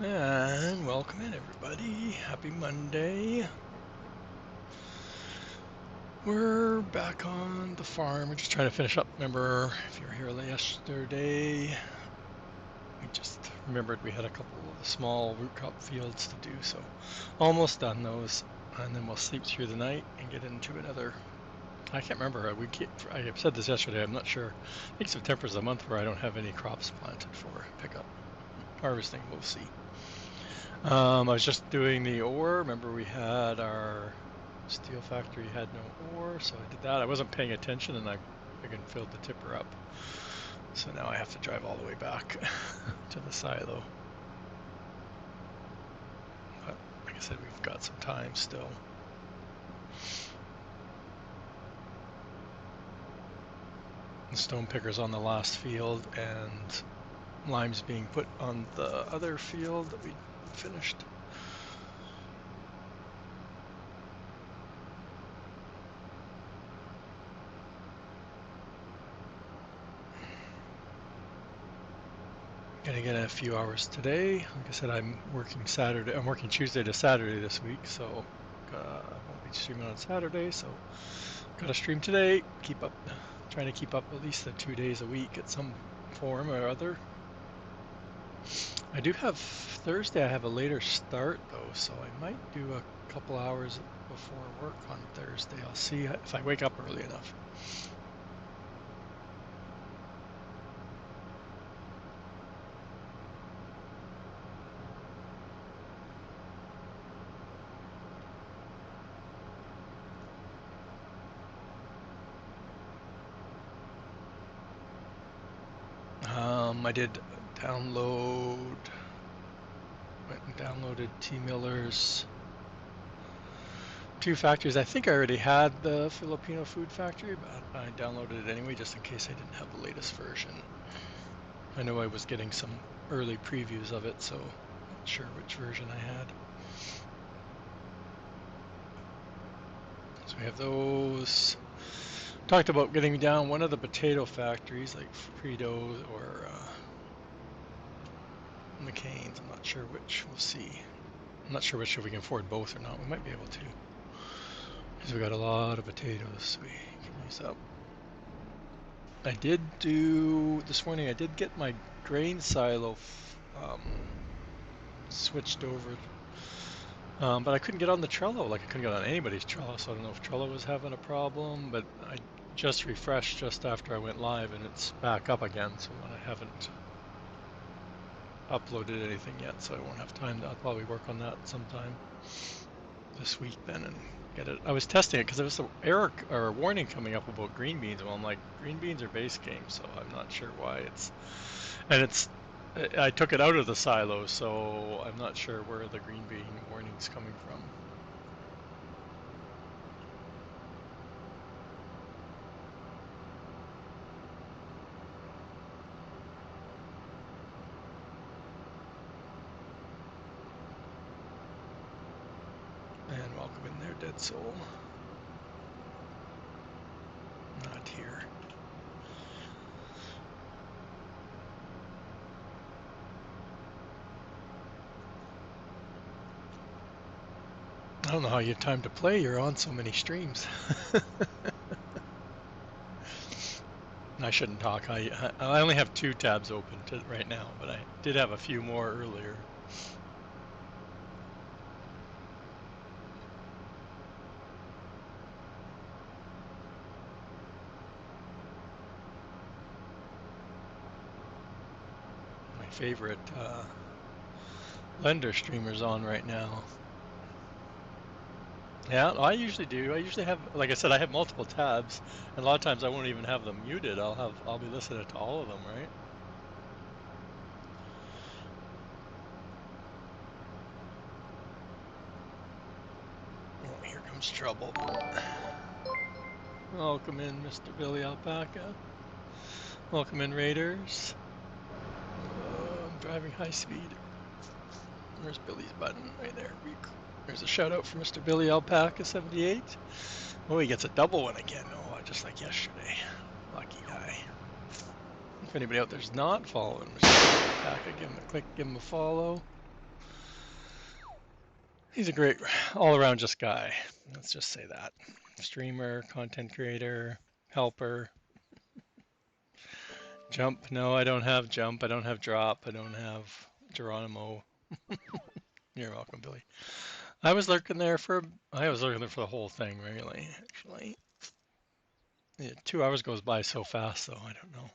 And welcome in, everybody. Happy Monday. We're back on the farm. We're just trying to finish up. Remember, if you were here yesterday, we just remembered we had a couple of small root crop fields to do, so almost done those. And then we'll sleep through the night and get into another. I can't remember. I said this yesterday. I'm not sure. I think September is the month where I don't have any crops planted for pickup. Harvesting, we'll see. I was just doing the ore. Remember, we had our steel factory had no ore, so I did that. I wasn't paying attention, and I again filled the tipper up. So now I have to drive all the way back to the silo. But like I said, we've got some time still. The stone picker's on the last field, and lime's being put on the other field that we finished. Gonna get a few hours today. Like I said, I'm working Saturday. I'm working Tuesday to Saturday this week, so I won't be streaming on Saturday. So got to stream today. Trying to keep up at least the 2 days a week at some form or other. I do have Thursday. I have a later start though, so I might do a couple hours before work on Thursday. I'll see if I wake up early enough. I did download. Went and downloaded T Miller's 2 factories. I think I already had the Filipino Food Factory, but I downloaded it anyway just in case I didn't have the latest version. I know I was getting some early previews of it, so not sure which version I had. So we have those. Talked about getting down one of the potato factories like Frito or McCain's. I'm not sure which. We'll see. I'm not sure which if we can afford both or not. We might be able to. Because we got a lot of potatoes we can use up. I did do this morning. I did get my grain silo switched over, but I couldn't get on the Trello. Like I couldn't get on anybody's Trello, so I don't know if Trello was having a problem. But I just refreshed just after I went live, and it's back up again. So I haven't uploaded anything yet, so I won't have time. I'll probably work on that sometime this week then and get it. I was testing it because there was an error or a warning coming up about green beans. Well, I'm like, green beans are base game, so I'm not sure why it's. I took it out of the silo, so I'm not sure where the green bean warning's coming from. And welcome in there, Dead Soul. Not here. I don't know how you have time to play. You're on so many streams. I shouldn't talk. I only have 2 tabs open right now, but I did have a few more earlier. My favorite Blender streamers on right now. Yeah, I usually do. I usually have, like I said, I have multiple tabs, and a lot of times I won't even have them muted. I'll be listening to all of them, right? Oh, here comes trouble. Welcome in, Mr. Billy Alpaca. Welcome in, Raiders. I'm driving high speed. Where's Billy's button? Right there. There's a shout out for Mr. Billy Alpaca 78. Oh, he gets a double one again. Oh, just like yesterday. Lucky guy. If anybody out there's not following Mr. Alpaca, give him a click, give him a follow. He's a great all-around just guy. Let's just say that. Streamer, content creator, helper. Jump. No, I don't have jump. I don't have drop. I don't have Geronimo. You're welcome, Billy. I was lurking there for the whole thing, really, actually. Yeah, 2 hours goes by so fast, though. I don't know.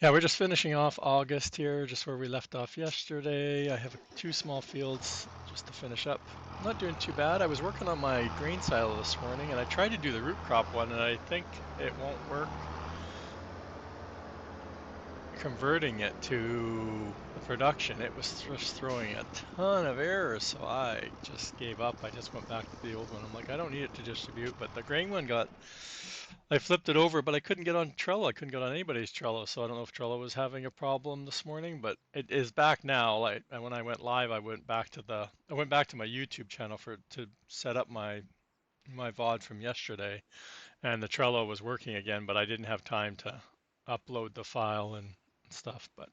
Yeah, we're just finishing off August here, just where we left off yesterday. I have two small fields just to finish up. I'm not doing too bad. I was working on my grain silo this morning, and I tried to do the root crop one, and I think it won't work converting it to the production. It was just throwing a ton of errors, so I just gave up. I just went back to the old one. I'm like, I don't need it to distribute, but the grain one I flipped it over, but I couldn't get on Trello. I couldn't get on anybody's Trello, so I don't know if Trello was having a problem this morning, but it is back now. Like when I went live, I went back to my YouTube channel to set up my VOD from yesterday, and the Trello was working again, but I didn't have time to upload the file and stuff. But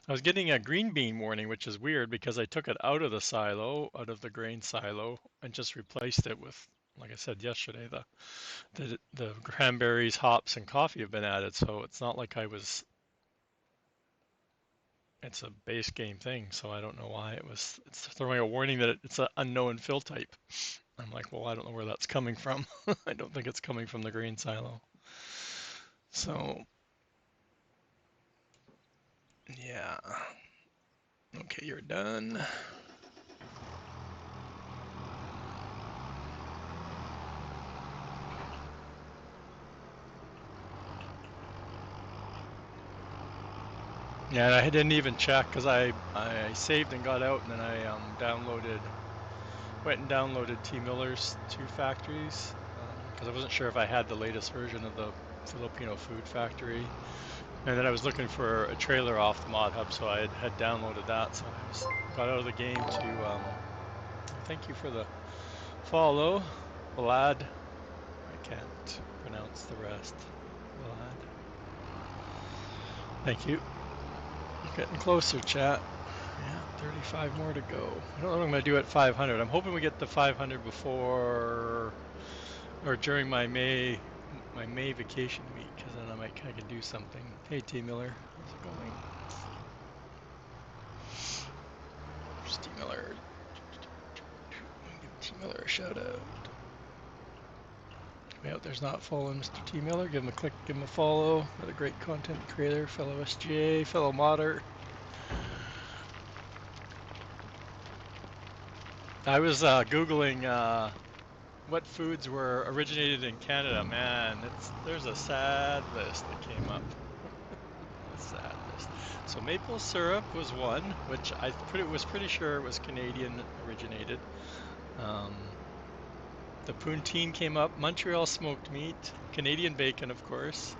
I was getting a green bean warning, which is weird because I took it out of the silo, out of the grain silo, and just replaced it with, like I said yesterday, the cranberries, hops, and coffee have been added. So it's not like it's a base game thing. So I don't know why it's throwing a warning that it's an unknown fill type. I'm like, well, I don't know where that's coming from. I don't think it's coming from the grain silo. So yeah. Okay, you're done. Yeah, and I didn't even check because I saved and got out, and then I went and downloaded T Miller's two factories because I wasn't sure if I had the latest version of the Filipino Food Factory, and then I was looking for a trailer off the Mod Hub, so I had downloaded that. So got out of the game to thank you for the follow, Vlad. I can't pronounce the rest. Vlad. Thank you. Getting closer, chat. Yeah, 35 more to go. I don't know what I'm going to do at 500. I'm hoping we get to 500 before or during my May vacation week, because then I can do something. Hey T Miller, how's it going? There's T Miller. Give T Miller a shout out. Way out there's not following Mr. T Miller. Give him a click, give him a follow. Another great content creator, fellow SGA, fellow modder. I was googling what foods were originated in Canada. Man, there's a sad list that came up. A sad list. So maple syrup was one, which was pretty sure was Canadian originated. Um, the poutine came up. Montreal smoked meat, Canadian bacon, of course.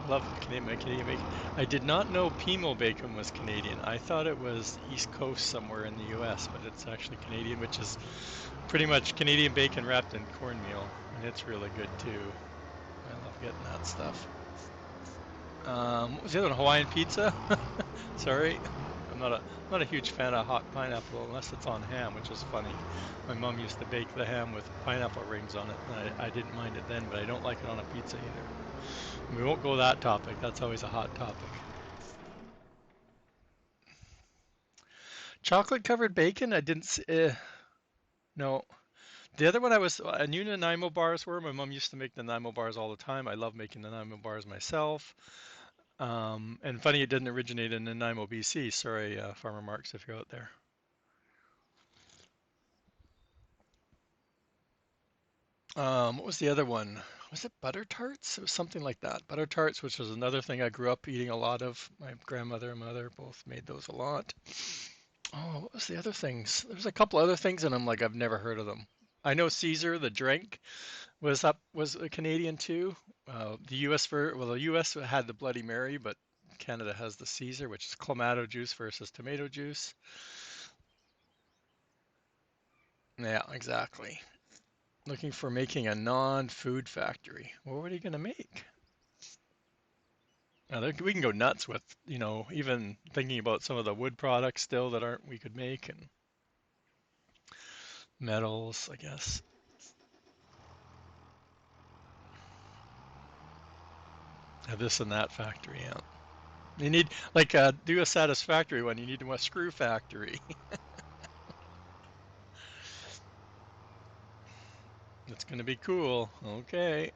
I love Canadian bacon. I did not know Pimo bacon was Canadian. I thought it was East Coast somewhere in the U.S., but it's actually Canadian, which is pretty much Canadian bacon wrapped in cornmeal, and it's really good too. I love getting that stuff. What was the other one? Hawaiian pizza? Sorry, I'm not a huge fan of hot pineapple unless it's on ham, which is funny. My mom used to bake the ham with pineapple rings on it, and I didn't mind it then, but I don't like it on a pizza either. We won't go that topic. That's always a hot topic. Chocolate covered bacon? I didn't. No. The other one I knew Nanaimo bars were. My mom used to make the Nanaimo bars all the time. I love making the Nanaimo bars myself. And funny, it didn't originate in Nanaimo, BC. Sorry, Farmer Marks, if you're out there. What was the other one? Was it butter tarts? It was something like that. Butter tarts, which was another thing I grew up eating a lot of. My grandmother and mother both made those a lot. Oh, what was the other things? There's a couple other things, and I'm like, I've never heard of them. I know Caesar, the drink, was a Canadian too. The U.S. had the Bloody Mary, but Canada has the Caesar, which is clamato juice versus tomato juice. Yeah, exactly. Looking for making a non-food factory. What are you going to make? Now, we can go nuts with, even thinking about some of the wood products still that aren't we could make. And metals, I guess. This and that factory, yeah. You need, like, do a satisfactory one. You need a screw factory. It's gonna be cool. Okay.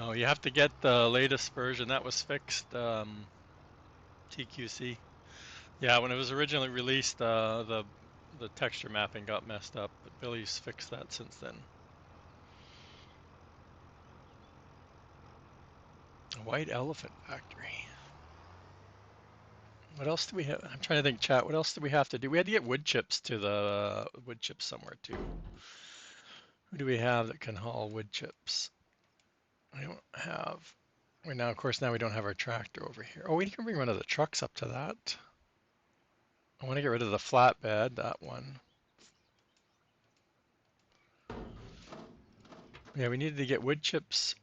Oh, you have to get the latest version. That was fixed, TQC. Yeah, when it was originally released, the texture mapping got messed up, but Billy's fixed that since then. A white elephant factory. What else do we have? I'm trying to think, chat. What else do we have to do? We had to get wood chips to the wood chips somewhere too. Who do we have that can haul wood chips? We don't have. We now, of course, now we don't have our tractor over here. Oh, we can bring one of the trucks up to that. I want to get rid of the flatbed, that one. Yeah, we needed to get wood chips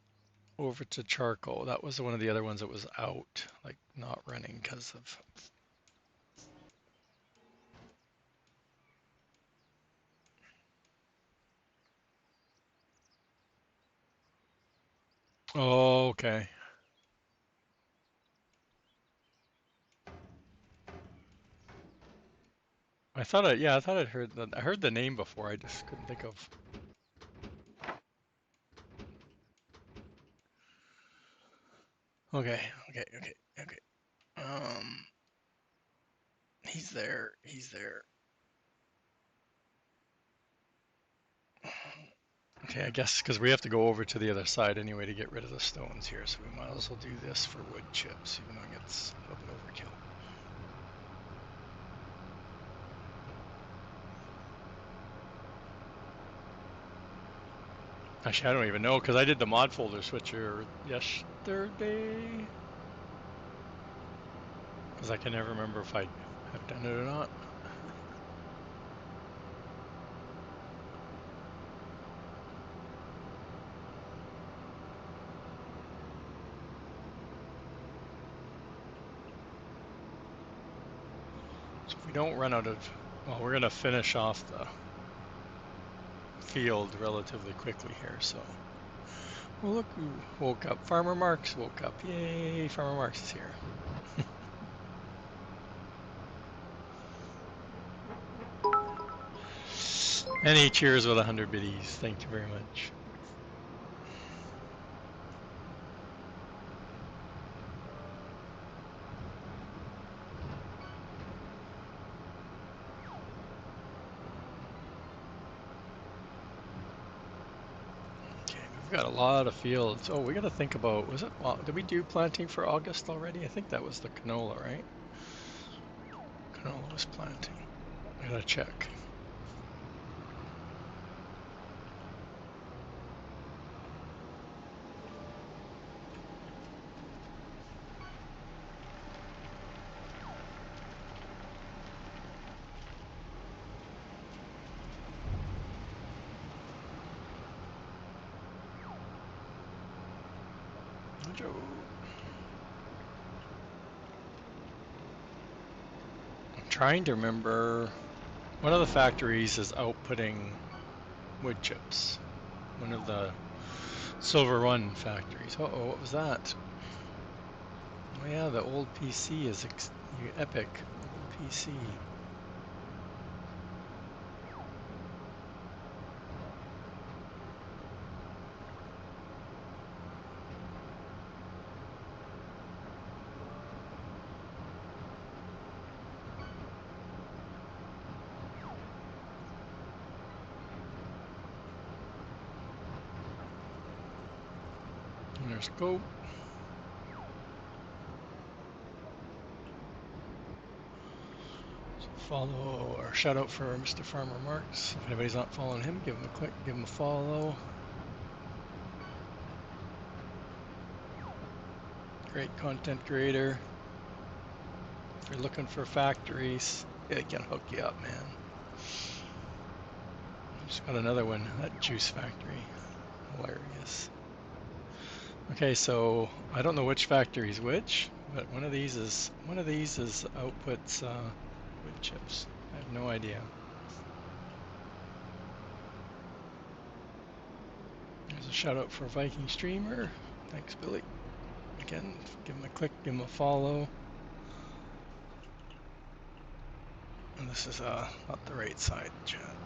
over to charcoal. That was one of the other ones that was out, like not running because of. Oh, okay. I thought yeah, I thought I heard the name before. I just couldn't think of. Okay, okay. He's there. He's there. Okay, I guess because we have to go over to the other side anyway to get rid of the stones here, so we might as well do this for wood chips, even though it gets a little bit overkill. Actually, I don't even know because I did the mod folder switcher yesterday. Because I can never remember if I have done it or not. So if we don't run out of, well, we're gonna finish off the field relatively quickly here. So, well, look who woke up. Farmer Mark's woke up. Yay! Farmer Mark's is here. And he cheers with 100 biddies. Thank you very much. Okay, we've got a lot of fields. Oh, we got to think about, was it, well, did we do planting for August already? I think that was the canola, right? Canola was planting. I gotta check. Joe. I'm trying to remember. One of the factories is outputting wood chips. One of the Silver One factories. Uh-oh, what was that? Oh yeah, the old PC is epic. Old PC. And there's Go. So follow or shout out for Mr. Farmer Marks. If anybody's not following him, give him a click, give him a follow. Great content creator. If you're looking for factories, it can hook you up, man. Just got another one, that juice factory. Hilarious. Okay, so I don't know which factory is which, but one of these outputs wood chips. I have no idea. There's a shout out for Viking Streamer. Thanks, Billy. Again, give him a click, give him a follow. And this is not the right side, chat.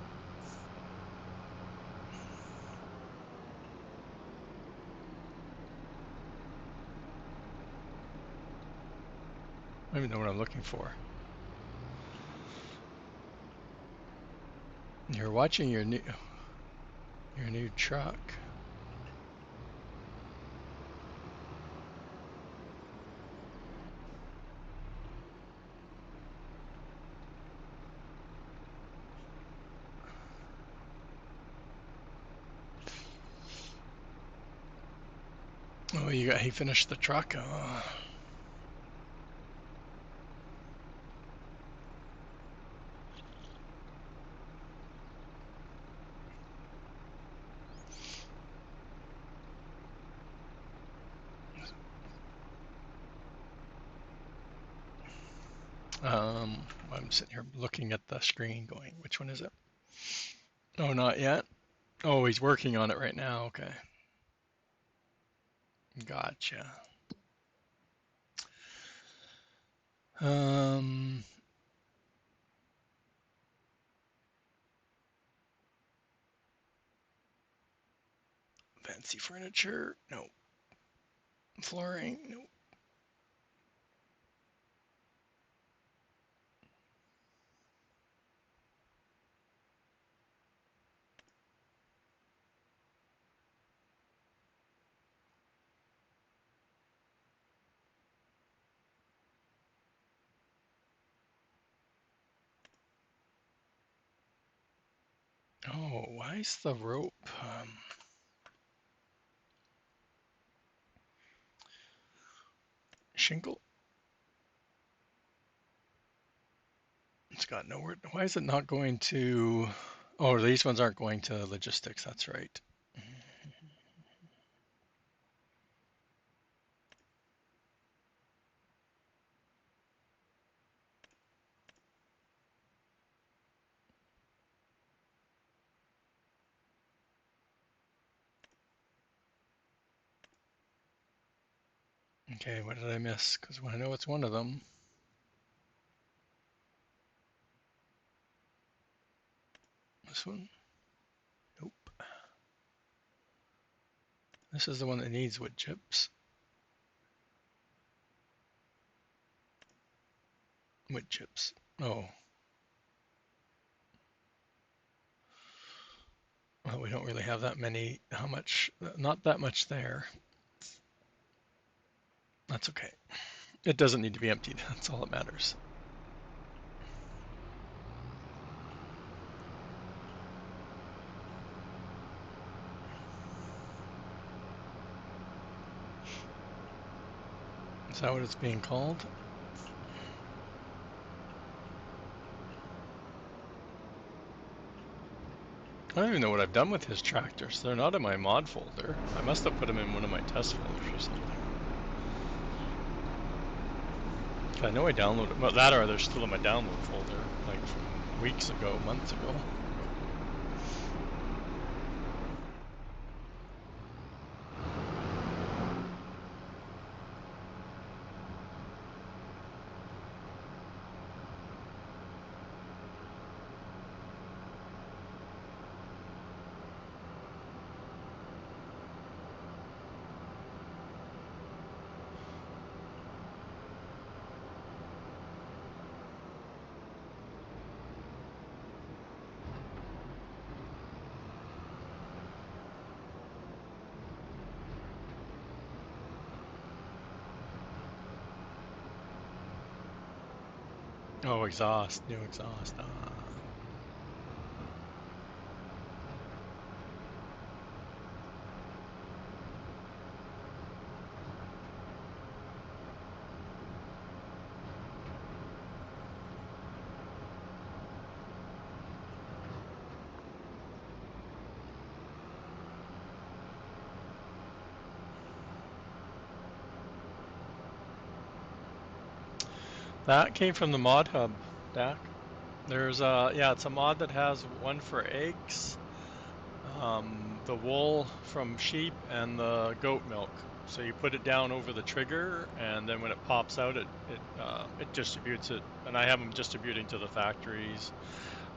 I don't even know what I'm looking for. You're watching your new truck. Oh, he finished the truck. I'm sitting here looking at the screen going, which one is it? Oh, not yet. Oh, he's working on it right now. Okay. Gotcha. Fancy furniture? No. Flooring? No. Oh, why is the rope? Shingle? It's got nowhere. Why is it not going to? Oh, these ones aren't going to logistics. That's right. Okay, what did I miss? Because I know it's one of them. This one? Nope. This is the one that needs wood chips. Wood chips. Oh. Well, we don't really have that many. How much? Not that much there. That's okay. It doesn't need to be emptied. That's all that matters. Is that what it's being called? I don't even know what I've done with his tractors. They're not in my mod folder. I must have put them in one of my test folders or something. I know I downloaded, well, that or they're still in my download folder, like weeks ago, months ago. Oh, exhaust, new exhaust. That came from the mod hub, Dak. There's yeah, it's a mod that has one for eggs, the wool from sheep, and the goat milk. So you put it down over the trigger, and then when it pops out, it distributes it. And I have them distributing to the factories.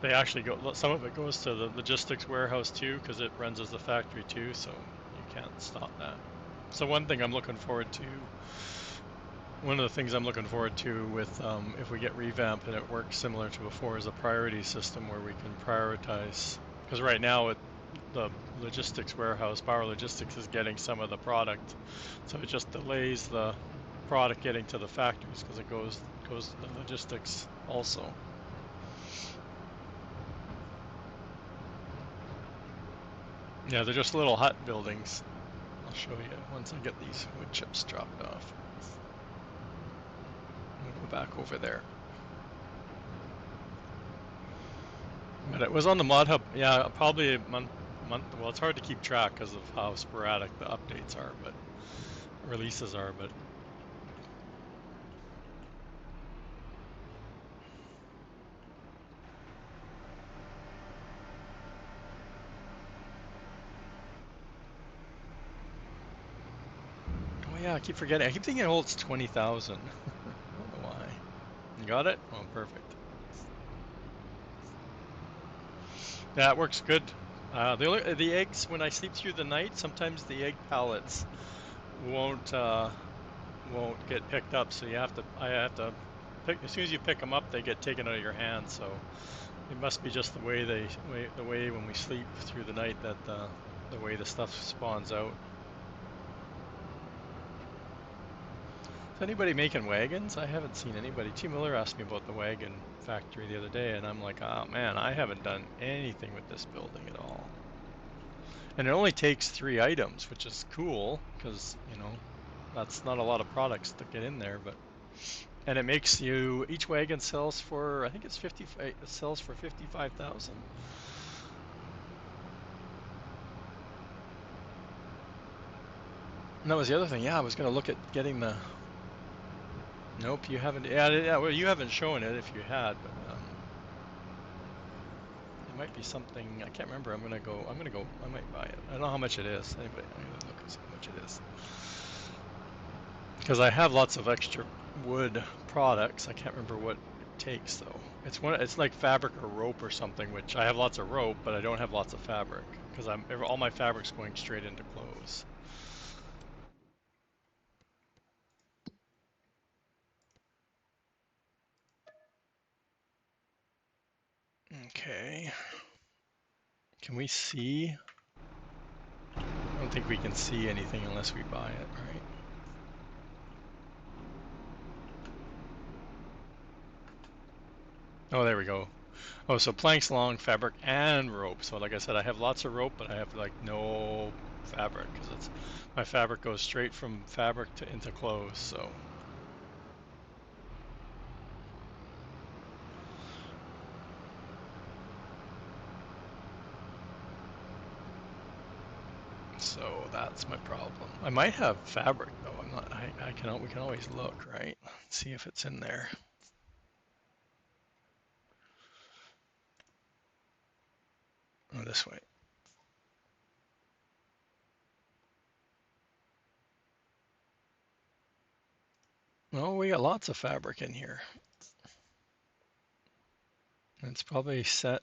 They actually go. Some of it goes to the logistics warehouse too, because it runs as a factory too. So you can't stop that. So one thing I'm looking forward to one of the things I'm looking forward to with if we get revamped and it works similar to before is a priority system where we can prioritize. Because right now the logistics warehouse, Power Logistics, is getting some of the product, so it just delays the product getting to the factories because it goes to the logistics also. Yeah, they're just little hut buildings. I'll show you once I get these wood chips dropped off. We'll go back over there. But it was on the mod hub. Yeah, probably a month. Well, it's hard to keep track because of how sporadic the updates are, but releases are. But oh yeah, I keep forgetting. I keep thinking it holds 20,000. I don't know why. You got it? Oh, perfect. Yeah, it works good. The eggs when I sleep through the night, sometimes the egg pellets won't won't get picked up. So I have to pick as soon as you pick them up, they get taken out of your hand. So it must be just the way when we sleep through the night that the way the stuff spawns out. Is anybody making wagons? I haven't seen anybody. T. Miller asked me about the wagon factory the other day, and I'm like, oh man, I haven't done anything with this building at all. And it only takes 3 items, which is cool because that's not a lot of products to get in there, but and it makes you each wagon sells for I think it's 50. It sells for 55,000. And that was the other thing. Yeah, I was gonna look at getting the. Nope, you haven't. Yeah, yeah. Well, you haven't shown it if you had, but it might be something. I can't remember. I'm gonna go. I'm gonna go. I might buy it. I don't know how much it is. Anyway, I'm gonna look and see how much it is. Because I have lots of extra wood products. I can't remember what it takes though. It's like fabric or rope or something. Which I have lots of rope, but I don't have lots of fabric because all my fabric's going straight into clothes. Okay. Can we see? I don't think we can see anything unless we buy it, right? Oh, there we go. Oh, so planks long, fabric, and rope. So like I said, I have lots of rope, but I have like no fabric because it's my fabric goes straight from fabric into clothes. So that's my problem. I might have fabric though. I'm not. I can. We can always look, right? See if it's in there. Oh, this way. Oh, we got lots of fabric in here. It's probably set.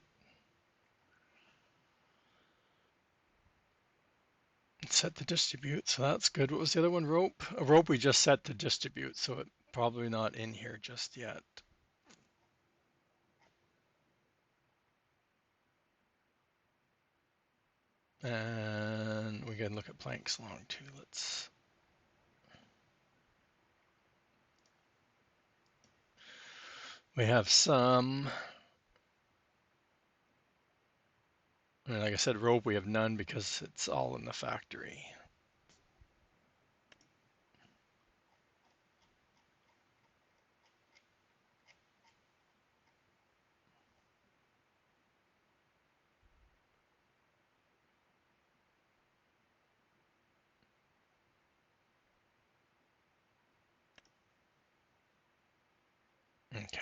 It's set to distribute, so that's good. What was the other one? Rope. A rope we just set to distribute, so it probably not in here just yet. And we can look at planks long too. We have some, and like I said, rope we have none because it's all in the factory. Okay.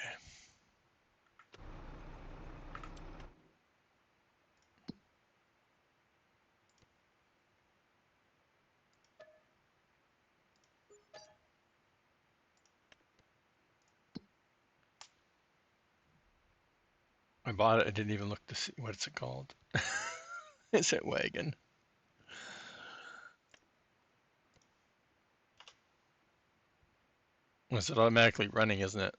I bought it. I didn't even look to see what's it called. Is it wagon? Was it automatically running, isn't it?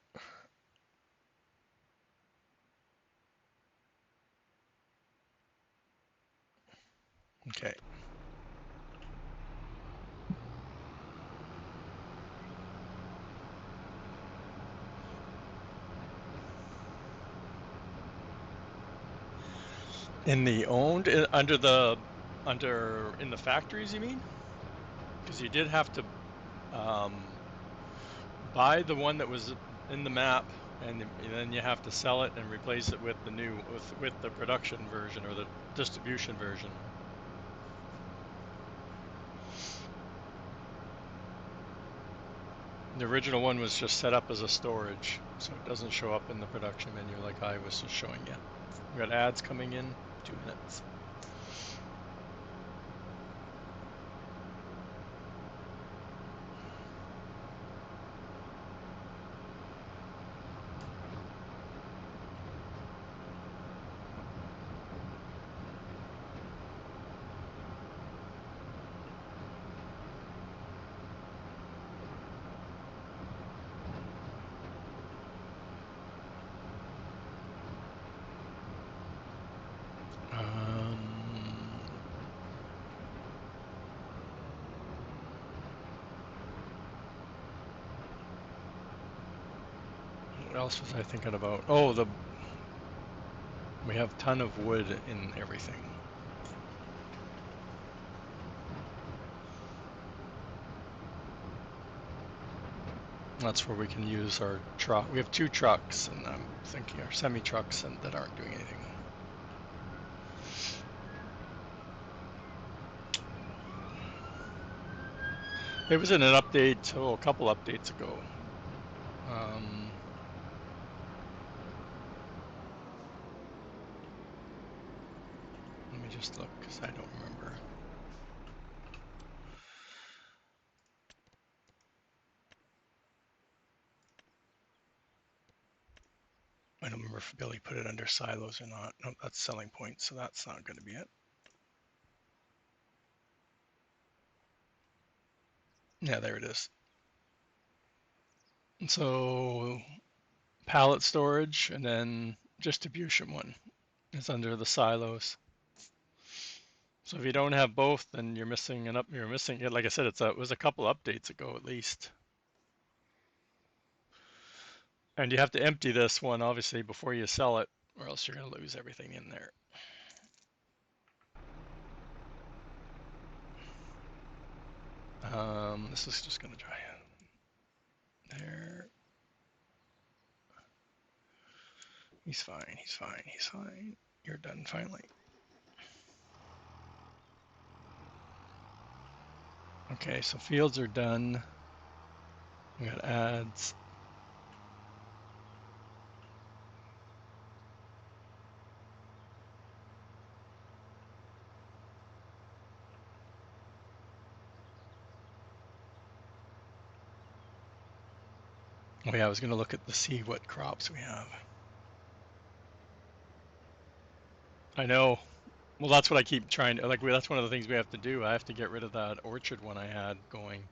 Okay. In the owned under in the factories, you mean? Because you did have to buy the one that was in the map, and then you have to sell it and replace it with the new with the production version or the distribution version. The original one was just set up as a storage, so it doesn't show up in the production menu like I was just showing you. We got ads coming in. 2 minutes. What else was I thinking about? Oh, we have a ton of wood in everything. That's where we can use our truck. We have 2 trucks, and I'm thinking our semi trucks and that aren't doing anything. It was in an update, a couple updates ago. Let me just look because I don't remember. I don't remember if Billy put it under silos or not. No, that's selling points, so that's not going to be it. Yeah, there it is. And so pallet storage and then distribution one is under the silos. So if you don't have both, then you're missing an up. You're missing it. Like I said, it was a couple updates ago at least. And you have to empty this one obviously before you sell it, or else you're going to lose everything in there. This is just going to dry. There. He's fine. He's fine. He's fine. You're done finally. Okay, so fields are done. We got ads. Oh yeah, I was going to look at see what crops we have. I know. Well, that's what I keep trying to, like, that's one of the things we have to do. I have to get rid of that orchard one I had going,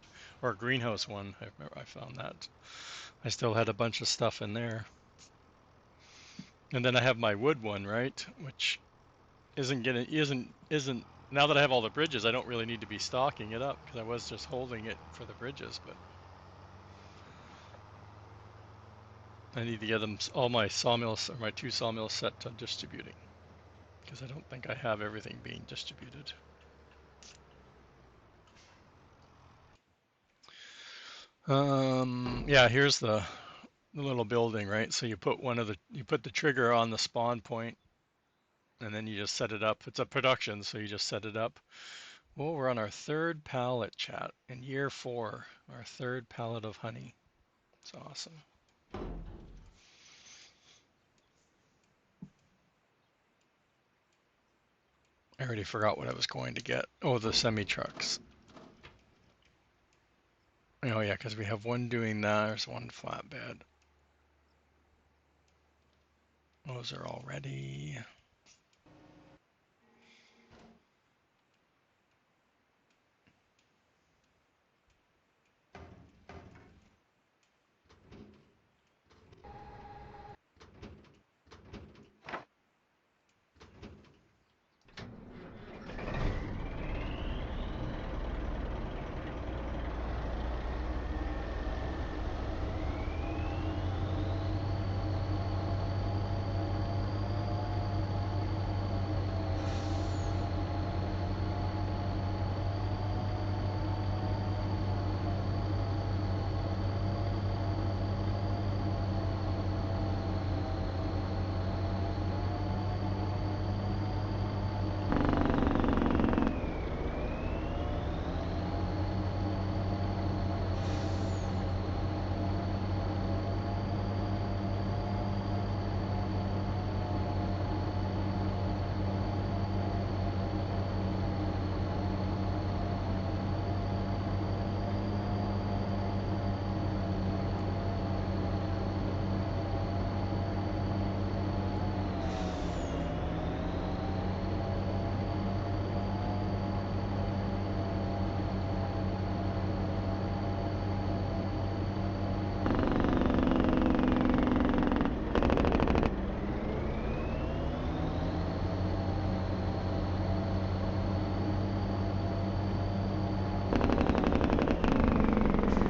or greenhouse one. I found that. I still had a bunch of stuff in there. And then I have my wood one, right? Which isn't now that I have all the bridges, I don't really need to be stocking it up because I was just holding it for the bridges, but I need to get them all my sawmills or my 2 sawmills set to distributing because I don't think I have everything being distributed. Yeah, here's the little building, right? So you put the trigger on the spawn point, and then you just set it up. It's a production, so you just set it up. Well, we're on our 3rd pallet, chat, in year 4, our 3rd pallet of honey. It's awesome. I already forgot what I was going to get. Oh, the semi-trucks. Oh yeah, because we have one doing that. There's one flatbed. Those are all ready.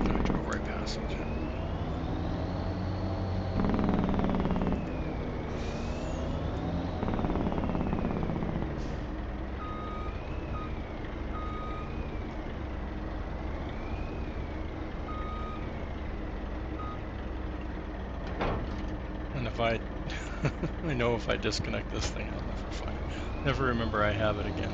I drove right past it. And if I, I know if I disconnect this thing, I'll never remember I have it again.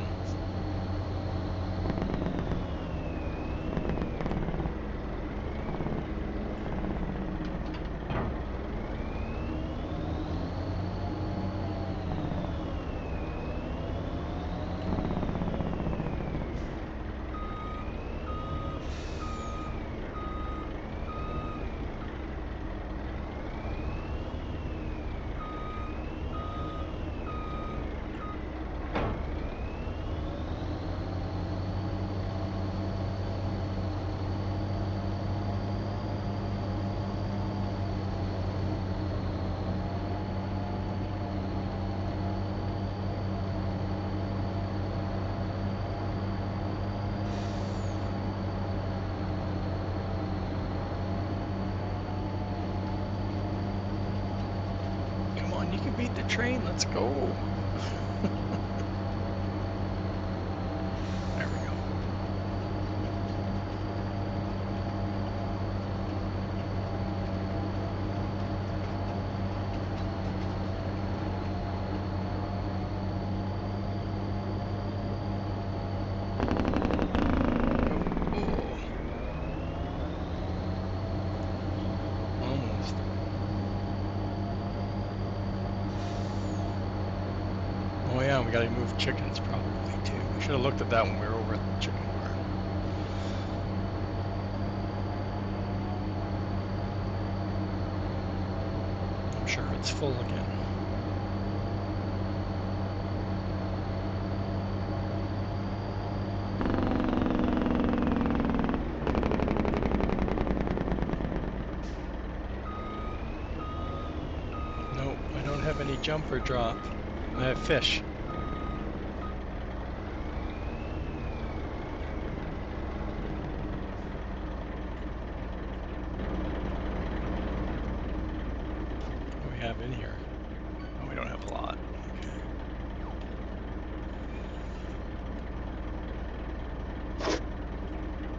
Come on, you can beat the train. Let's go. There we go. Almost. Oh yeah, we gotta move chickens probably too. We should have looked at that when we were over at the chicken barn. I'm sure it's full again. Nope, I don't have any jump or drop. I have fish. What do we have in here? Oh, we don't have a lot.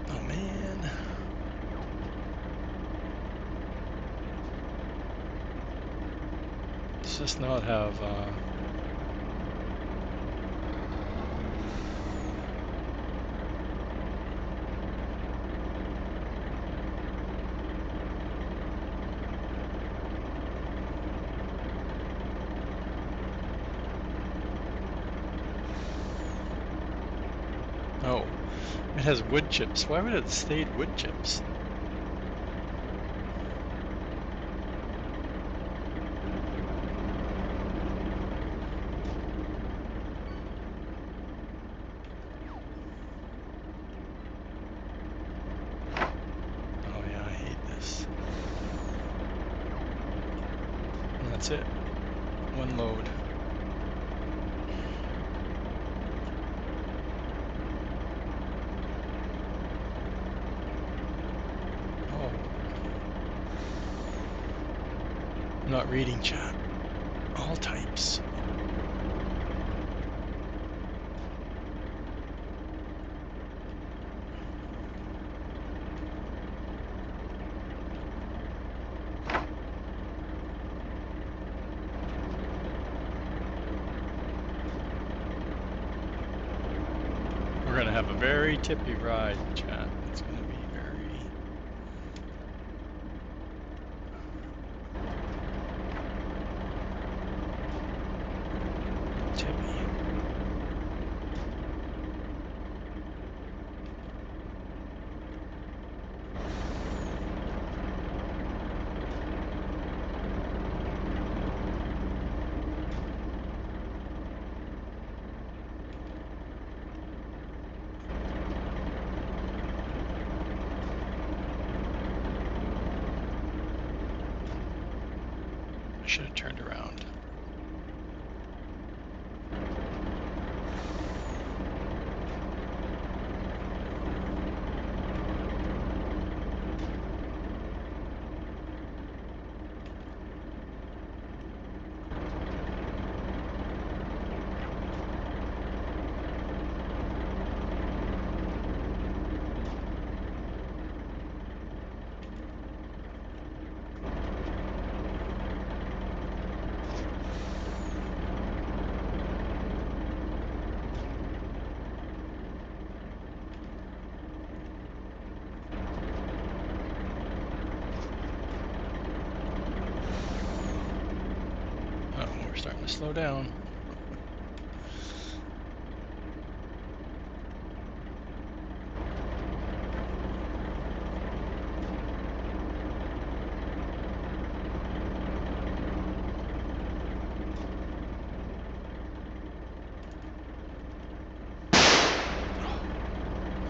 Oh man. Does this not have It has wood chips. Why would it have stayed wood chips? Oh yeah, I hate this. And that's it. One load. Oh. I'm not reading chat. All types. We're gonna have a very tippy ride, chat. It's gonna be very tippy. I should have turned around. We're starting to slow down.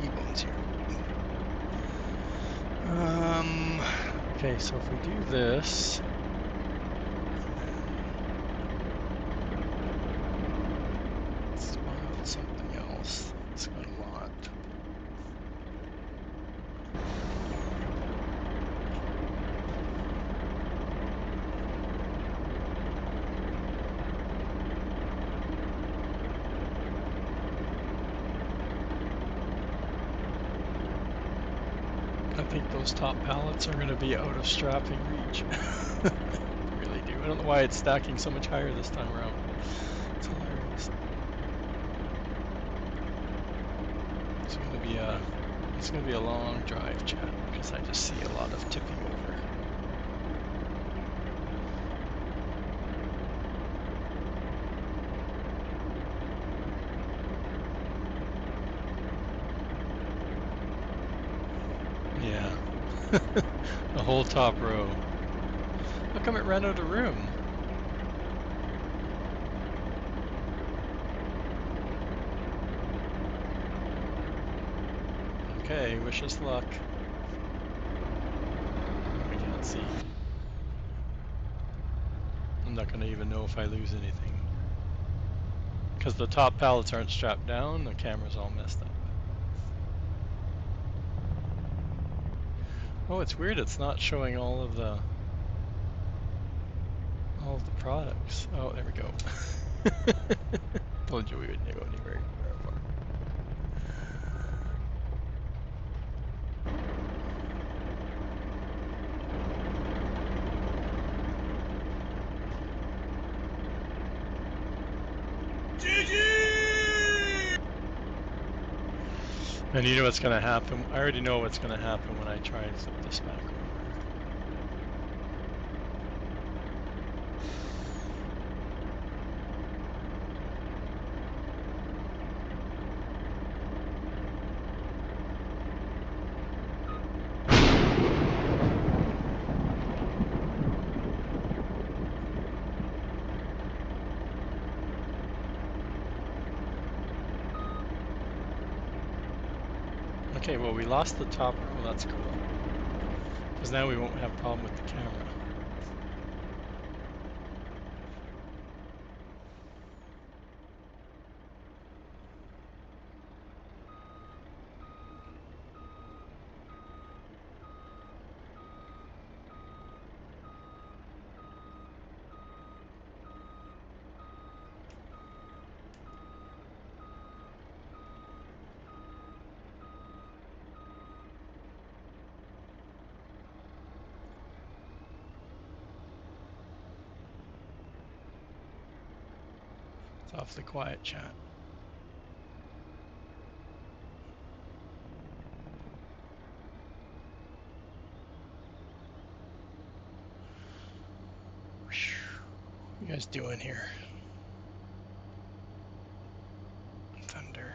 E-bones here. Okay, so if we do this, let's swap out something else. It's got a lot. I think those top pallets are going to be out of strapping reach. I really do. I don't know why it's stacking so much higher this time around. It's hilarious. It's going to be a long drive, chat, because I just see a lot of tipping over. Yeah. The whole top row. How come it ran out of room? Okay, wish us luck. I can't see. I'm not going to even know if I lose anything. Because the top pallets aren't strapped down, the camera's all messed up. Oh, it's weird, it's not showing all of the products. Oh, there we go. Told you we wouldn't go anywhere far. And you know what's going to happen? I already know what's going to happen when I try and flip this back over. Okay, well, we lost the topper. Well, that's cool. Because now we won't have a problem with the camera. It's awfully quiet, chat. What are you guys doing here? Thunder.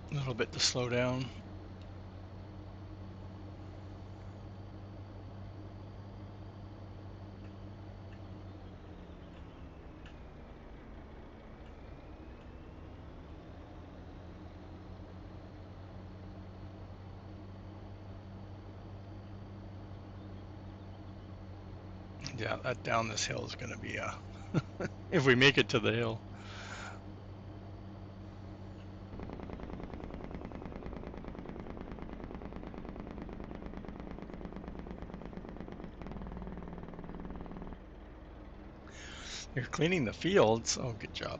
A little bit to slow down. Yeah, that down this hill is going to be if we make it to the hill. You're cleaning the fields. Oh, good job.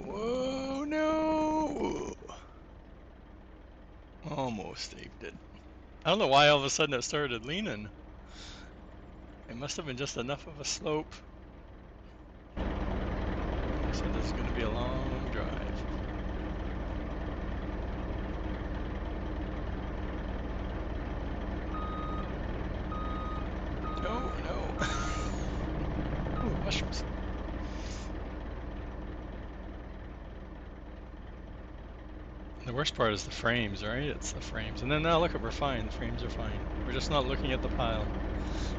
Whoa, no. Almost saved it. I don't know why all of a sudden it started leaning. It must have been just enough of a slope. So this is going to be a long drive. Oh, no. Ooh, mushrooms. The worst part is the frames, right? It's the frames. And then now look, we're fine. The frames are fine. We're just not looking at the pile.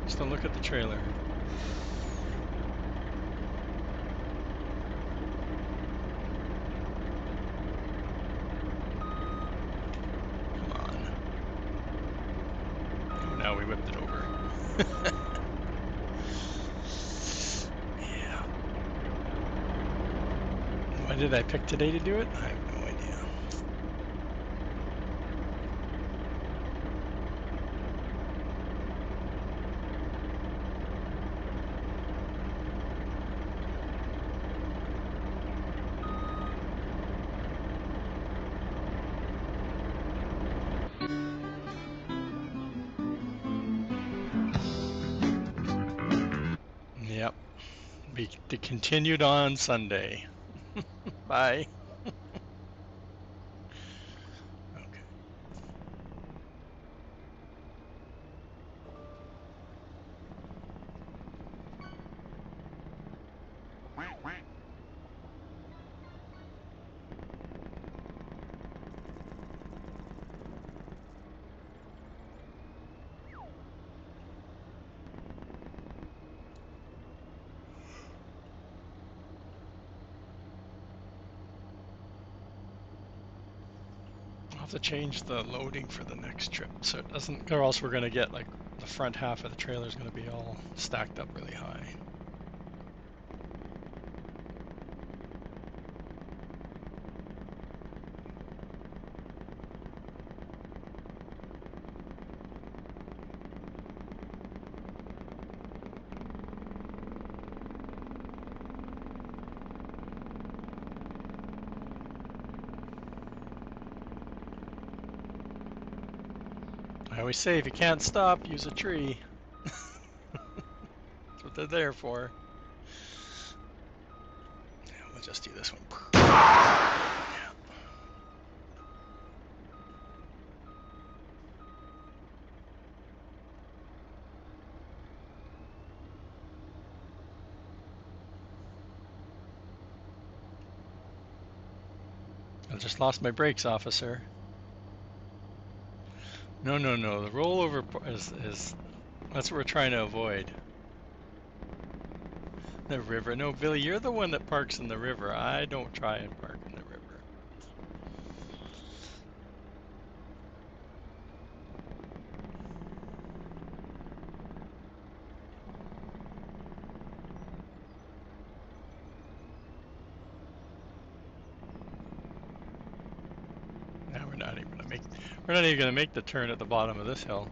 Just don't look at the trailer. Come on. Oh, now we whipped it over. Yeah. Why did I pick today to do it? I have no idea. Yep. Be continued on Sunday. Bye. Okay. have to change the loading for the next trip so it doesn't, or else we're going to get like the front half of the trailer is going to be all stacked up really high. I always say if you can't stop, use a tree. That's what they're there for. Yeah, we'll just do this one. Yeah. I just lost my brakes, officer. No, no, no. The rollover is that's what we're trying to avoid. The river. No, Billy, you're the one that parks in the river. I don't try and park in the river. Now we're not even gonna make the turn at the bottom of this hill.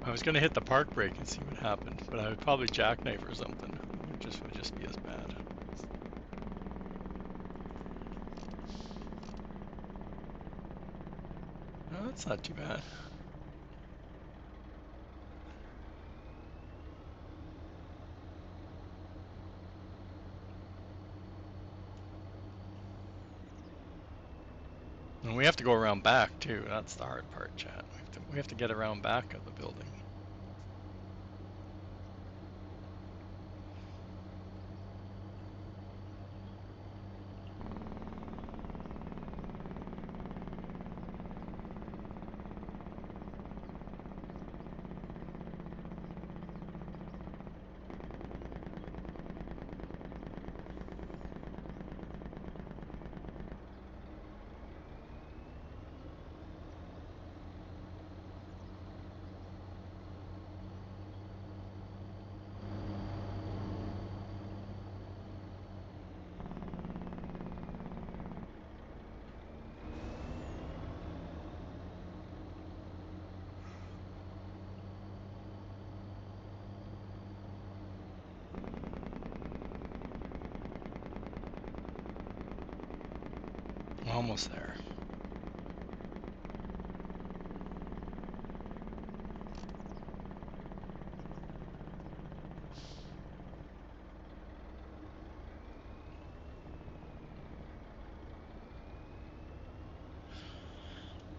I was gonna hit the park brake and see what happened, but I would probably jackknife or something. It would just be as bad. No, that's not too bad. And we have to go around back too. That's the hard part, chat. We have to get around back of the building. Almost there.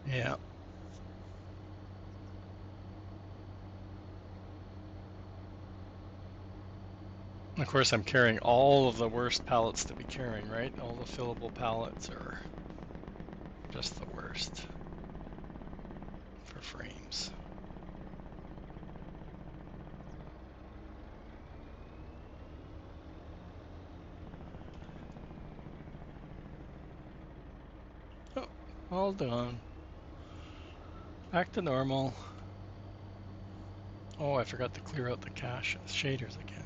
Yeah. Of course, I'm carrying all of the worst pallets to be carrying, right? All the fillable pallets are just the worst for frames. Oh, all done. Back to normal. Oh, I forgot to clear out the cache shaders again.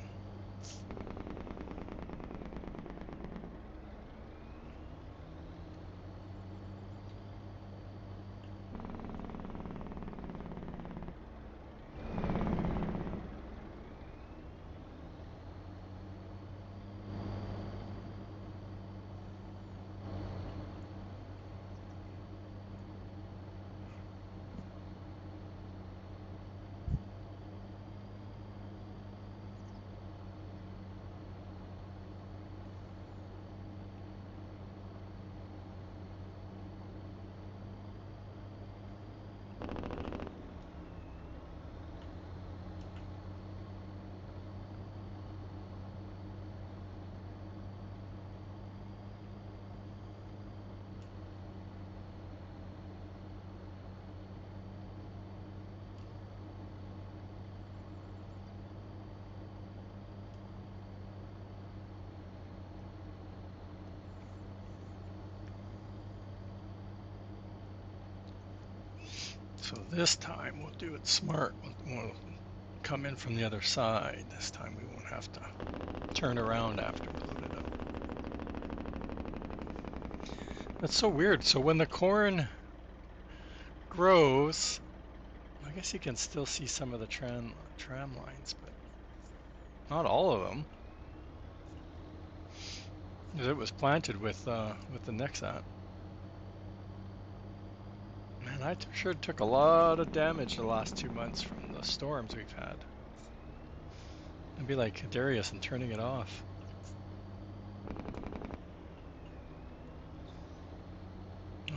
So this time we'll do it smart. We'll come in from the other side. This time we won't have to turn around after we load it up. That's so weird. So when the corn grows, I guess you can still see some of the tram lines, but not all of them. It was planted with the Nexat. Man, I sure took a lot of damage the last 2 months from the storms we've had. I'd be like Darius and turning it off.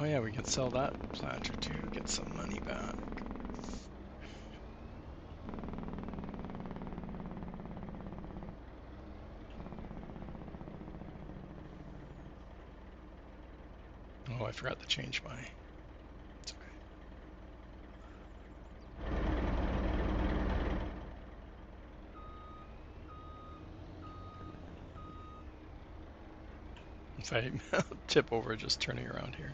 Oh yeah, we can sell that planter too, get some money back. Oh, I forgot to change my... It's okay. If I tip over just turning around here.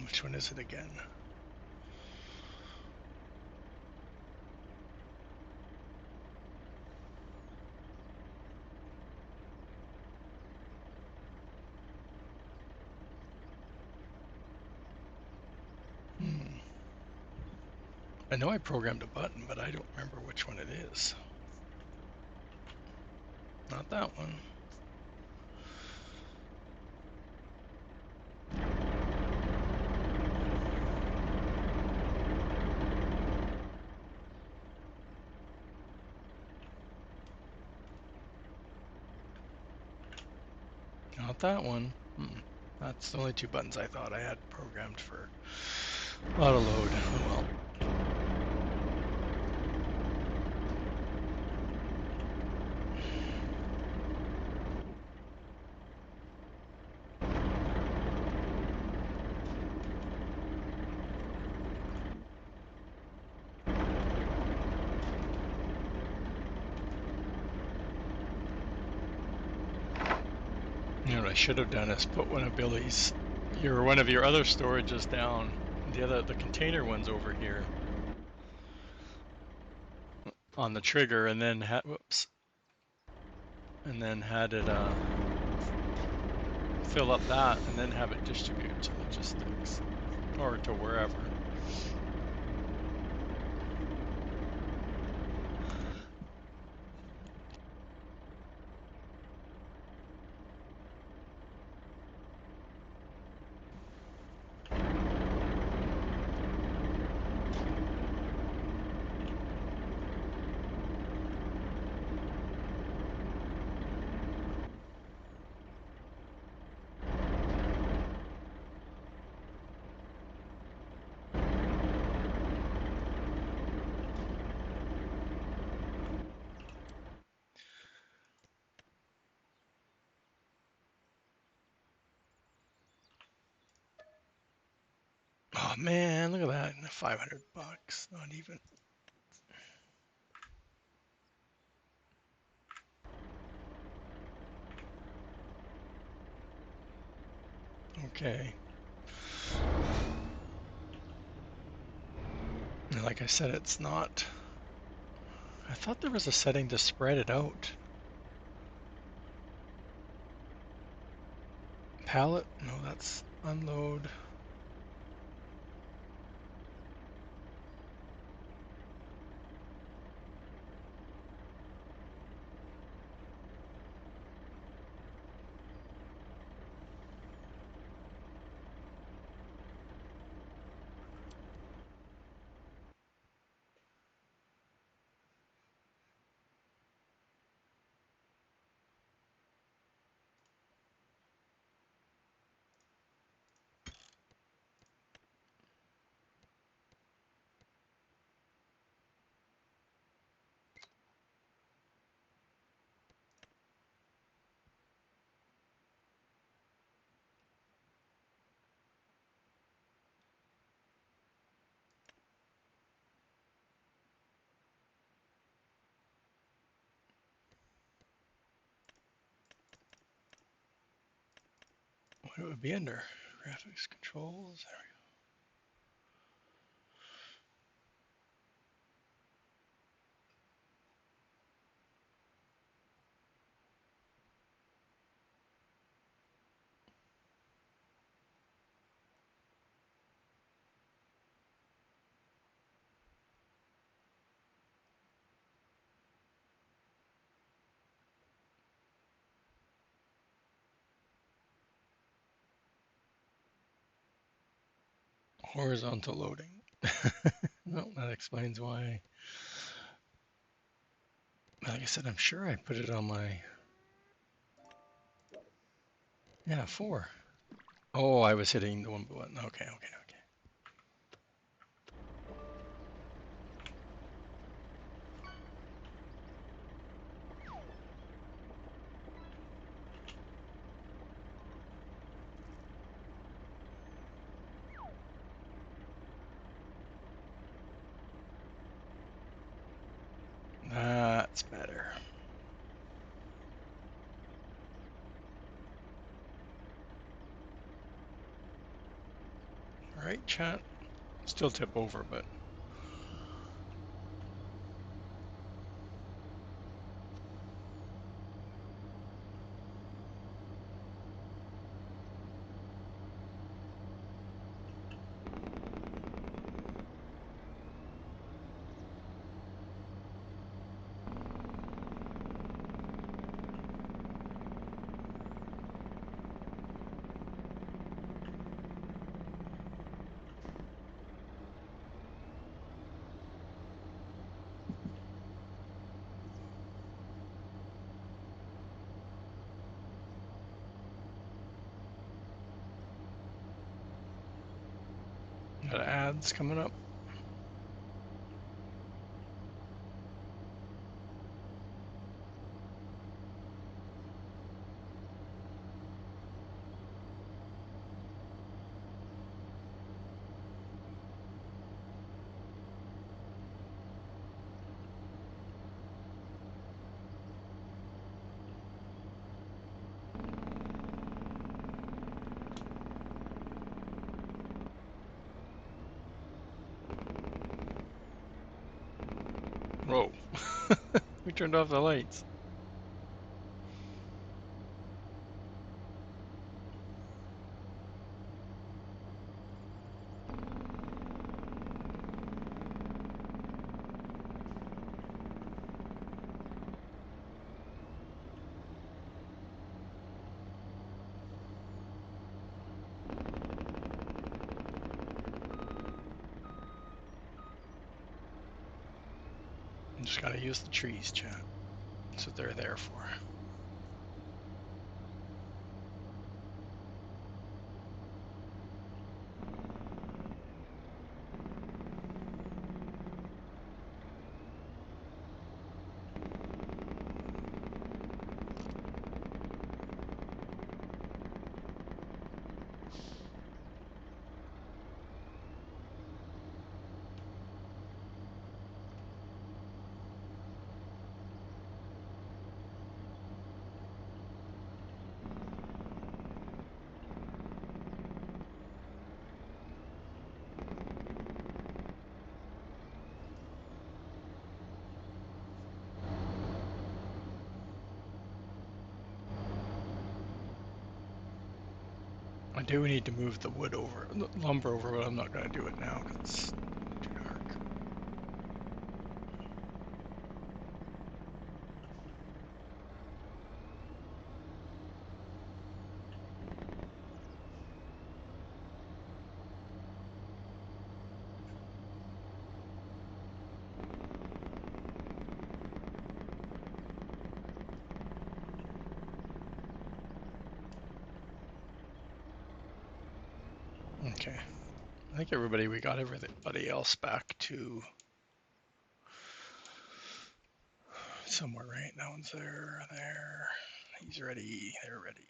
Which one is it again? I know I programmed a button, but I don't remember which one it is. Not that one. Not that one. That's the only two buttons I thought I had programmed for auto load. Oh well. You know what I should have done is put one of Billy's, one of your other storages down. The container one's over here on the trigger, and then and then had it fill up that, and then have it distribute to logistics or to wherever. Oh man, look at that, $500, not even. Okay. And like I said, it's not. I thought there was a setting to spread it out. Pallet? No, that's unload. what it would be under. Graphics controls. There we go. Horizontal loading. Well, that explains why. Like I said, I'm sure I put it on my. Yeah, 4. Oh, I was hitting the one button. Okay, okay, okay. That's better. All right, chat. Still tip over, but got ads coming up. Whoa. We turned off the lights. You just gotta use the trees, chat. That's what they're there for. I do need to move the wood over, lumber over, but I'm not gonna do it now because it's too dark. Okay. I think we got everybody else back to somewhere, right? That one's there. He's ready, they're ready.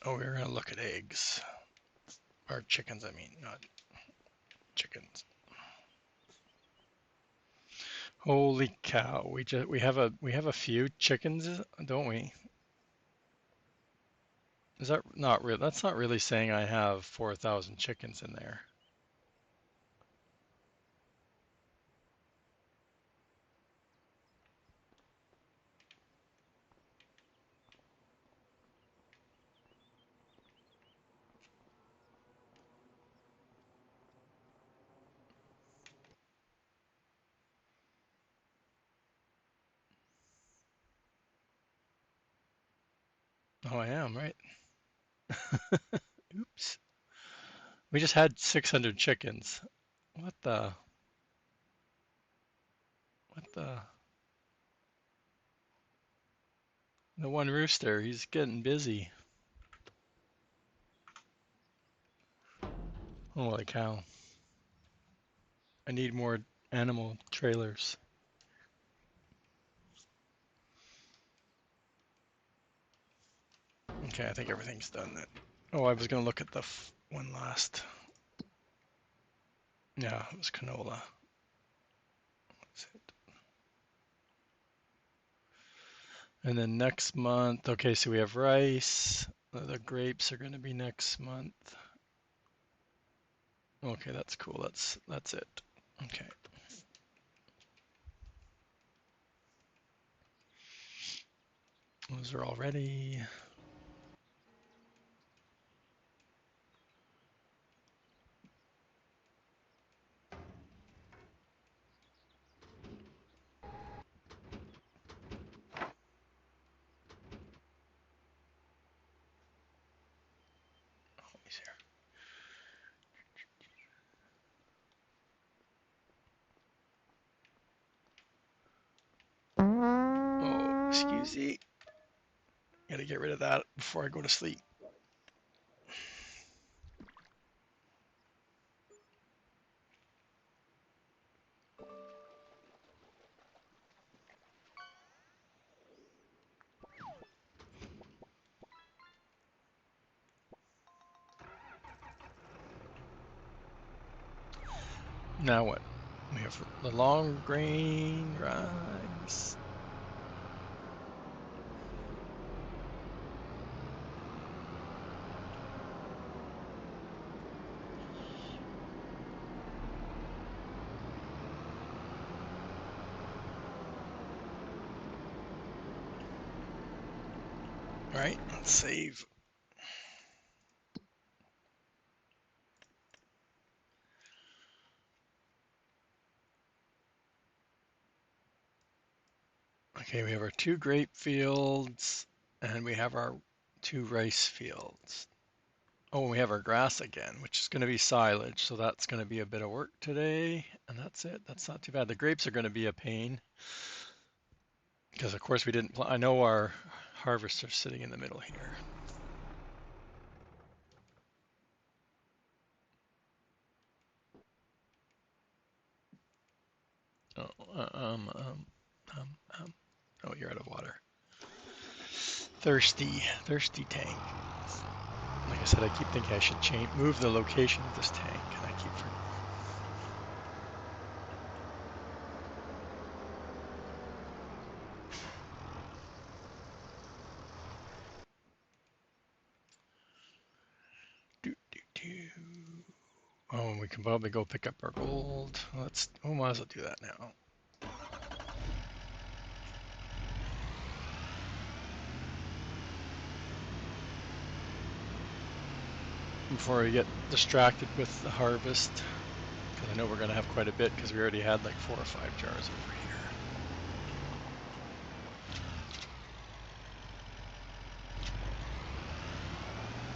Oh, we're gonna look at eggs. Or chickens, I mean, not chickens. Holy cow! We have a few chickens, don't we? Is that not real? That's not really saying I have 4,000 chickens in there. Oh, I am, right? Oops. We just had 600 chickens. What the? What the? The one rooster, he's getting busy. Holy cow. I need more animal trailers. Okay, I think everything's done then. Oh, I was going to look at the one last. Yeah, it was canola. That's it. And then next month, okay, so we have rice. The grapes are going to be next month. Okay, that's cool. That's it. Okay. Those are all ready. Oh, excuse me. Gotta get rid of that before I go to sleep. Now what? We have the long grain rice. All right, let's save. Okay, we have our 2 grape fields and we have our 2 rice fields. Oh, and we have our grass again, which is going to be silage, so that's going to be a bit of work today. And that's it. That's not too bad. The grapes are going to be a pain because, of course, we didn't. I know our harvests are sitting in the middle here. Oh, oh, you're out of water. Thirsty tank. Like I said, I keep thinking I should move the location of this tank, and I keep forgetting. Do, do, do. Oh, we can probably go pick up our gold. We might as well do that now. Before we get distracted with the harvest, because I know we're going to have quite a bit because we already had like 4 or 5 jars over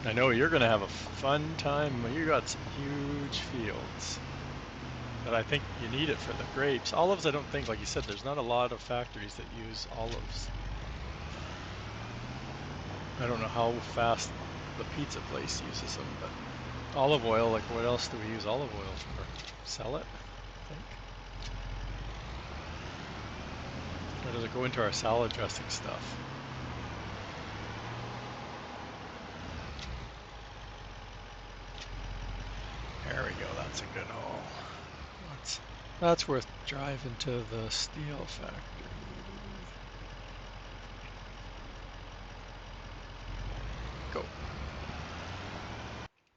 here. I know you're going to have a fun time. You got some huge fields. But I think you need it for the grapes. Olives, I don't think, like you said, there's not a lot of factories that use olives. I don't know how fast the pizza place uses them, but olive oil, like what else do we use olive oil for? Sell it, I think. Or does it go into our salad dressing stuff? There we go, that's a good haul. That's worth driving to the steel factory. Go.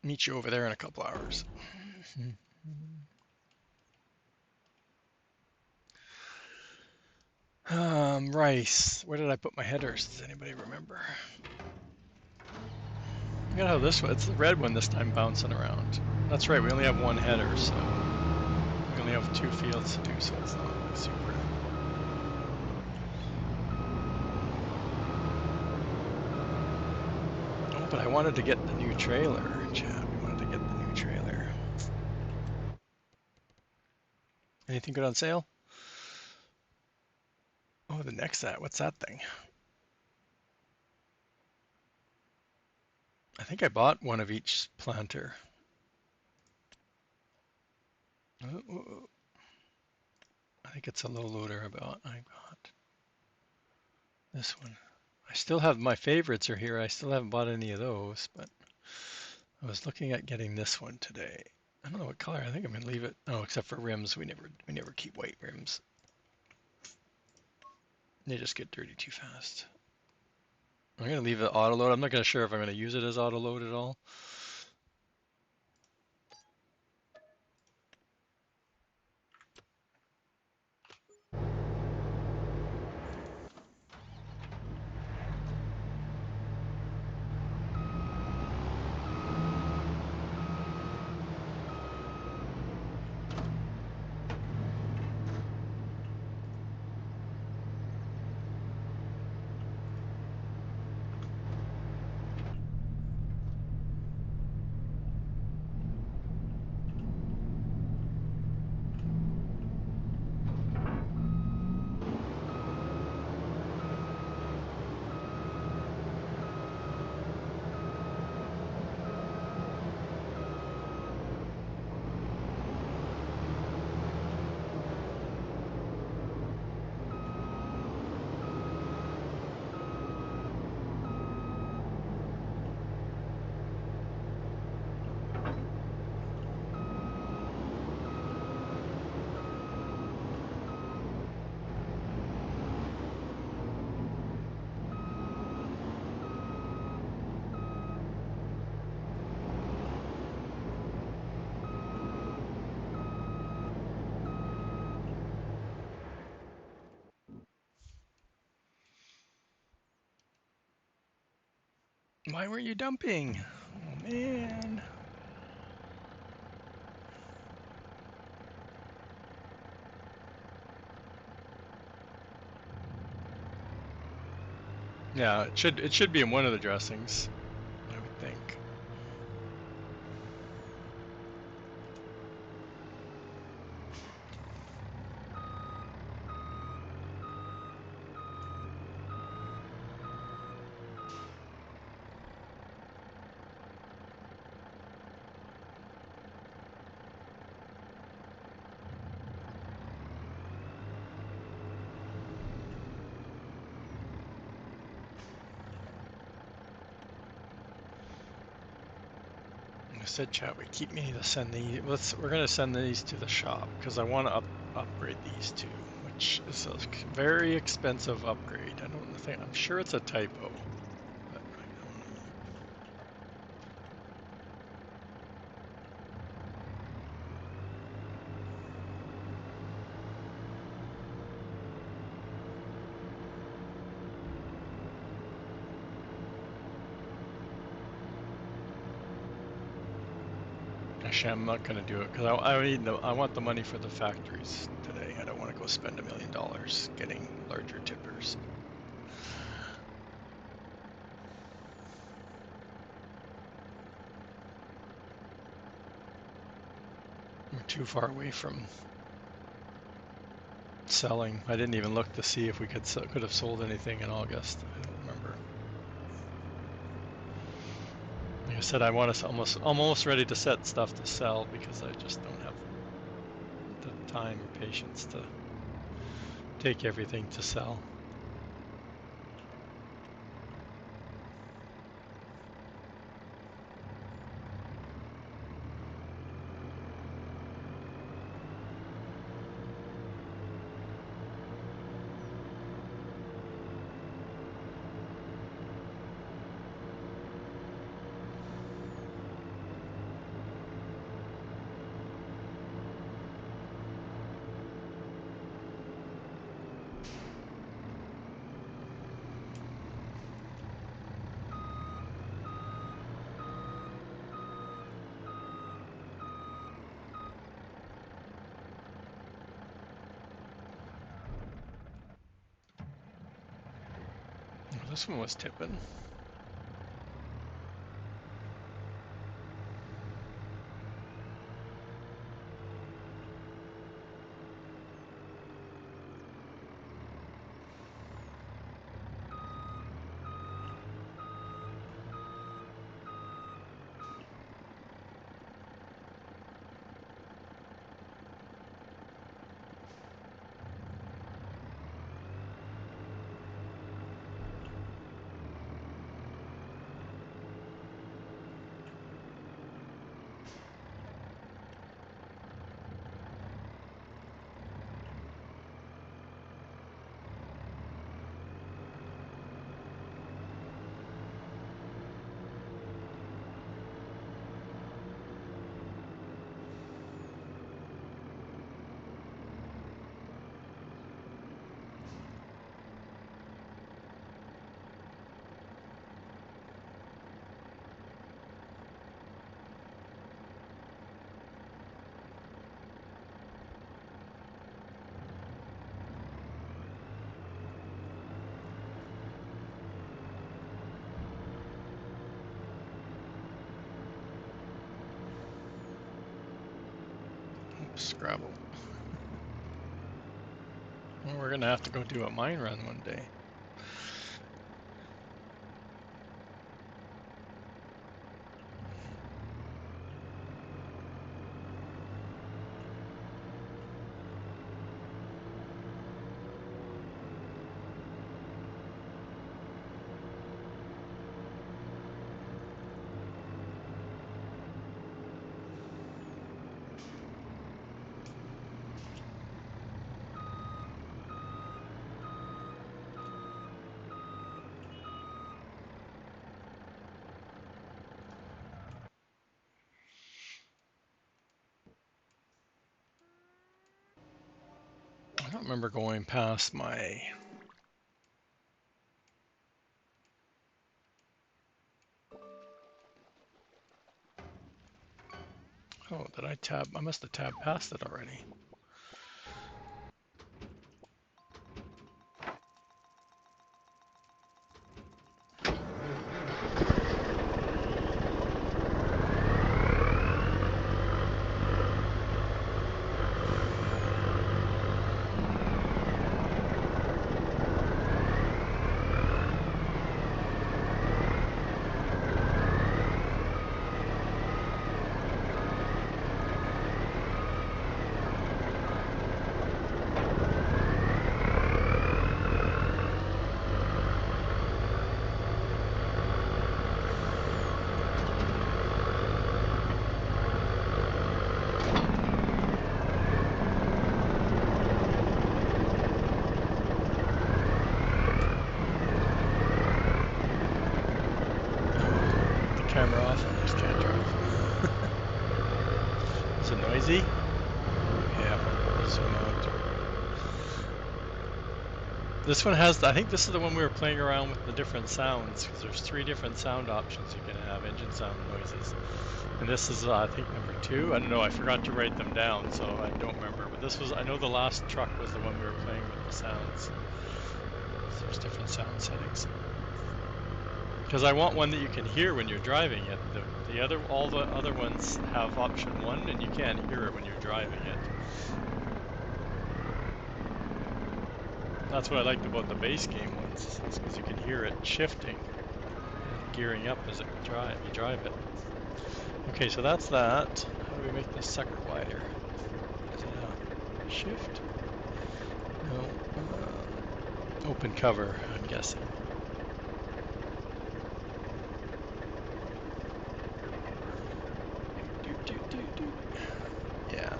Meet you over there in a couple hours. Rice. Where did I put my headers? Does anybody remember? Look at how this one, it's the red one this time bouncing around. That's right, we only have one header, so we only have 2 fields to do, so it's not like super. Oh, but I wanted to get the new trailer, chat. We wanted to get the new trailer. Anything good on sale? Oh, the next that. What's that thing? I think I bought one of each planter. I think it's a little loader about. I got this one. I still have my favorites are here. I still haven't bought any of those, but I was looking at getting this one today. I don't know what color. I think I'm gonna leave it. Oh, except for rims. We never keep white rims. They just get dirty too fast. I'm gonna leave it auto load. I'm not gonna sure if I'm gonna use it as auto load at all. Why weren't you dumping? Oh man. Yeah, it should be in one of the dressings, I would think. I said, chat, we keep meaning to send these. We're gonna send these to the shop because I want to upgrade these two, which is a very expensive upgrade. I don't think. I'm sure it's a typo, but I don't know. Actually, I'm not gonna do it because I want the money for the factories today. I don't want to go spend $1 million getting larger tippers. We're too far away from selling. I didn't even look to see if we could have sold anything in August. I don't remember. Like I said, I want to almost ready to set stuff to sell because I just don't have the time or patience to take everything to sell. This one was tipping. Oops, gravel. Well, we're gonna have to go do a mine run one day. I don't remember going past my... Oh, did I tab? I must have tabbed past it already. Camera off, I just can't drive. Is it noisy? Yeah, zoom out. This one has, I think this is the one we were playing around with the different sounds, because there's 3 different sound options you can have, engine sound noises. And this is, I think, number 2. I don't know, I forgot to write them down, so I don't remember. But this was, I know the last truck was the one we were playing with the sounds. So there's different sound settings. Because I want one that you can hear when you're driving it. All the other ones have option 1, and you can't hear it when you're driving it. That's what I liked about the base game ones, is because you can hear it shifting and gearing up as you drive it. Okay, so that's that. How do we make this sucker wider? Is it a shift? No. Open cover, I'm guessing. Yeah.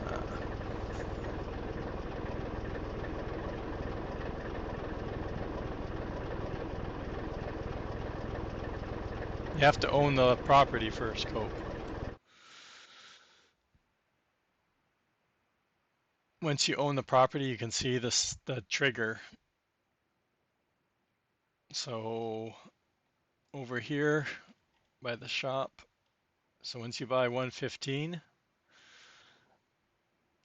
You have to own the property first, Cope. Once you own the property, you can see the trigger. So over here by the shop, so once you buy 115,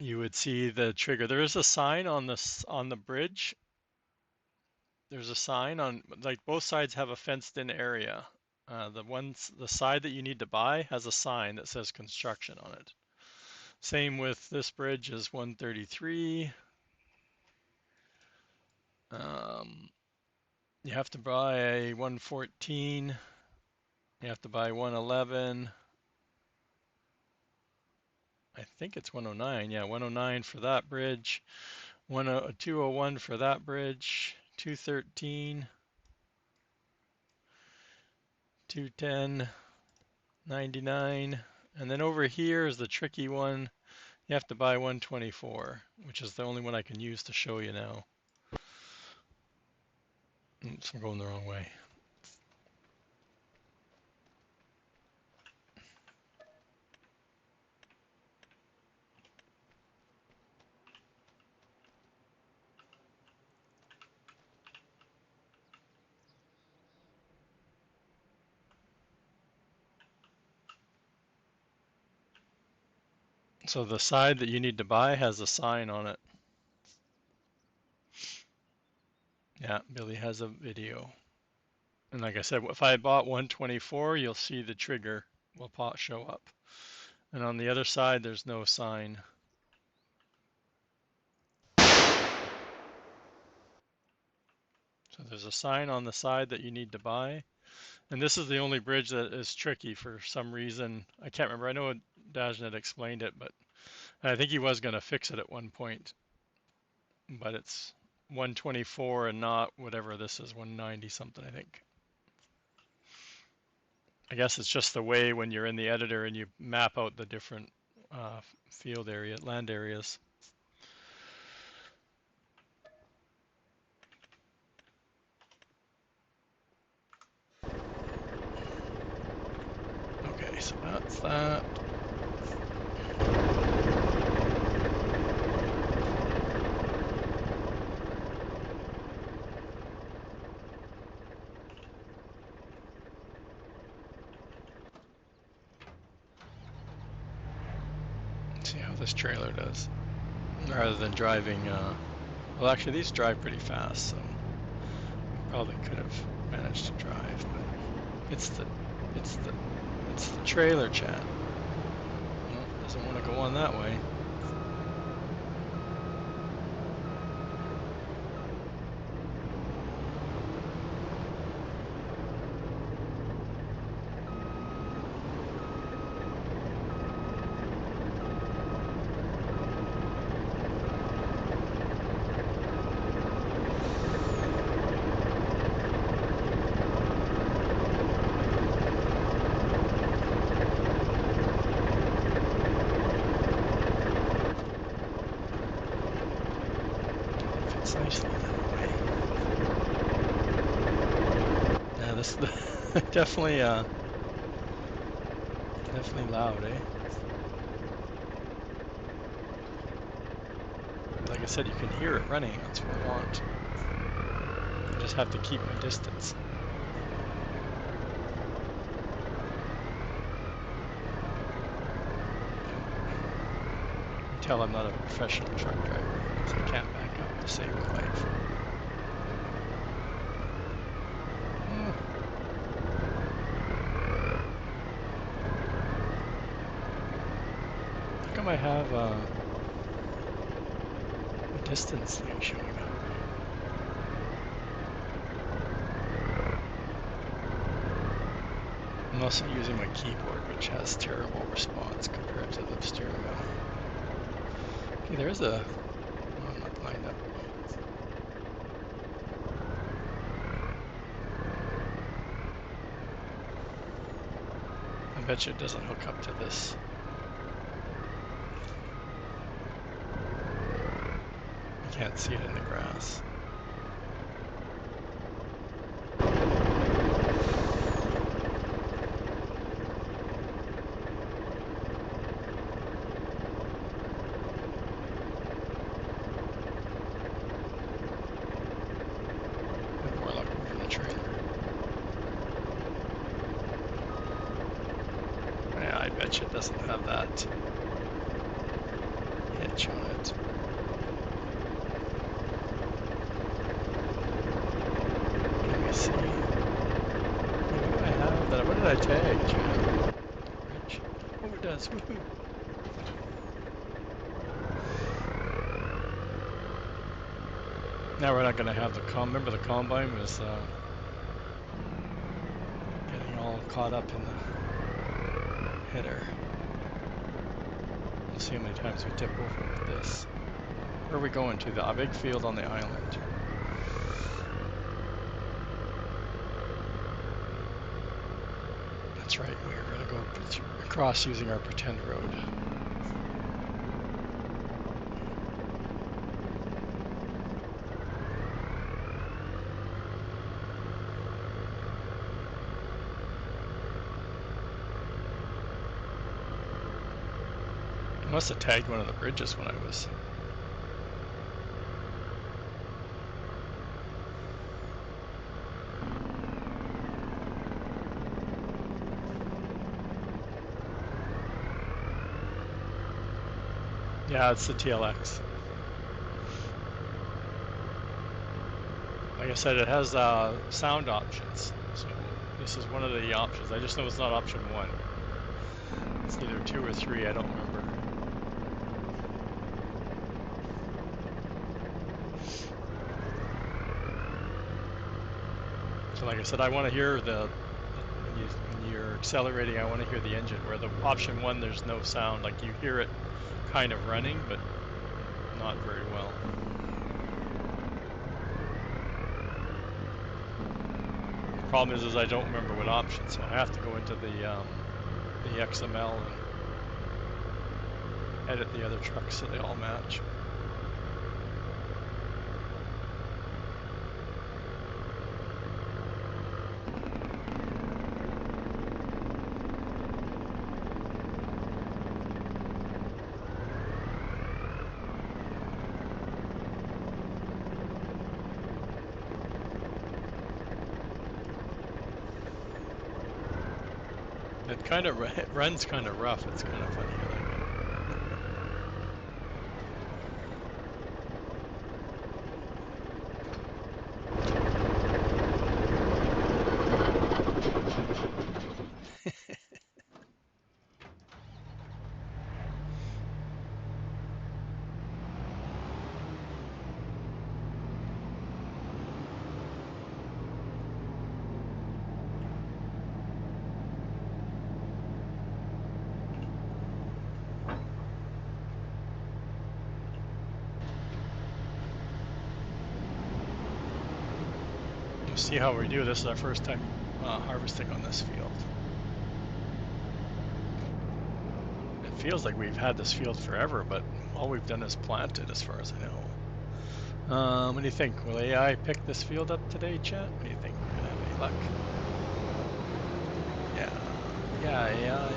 you would see the trigger. There is a sign on the bridge there's a sign on, like both sides have a fenced in area. The side that you need to buy has a sign that says construction on it. Same with this bridge is 133. You have to buy 114. You have to buy 111. I think it's 109. Yeah, 109 for that bridge. 201 for that bridge. 213. 210. 99. And then over here is the tricky one. You have to buy 124, which is the only one I can use to show you now. Oops, I'm going the wrong way. So the side that you need to buy has a sign on it. Yeah, Billy has a video. And like I said, if I bought 124, you'll see the trigger will show up. And on the other side, there's no sign. So there's a sign on the side that you need to buy. And this is the only bridge that is tricky for some reason. I can't remember. I know Dajnet explained it, but I think he was going to fix it at one point. But it's 124 and not whatever this is, 190 something, I think. I guess it's just the way when you're in the editor and you map out the different land areas. Okay, so that's that. Let's see how this trailer does. Rather than driving, well actually these drive pretty fast, so probably could have managed to drive, but it's the trailer chat. Well, doesn't want to go on that way. Fits nicely that way. Yeah, this definitely definitely loud, eh? Like I said, you can hear it running. That's what I want. I just have to keep my distance. You can tell I'm not a professional truck driver because I can't back up to save my life. How come I have a distance thing showing up? I'm also using my keyboard, which has terrible response compared to the steering wheel. Okay, there's a... Oh, I'm not lined up. I bet you it doesn't hook up to this. You can't see it in the grass. Have more luck moving the trailer. Yeah, I bet you it doesn't have that hitch on it. that tag, Chad? Rich. Oh, it does. Woohoo! Now we're not going to have the remember the combine was getting all caught up in the header. We'll see how many times we tip over with this. Where are we going to? The big field on the island. That's right, we're going to go across using our pretend road. I must have tagged one of the bridges when I was... Yeah, it's the TLX. Like I said, it has sound options. So this is one of the options. I just know it's not option 1. It's either 2 or 3, I don't remember. So like I said, I want to hear when you're accelerating, I want to hear the engine. Where the option 1, there's no sound. Like you hear it kind of running, but not very well. The problem is I don't remember what option, so I have to go into the XML and edit the other trucks so they all match. It runs kind of rough. It's kind of funny. I like it. We'll see how we do. This is our first time harvesting on this field. It feels like we've had this field forever, but all we've done is planted as far as I know. What do you think? Will AI pick this field up today, chat? What do you think? We're gonna have any luck? Yeah, AI.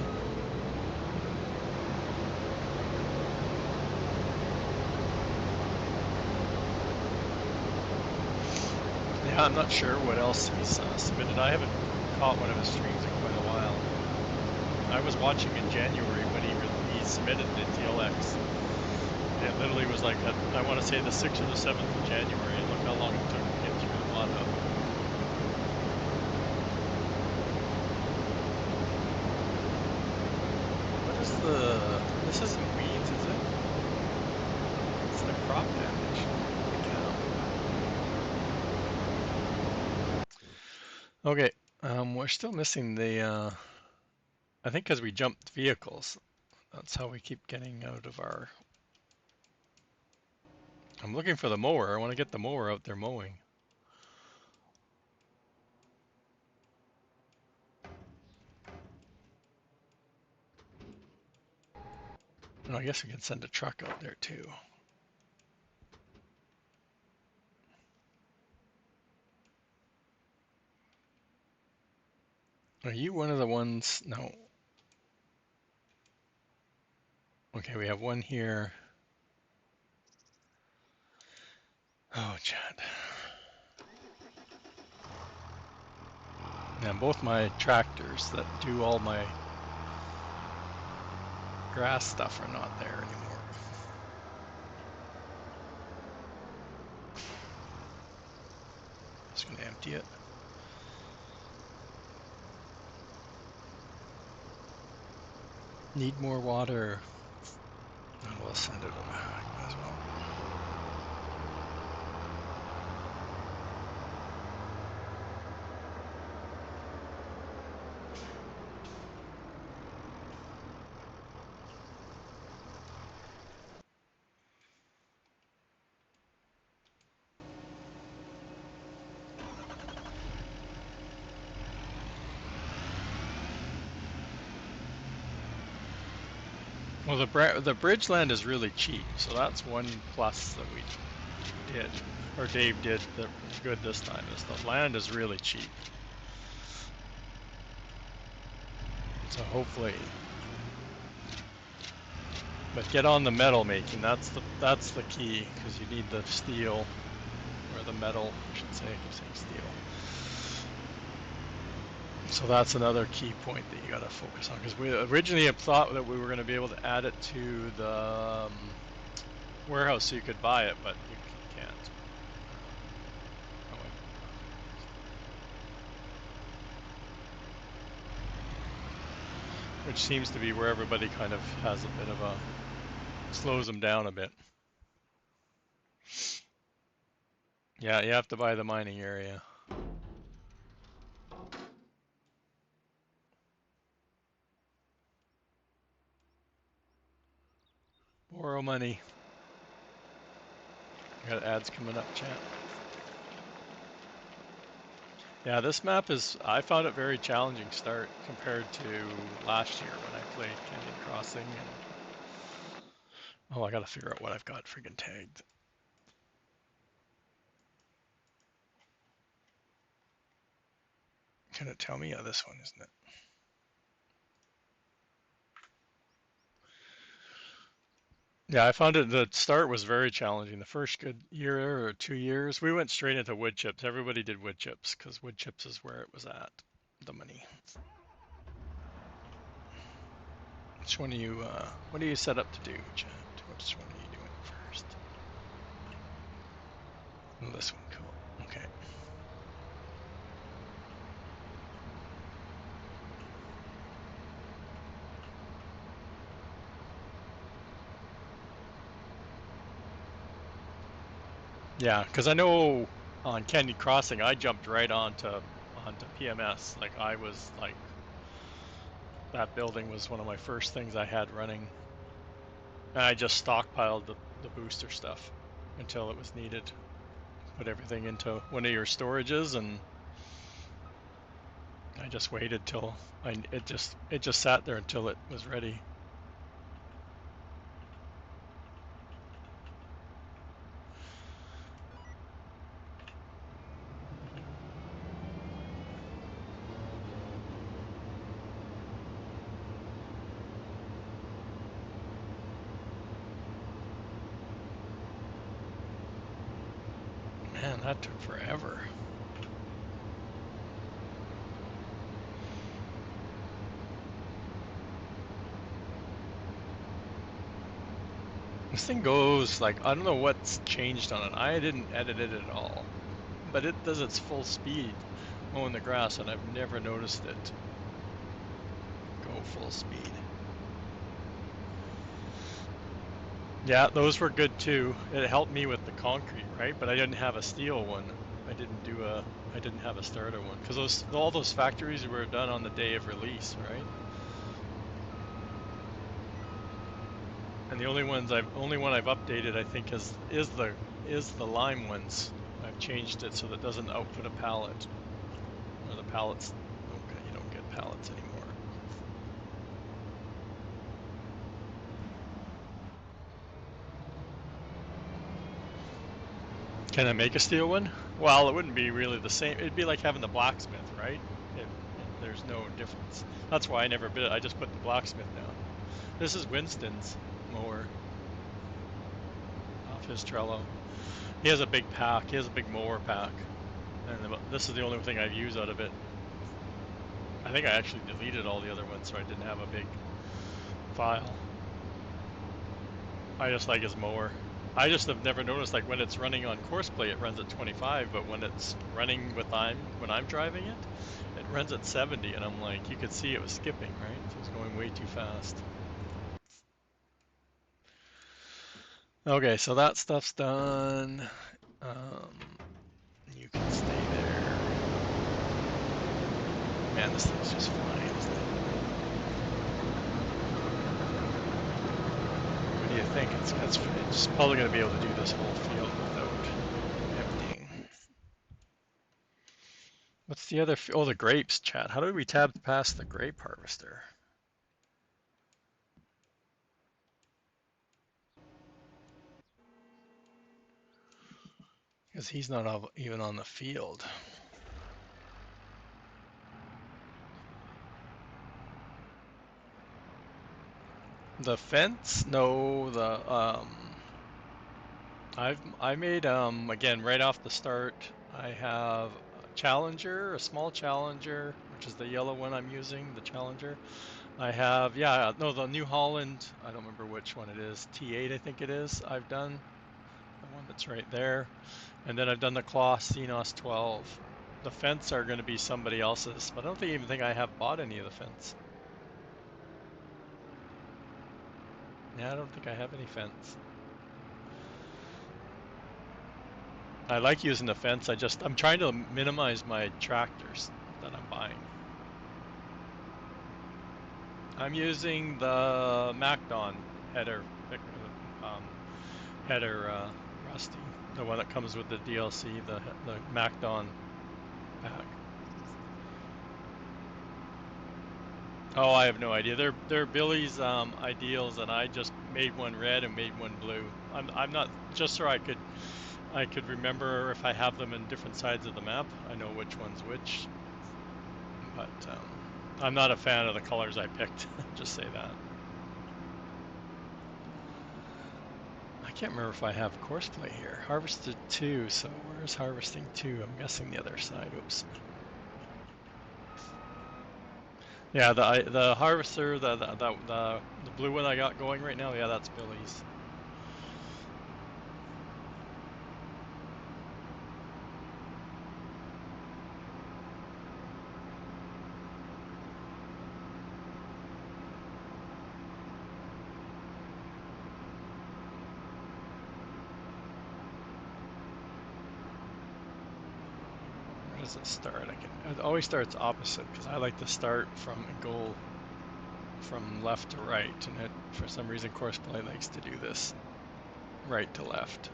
Yeah, I'm not sure what else he's submitted. I haven't caught one of his streams in quite a while. I was watching in January when he submitted the TLX. And it literally was like, I want to say the 6th or the 7th of January, and look how long it took to get through the motto. What is this isn't weeds, is it? It's the crop damage. Holy cow. Okay, we're still missing the, I think because we jumped vehicles. That's how we keep getting out of our... I'm looking for the mower. I want to get the mower out there mowing. Oh, I guess we can send a truck out there too. Are you one of the ones? No. Okay, we have one here. Oh, Chad. And both my tractors that do all my grass stuff are not there anymore. Just gonna empty it. Need more water. And we'll send it as well. Well, the bridge land is really cheap, so that's one plus that we did, or Dave did, that was good this time, is the land is really cheap. So hopefully, but get on the metal making. That's the key, because you need the steel, or the metal, I should say. I keep saying steel. So that's another key point that you got to focus on, because we originally had thought that we were going to be able to add it to the warehouse so you could buy it, but you can't. Oh, well. Which seems to be where everybody kind of has a bit of a, slows them down a bit. Yeah, you have to buy the mining area. Borrow money. Got ads coming up, chat. Yeah, this map is, I found it very challenging start compared to last year when I played Canyon Crossing. And, oh, I gotta figure out what I've got friggin' tagged. Can it tell me? Yeah, this one, isn't it? Yeah, I found it, the start was very challenging. The first good year or 2 years, we went straight into wood chips. Everybody did wood chips because wood chips is where it was at, the money. Which one are you, what are you set up to do, chat? Which one are you doing first? Oh, this one, cool, okay. Yeah, because I know on Canyon Crossing, I jumped right onto PMS. Like I was like, that building was one of my first things I had running. And I just stockpiled the booster stuff until it was needed. Put everything into one of your storages, and I just waited till it just sat there until it was ready. Man, that took forever. This thing goes like, I don't know what's changed on it. I didn't edit it at all, but it does its full speed mowing the grass, and I've never noticed it go full speed. Yeah, those were good too. It helped me with the concrete, right? But I didn't have a steel one. I didn't have a starter one, because all those factories were done on the day of release, right? And the only one I've updated, I think, is the lime ones. I've changed it so that it doesn't output a pallet, or the pallets. Okay, you don't get pallets anymore. Can I make a steel one? Well, it wouldn't be really the same. It'd be like having the blacksmith, right? There's no difference. That's why I never bid it. I just put the blacksmith down. This is Winston's mower off his Trello. He has a big pack. He has a big mower pack. And this is the only thing I've used out of it. I think I actually deleted all the other ones so I didn't have a big file. I just like his mower. I just have never noticed, like when it's running on courseplay, it runs at 25, but when it's running when I'm driving it, it runs at 70, and I'm like, you could see it was skipping, right? So it's going way too fast. Okay, so that stuff's done. You can stay there. Man, this thing's just flying, isn't it? What do you think? It's probably going to be able to do this whole field without emptying. What's the other? Oh, the grapes, chat. How do we tab past the grape harvester? Because he's not even on the field. The fence? No, I made again right off the start. I have a Challenger, a small Challenger, which is the yellow one I'm using, the Challenger. I have, yeah, no, the New Holland, I don't remember which one it is, T8 I think it is, I've done, the one that's right there. And then I've done the Claw CNOS 12. The fence are going to be somebody else's, but I don't even think I have bought any of the fence. Yeah, I don't think I have any fence. I like using the fence, I'm trying to minimize my tractors that I'm buying. I'm using the MacDon header, um, Rusty, the one that comes with the DLC, the MacDon pack. Oh, I have no idea. They're Billy's ideals, and I just made one red and made one blue. I'm not just so I could remember if I have them in different sides of the map. I know which one's which, but I'm not a fan of the colors I picked. Just say that. I can't remember if I have courseplay here. Harvested 2, so where's harvesting 2? I'm guessing the other side. Oops. Yeah, the harvester, the blue one I got going right now. Yeah, that's Billy's. Where does it start? It always starts opposite because I like to start from and go from left to right, and for some reason courseplay likes to do this, right to left.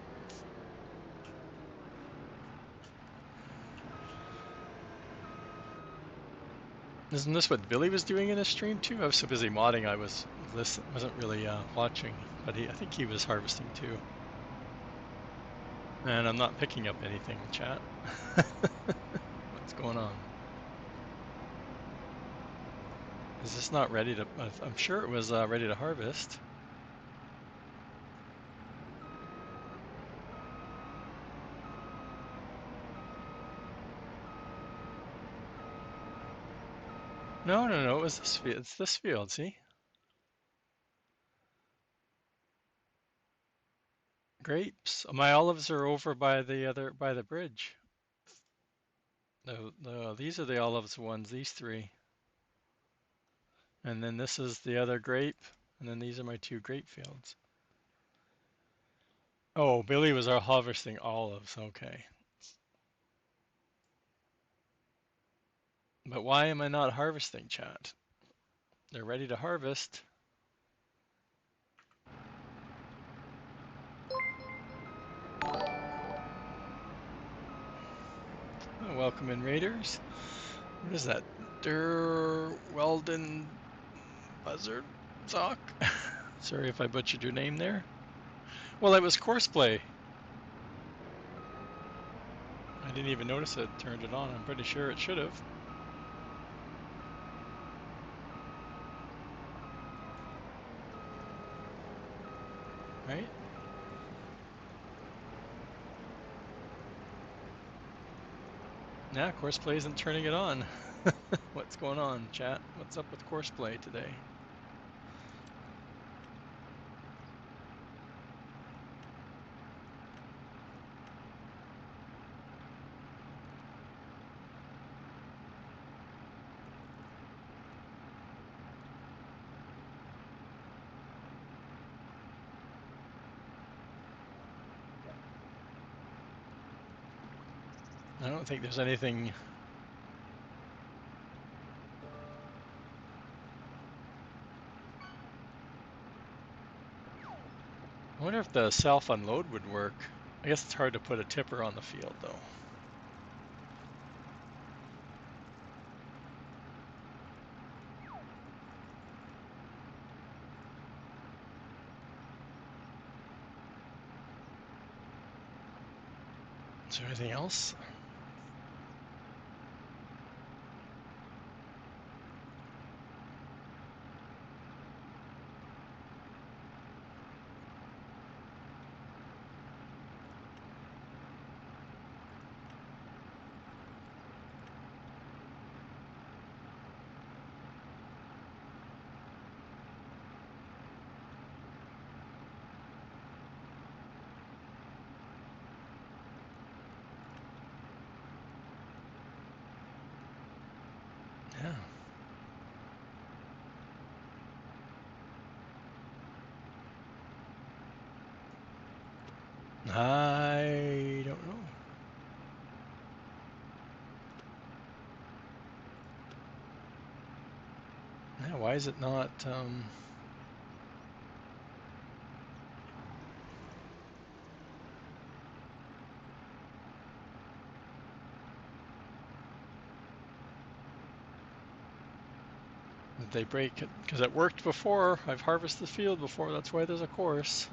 Isn't this what Billy was doing in his stream too? I was so busy modding I wasn't really watching, but I think he was harvesting too. And I'm not picking up anything, chat. What's going on? Is this not ready to? I'm sure it was ready to harvest. No, no, no. It was this field. It's this field. See, grapes. My olives are over by the bridge. These are the olives ones. These three, and then this is the other grape, and then these are my two grape fields. Oh, Billy was harvesting olives. Okay. But why am I not harvesting, chat? They're ready to harvest. Oh, welcome in, Raiders. What is that? Der Weldon Buzzard Zoc? Sorry if I butchered your name there. Well, it was courseplay. I didn't even notice it turned it on. I'm pretty sure it should have. Right? Yeah, courseplay isn't turning it on. What's going on, chat? What's up with courseplay today? I don't think there's anything. I wonder if the self-unload would work. I guess it's hard to put a tipper on the field, though. Is there anything else? Yeah. I don't know. Yeah, why is it not? Did they break it? Because it worked before. I've harvested the field before. That's why there's a course.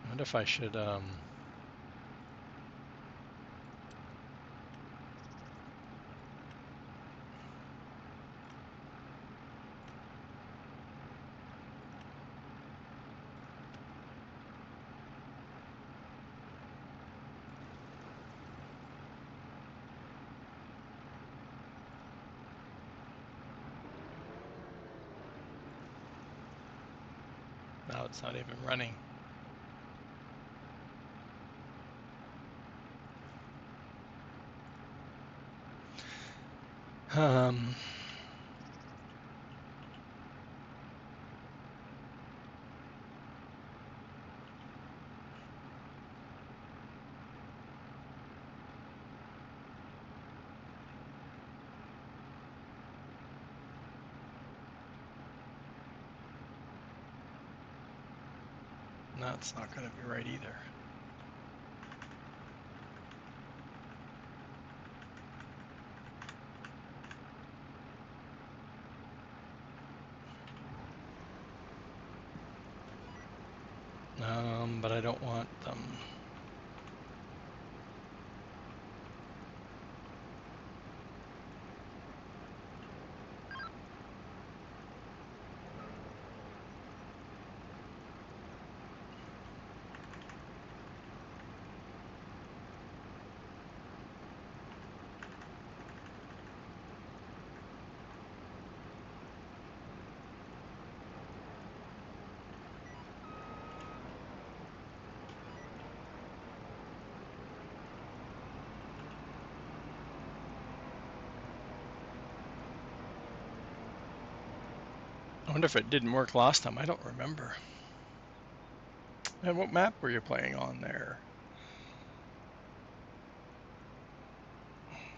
I wonder if I should. Now it's not even running. Um, that's not going to be right either. But I don't want them. I wonder if it didn't work last time. I don't remember. And what map were you playing on there?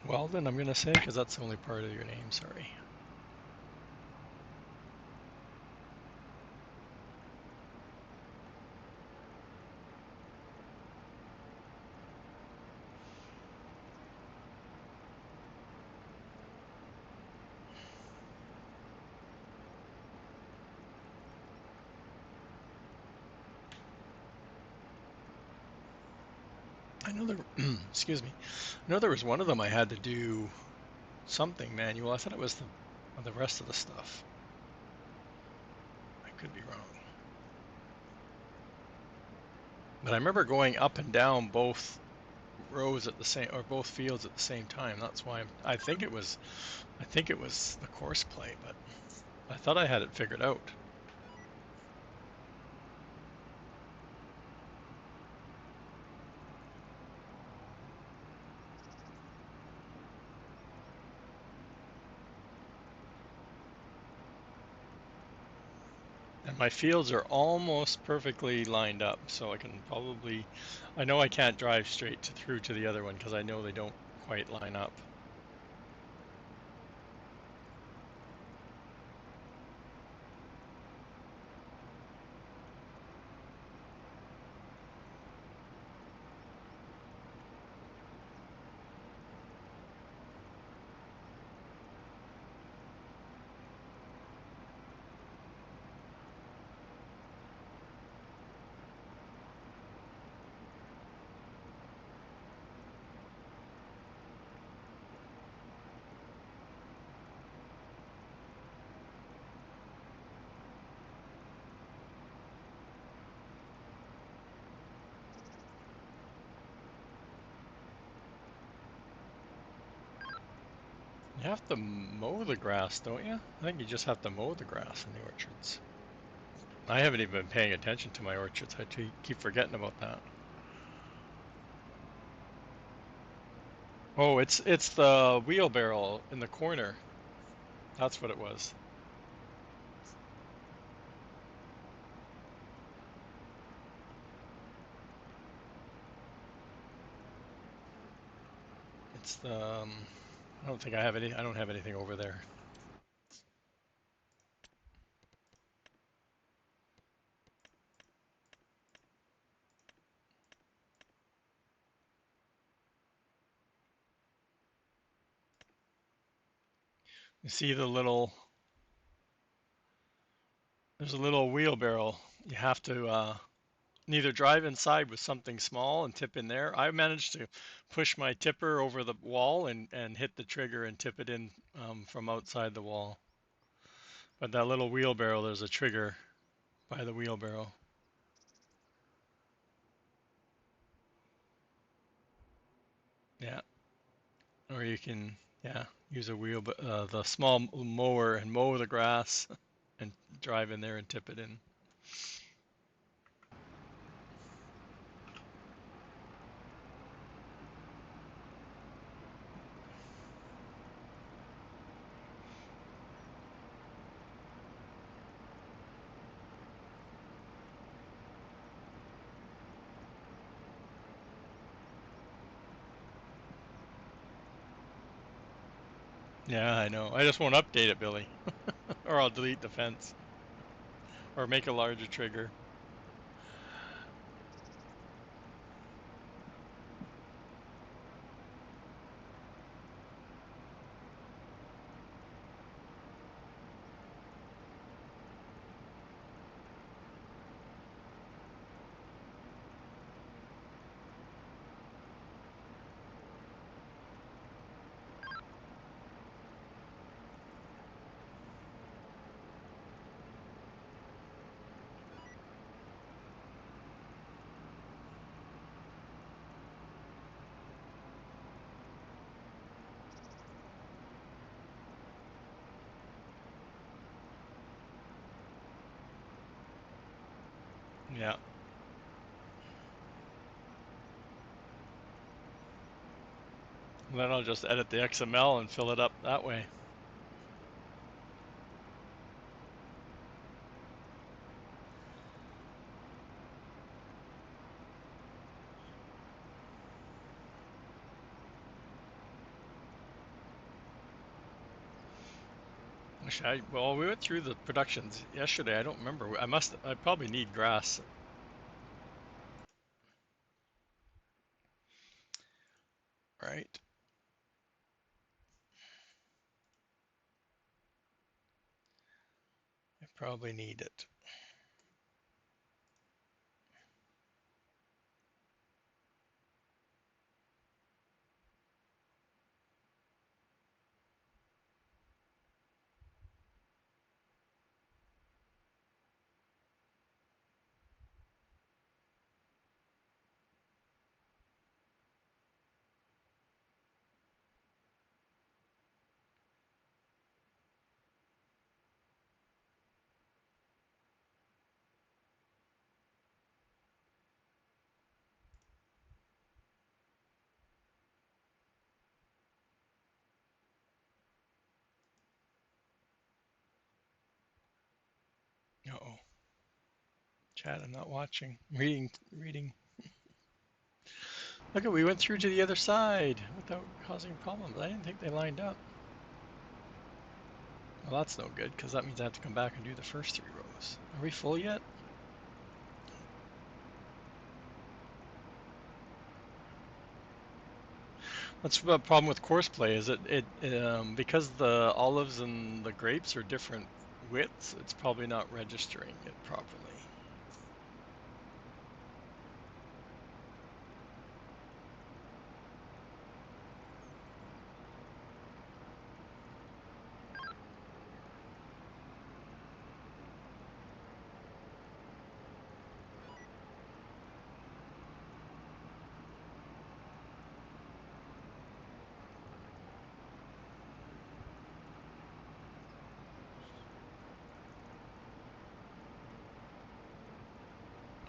Weldon, I'm going to say, because that's the only part of your name, sorry. I know there, excuse me. I know there was one of them I had to do something manual. I thought it was the rest of the stuff. I could be wrong. But I remember going up and down both rows at the same, or both fields at the same time. That's why I think it was the course play, but I thought I had it figured out. My fields are almost perfectly lined up, so I can probably, I know I can't drive straight through to the other one because I know they don't quite line up. You have to mow the grass, don't you? I think you just have to mow the grass in the orchards. I haven't even been paying attention to my orchards. I keep forgetting about that. Oh, it's the wheelbarrow in the corner. That's what it was. It's the I don't think I have any. I don't have anything over there. You see the little. There's a little wheelbarrow. You have to neither drive inside with something small and tip in there. I managed to push my tipper over the wall and hit the trigger and tip it in from outside the wall. But that little wheelbarrow, there's a trigger by the wheelbarrow. Yeah, or you can use a the small mower and mow the grass and drive in there and tip it in. Yeah, I know. I just won't update it, Billy, or I'll delete the fence or make a larger trigger. Yeah. Then I'll just edit the XML and fill it up that way. Well, we went through the productions yesterday. I don't remember. I probably need grass. Right. I probably need it. Uh-oh. Chat, I'm not watching. Reading. Look, we went through to the other side without causing problems. I didn't think they lined up. Well, that's no good, because that means I have to come back and do the first 3 rows. Are we full yet? That's the problem with course play, is because the olives and the grapes are different widths, it's probably not registering it properly.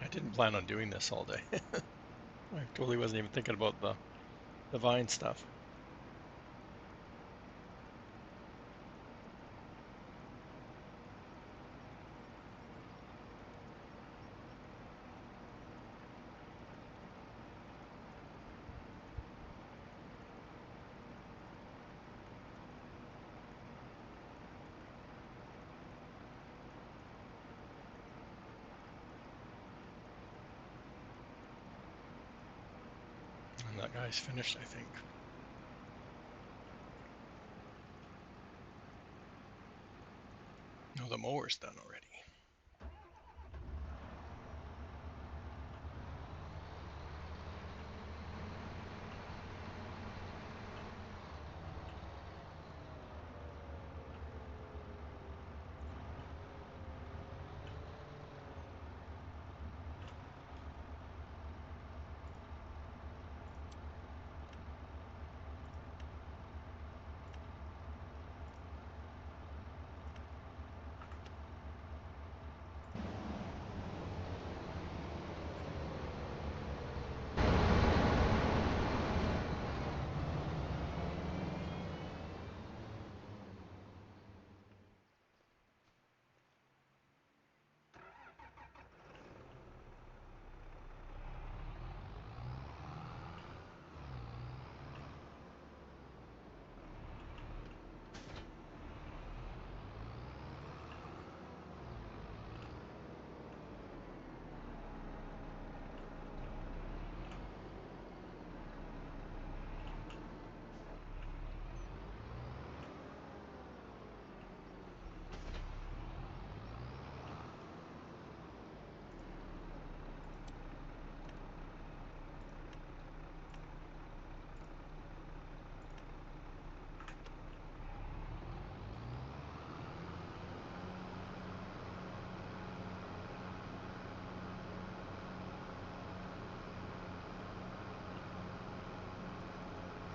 I didn't plan on doing this all day. I totally wasn't even thinking about the vine stuff. And that guy's finished, I think. No, the mower's done already.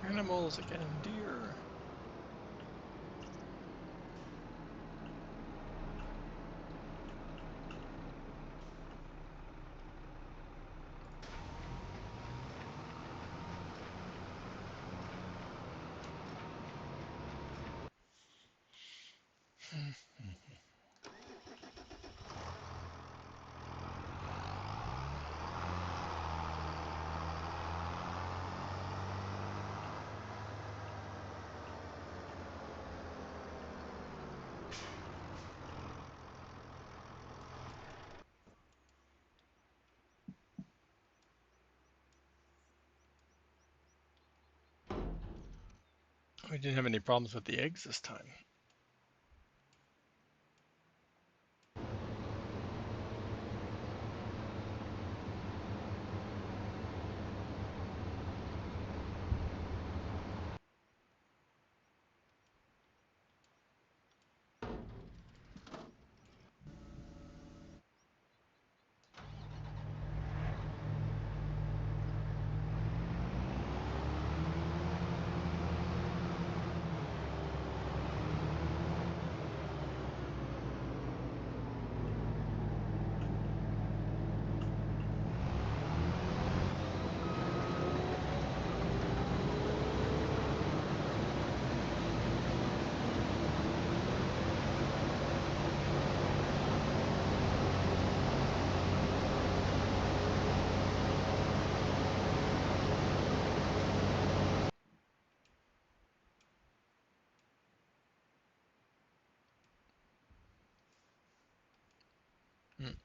Animals again, deer. We didn't have any problems with the eggs this time. Mm.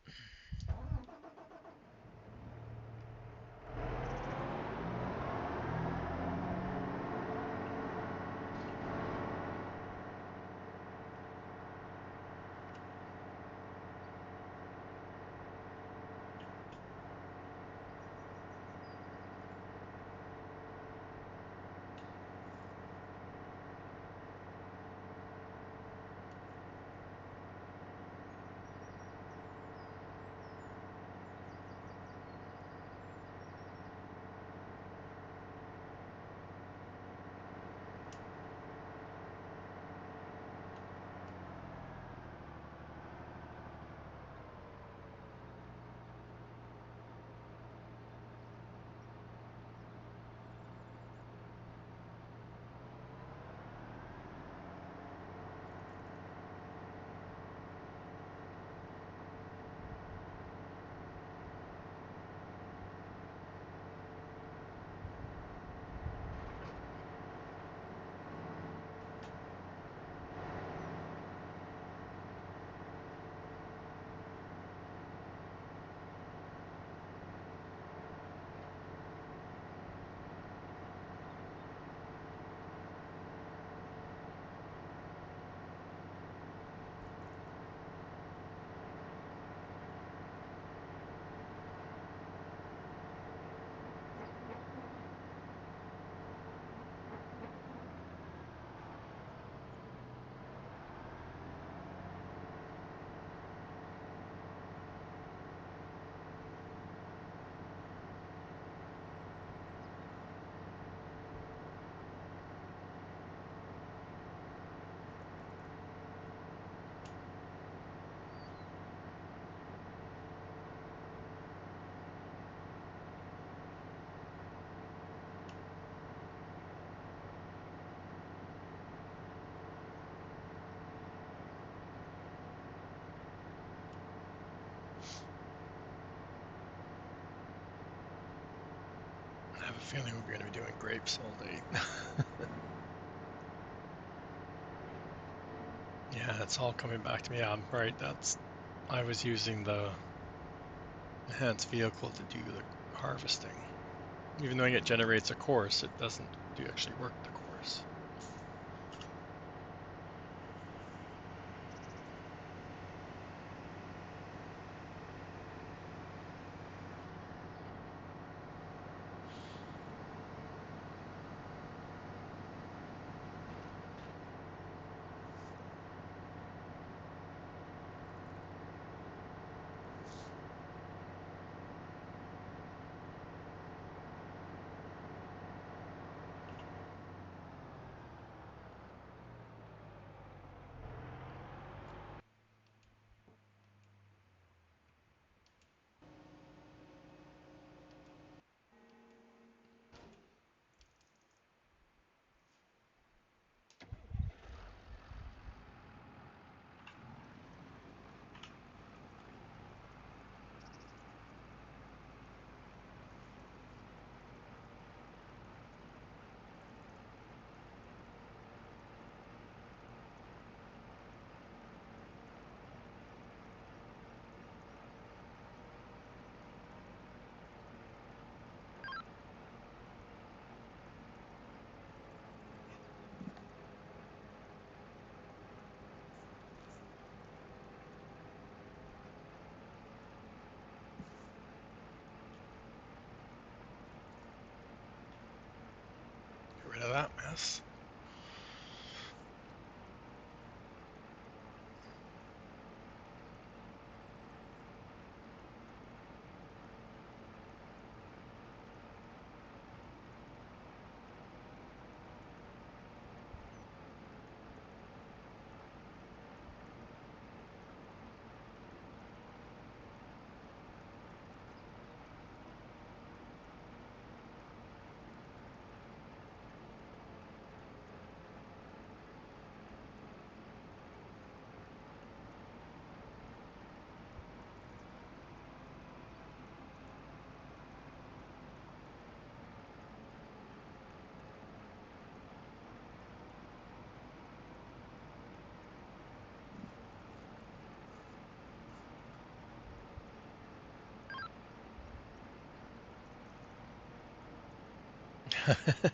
I have a feeling we're going to be doing grapes all day. Yeah, it's all coming back to me. Yeah, I'm right. I was using the enhanced vehicle to do the harvesting. Even though it generates a course, it doesn't do actually work the course.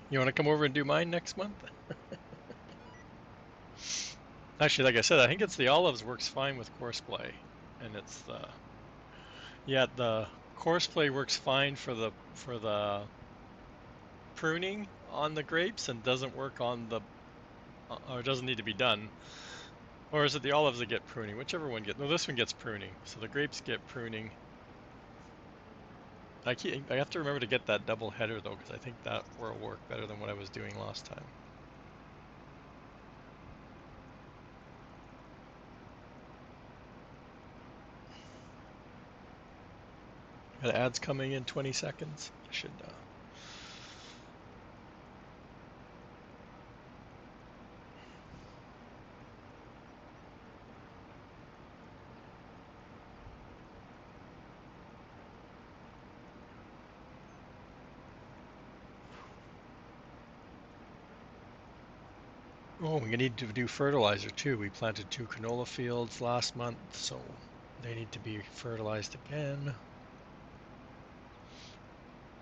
You want to come over and do mine next month? Actually, like I said, I think it's the olives works fine with course play, and it's the course play works fine for the pruning on the grapes and doesn't work on the or doesn't need to be done. Or is it the olives that get pruning? Whichever one gets. No, this one gets pruning. So the grapes get pruning. I have to remember to get that double header though, because I think that will work better than what I was doing last time. Got ads coming in 20 seconds. I should. Oh, we need to do fertilizer too. We planted 2 canola fields last month, so they need to be fertilized again.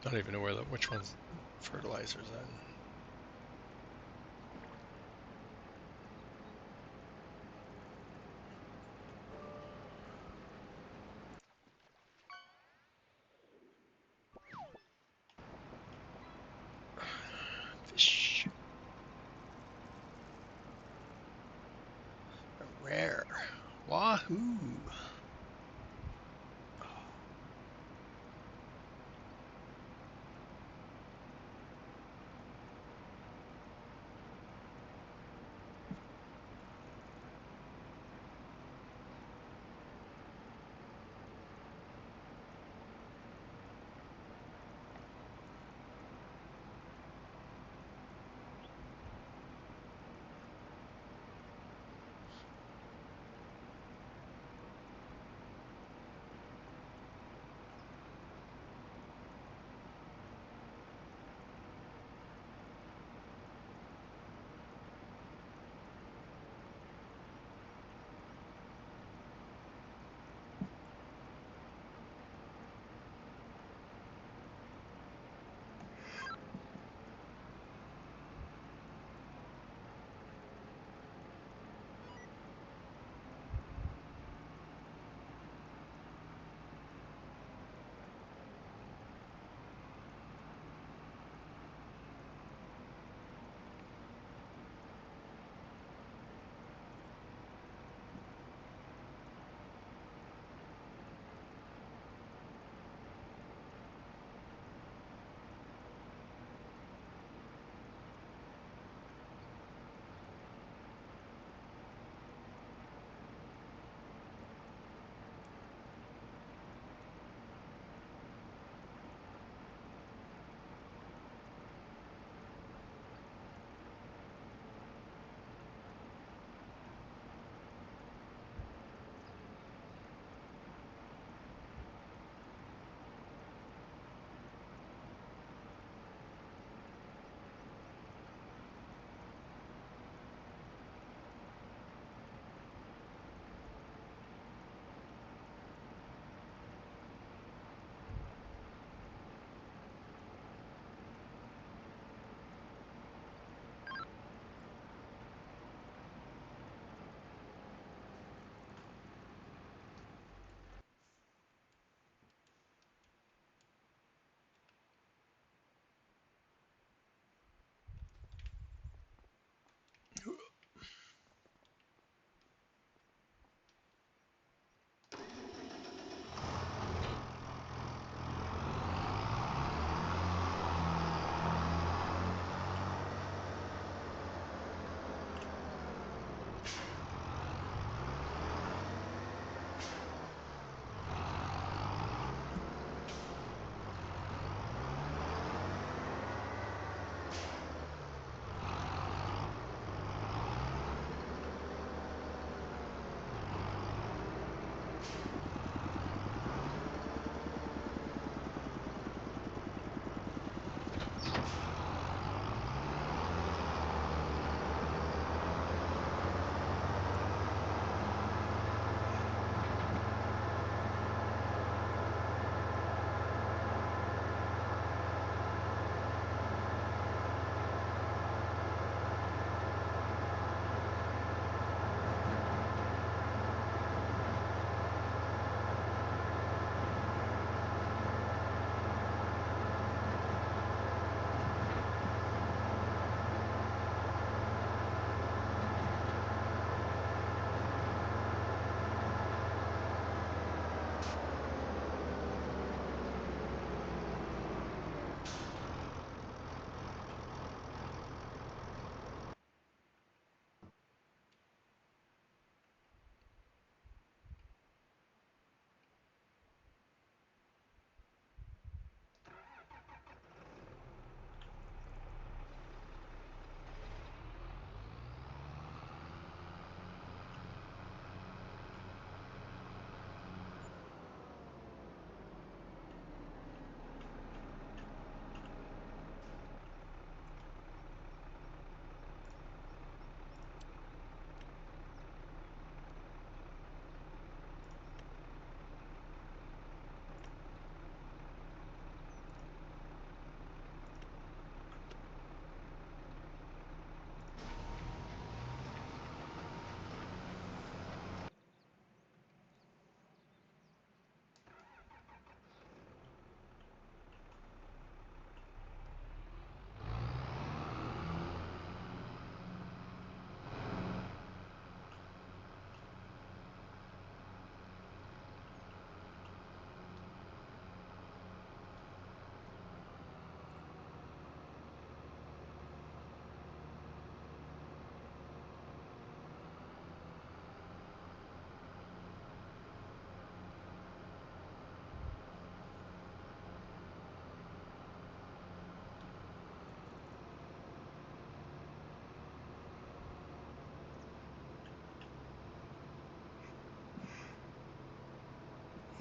I don't even know which one's fertilizers then. Fish. Rare. Wahoo!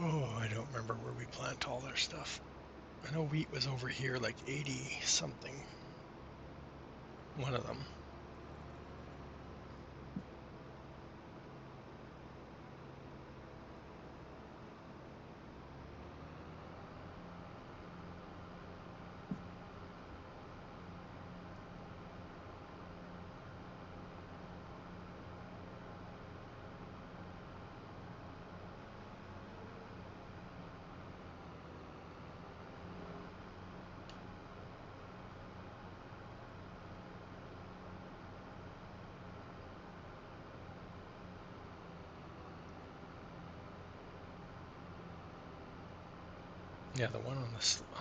Oh, I don't remember where we plant all our stuff. I know wheat was over here, like 80 something. One of them. Yeah, the one on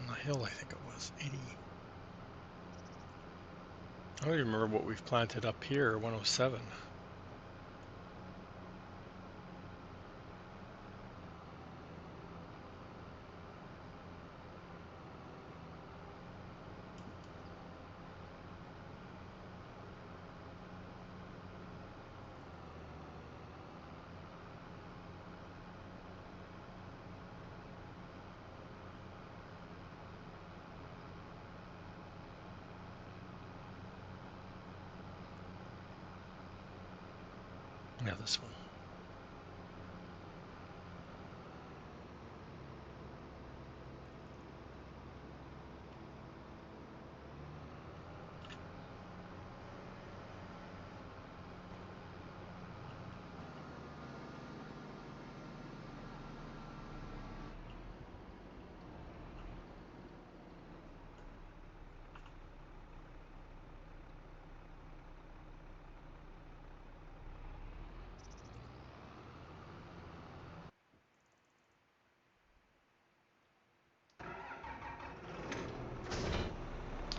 the hill, I think it was 80. I don't even remember what we've planted up here, 107. Yeah, this one.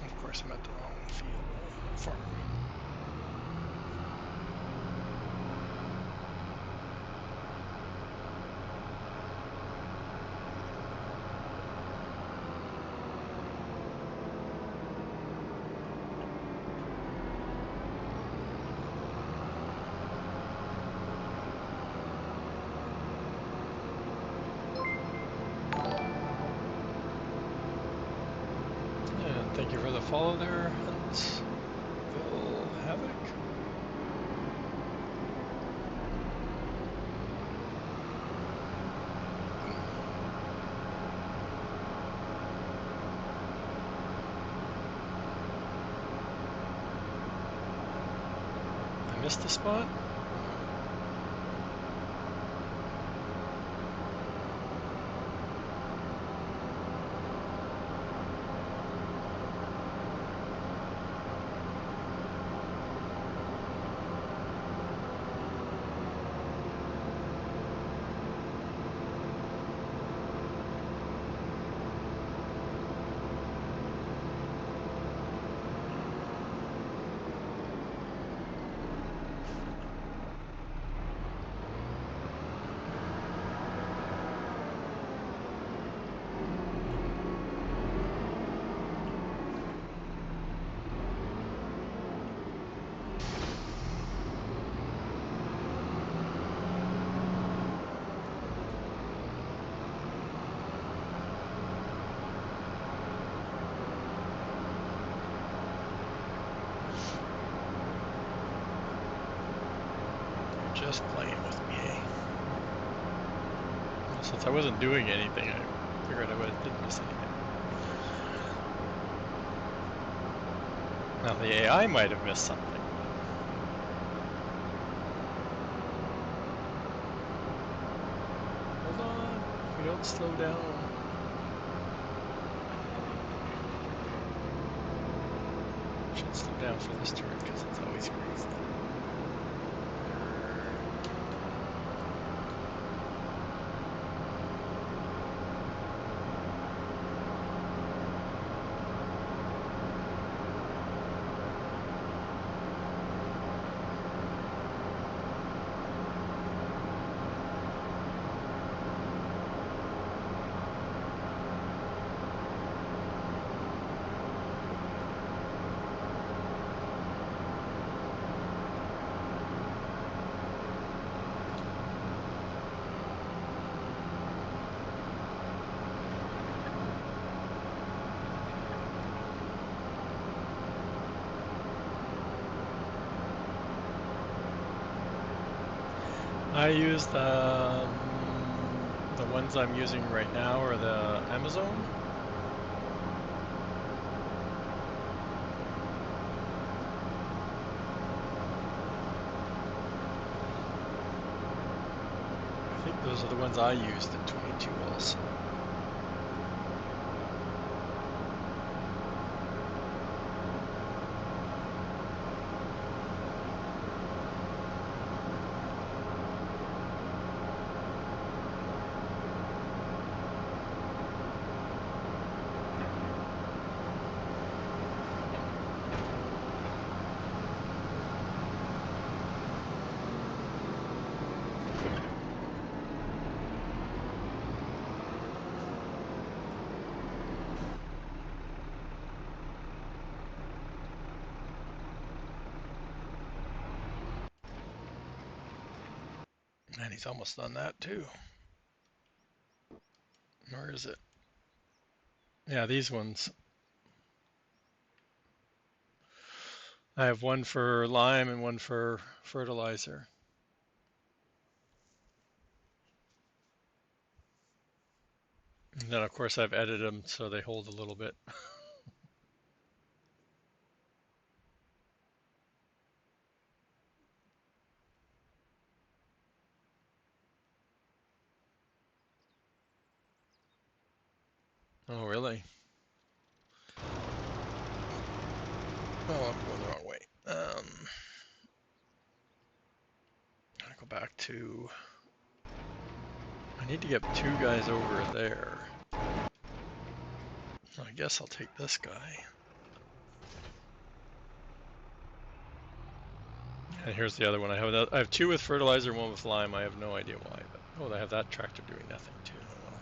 Of course, I'm at the wrong field farm. And thank you for the follow there, Huntsville Havoc. I missed the spot. Just playing with me, eh? Since I wasn't doing anything, I figured I didn't miss anything. Now the AI might have missed something. Hold on, if we don't slow down. Should slow down for this turn because it's always crazy. I use the ones I'm using right now are the Amazon. I think those are the ones I used at 22 also. And he's almost done that too. Or is it? Yeah, these ones. I have one for lime and one for fertilizer. And then of course I've edited them so they hold a little bit. Oh, really? Oh, I'm going the wrong way. I'm gonna go back to. I need to get two guys over there. I guess I'll take this guy. And here's the other one. I have two with fertilizer, one with lime. I have no idea why, but oh, I have that tractor doing nothing too. Oh well.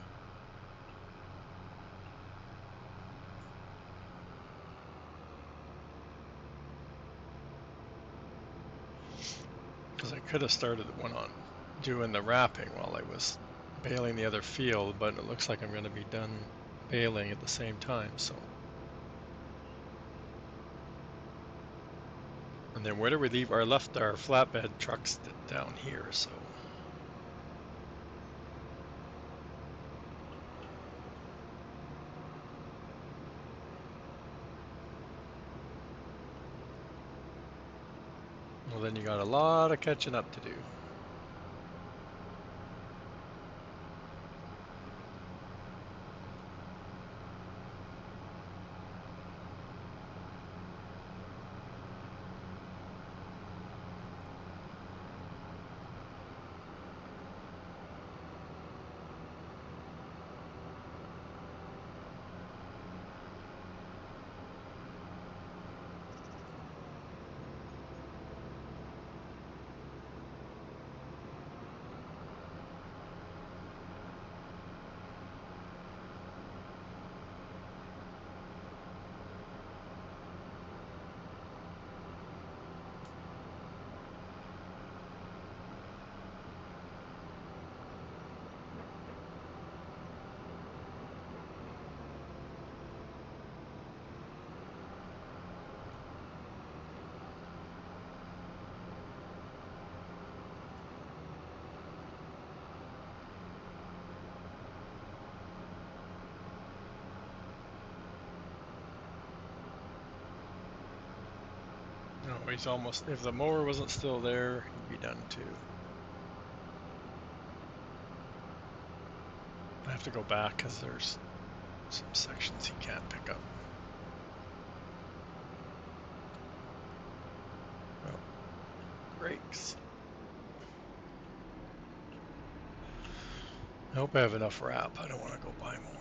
Because I could have started the one on doing the wrapping while I was baling the other field, but it looks like I'm going to be done baling at the same time. So, and then where do we leave our flatbed trucks down here? So. Well, then you got a lot of catching up to do. No, he's almost. If the mower wasn't still there, he'd be done too. I have to go back because there's some sections he can't pick up. Oh, brakes. I hope I have enough wrap. I don't want to go buy more.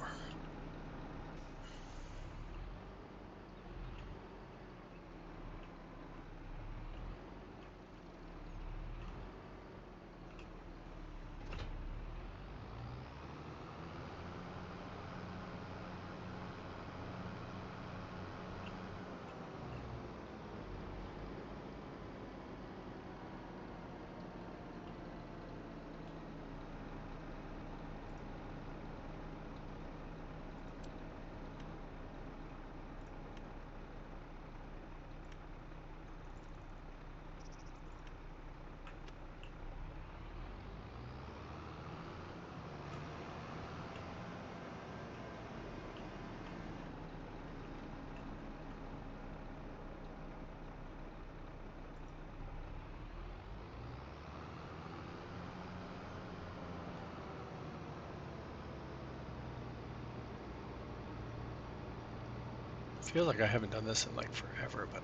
Feel like I haven't done this in like forever, but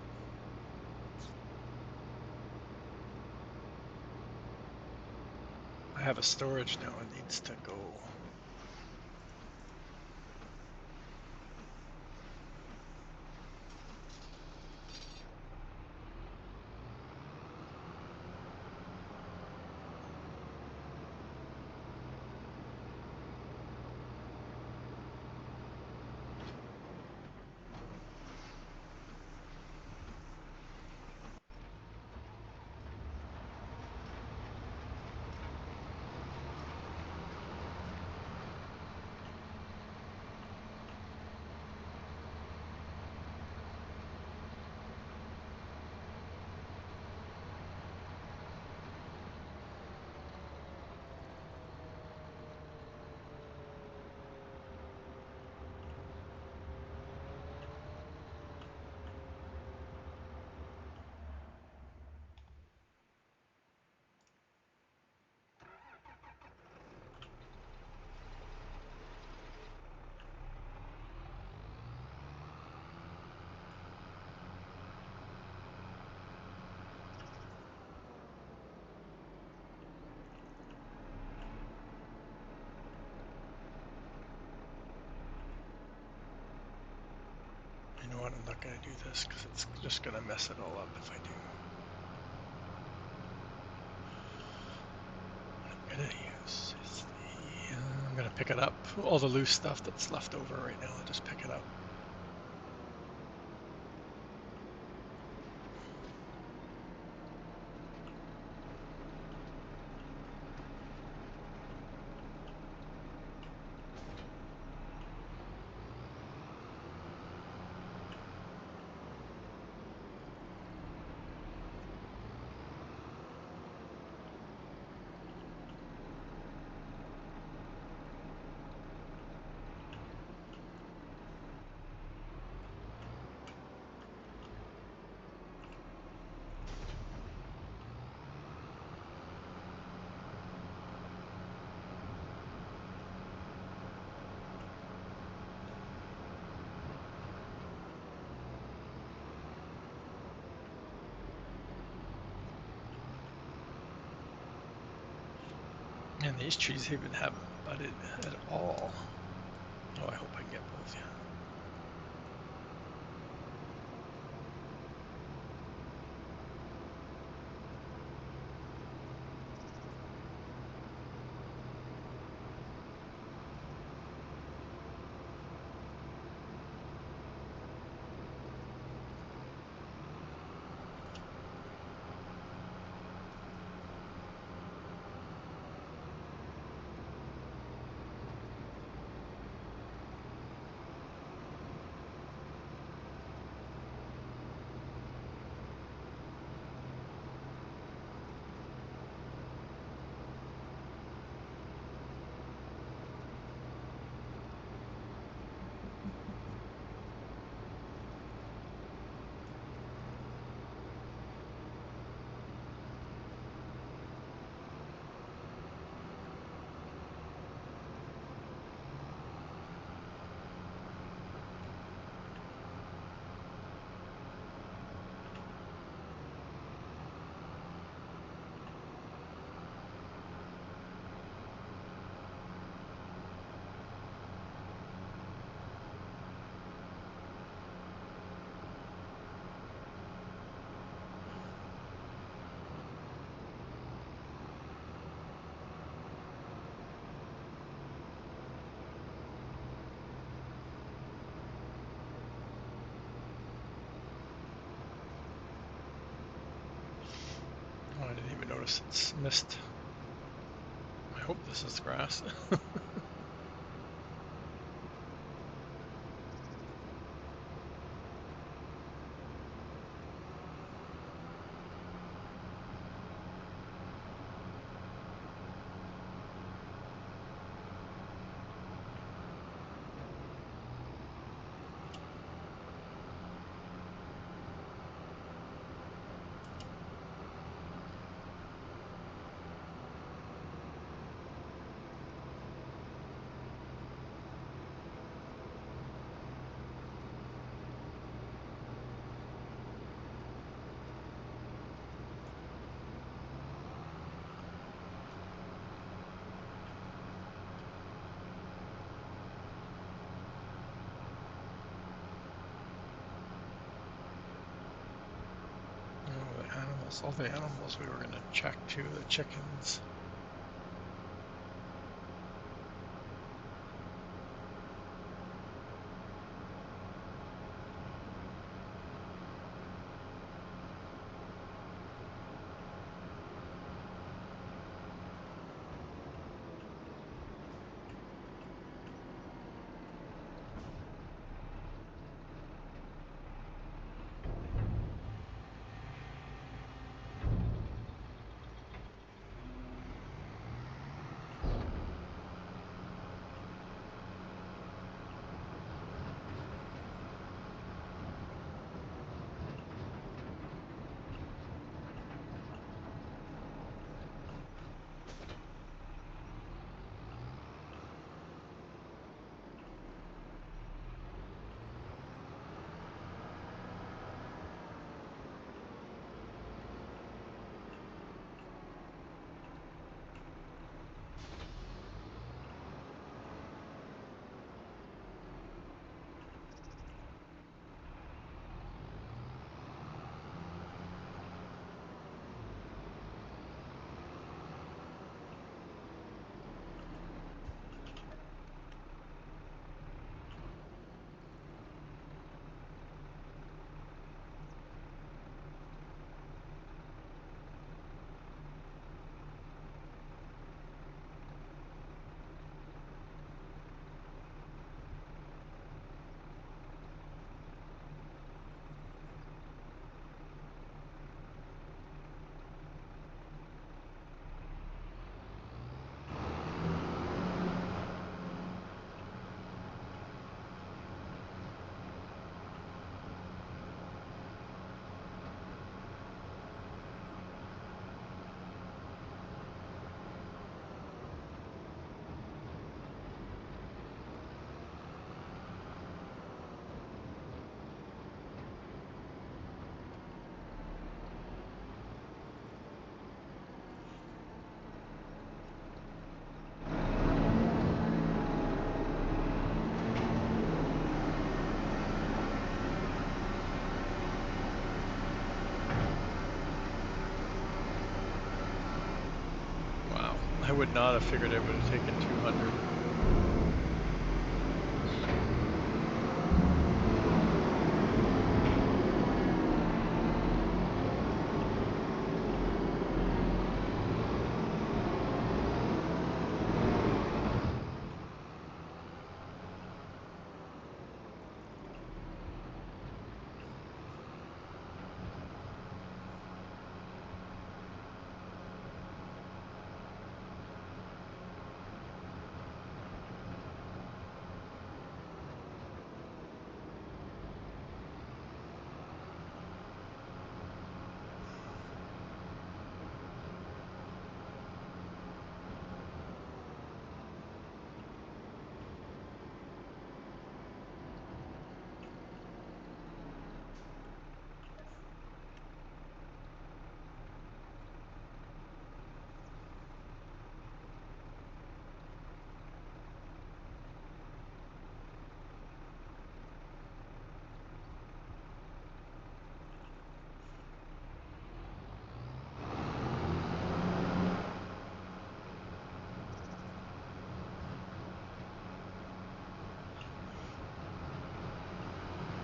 I have a storage now. It needs to go. You know what? I'm not going to do this because it's just going to mess it all up if I do. What I'm going to use is the. I'm going to pick it up. All the loose stuff that's left over right now, I'll just pick it up. And these trees even haven't budded at all. Oh, I hope I can get both, yeah. Oh, I didn't even notice it's missed. I hope this is grass. That's all the animals we were going to check too, the chickens. Wow, I would not have figured it would have taken 200.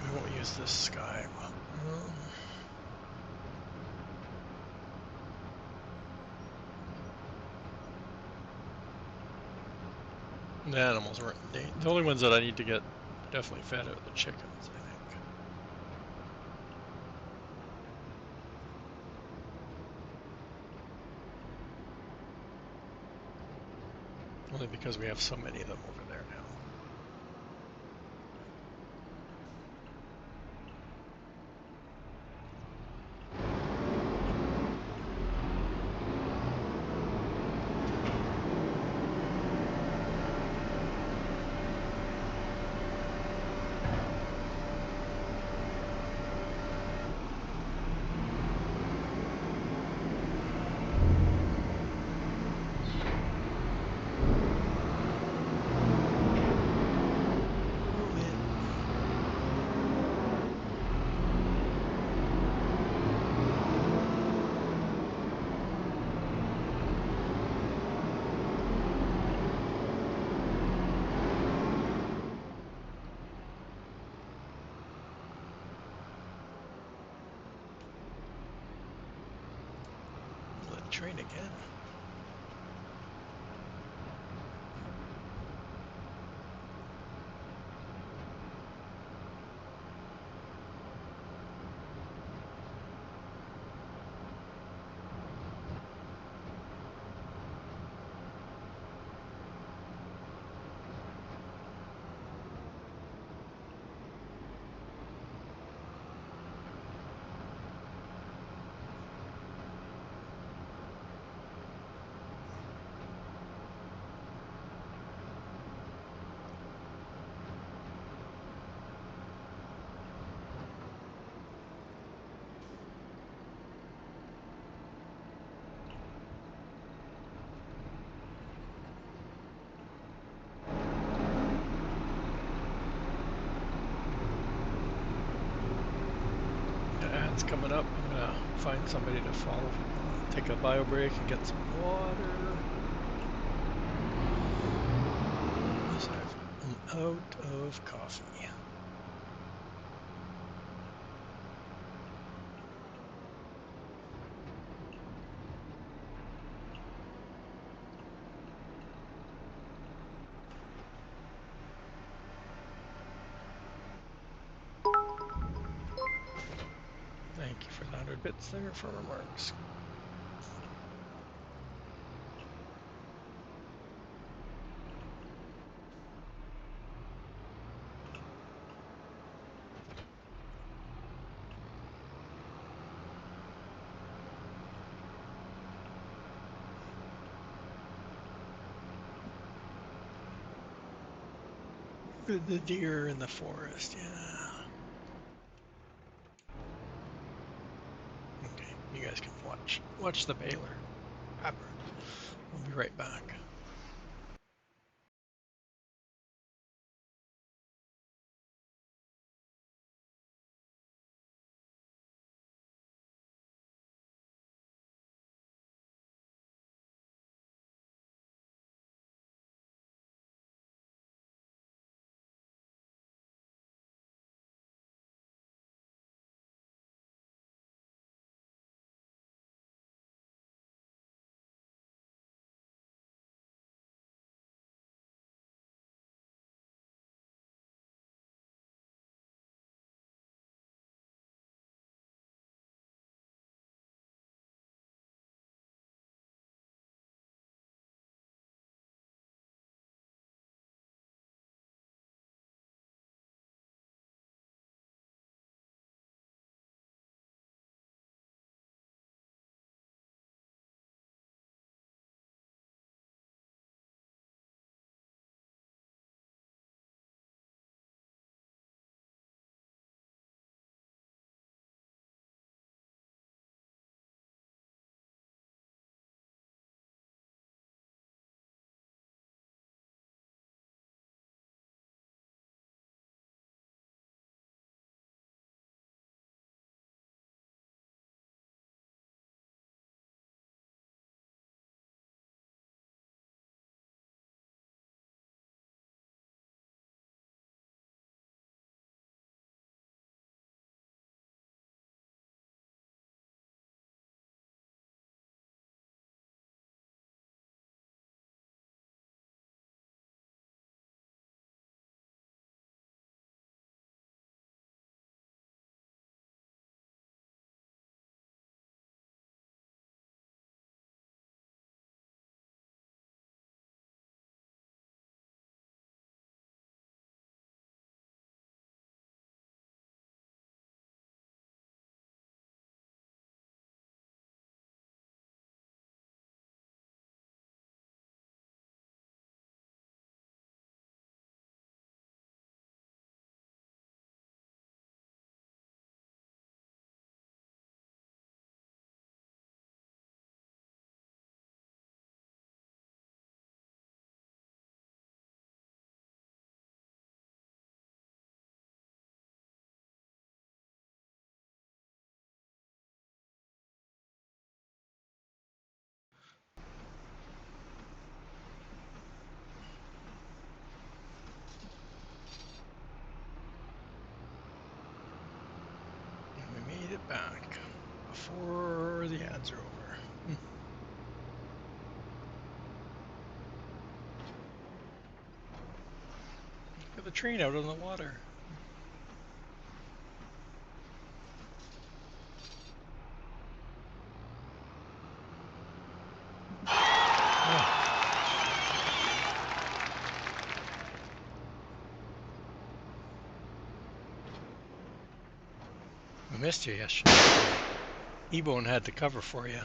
We won't use this sky. The animals weren't in danger. The only ones that I need to get definitely fed are the chickens, I think. Only because we have so many of them over there now. train again. Ad's coming up. I'm gonna find somebody to follow. Take a bio break and get some water. As I'm out of coffee. Thank you for the 100 bits there for remarks. The deer in the forest, yeah. Okay, you guys can watch the baler happen. I'll be right back. And we made it back before the ads are over. the train out on the water. We missed you yesterday. E-Bone had to cover for you.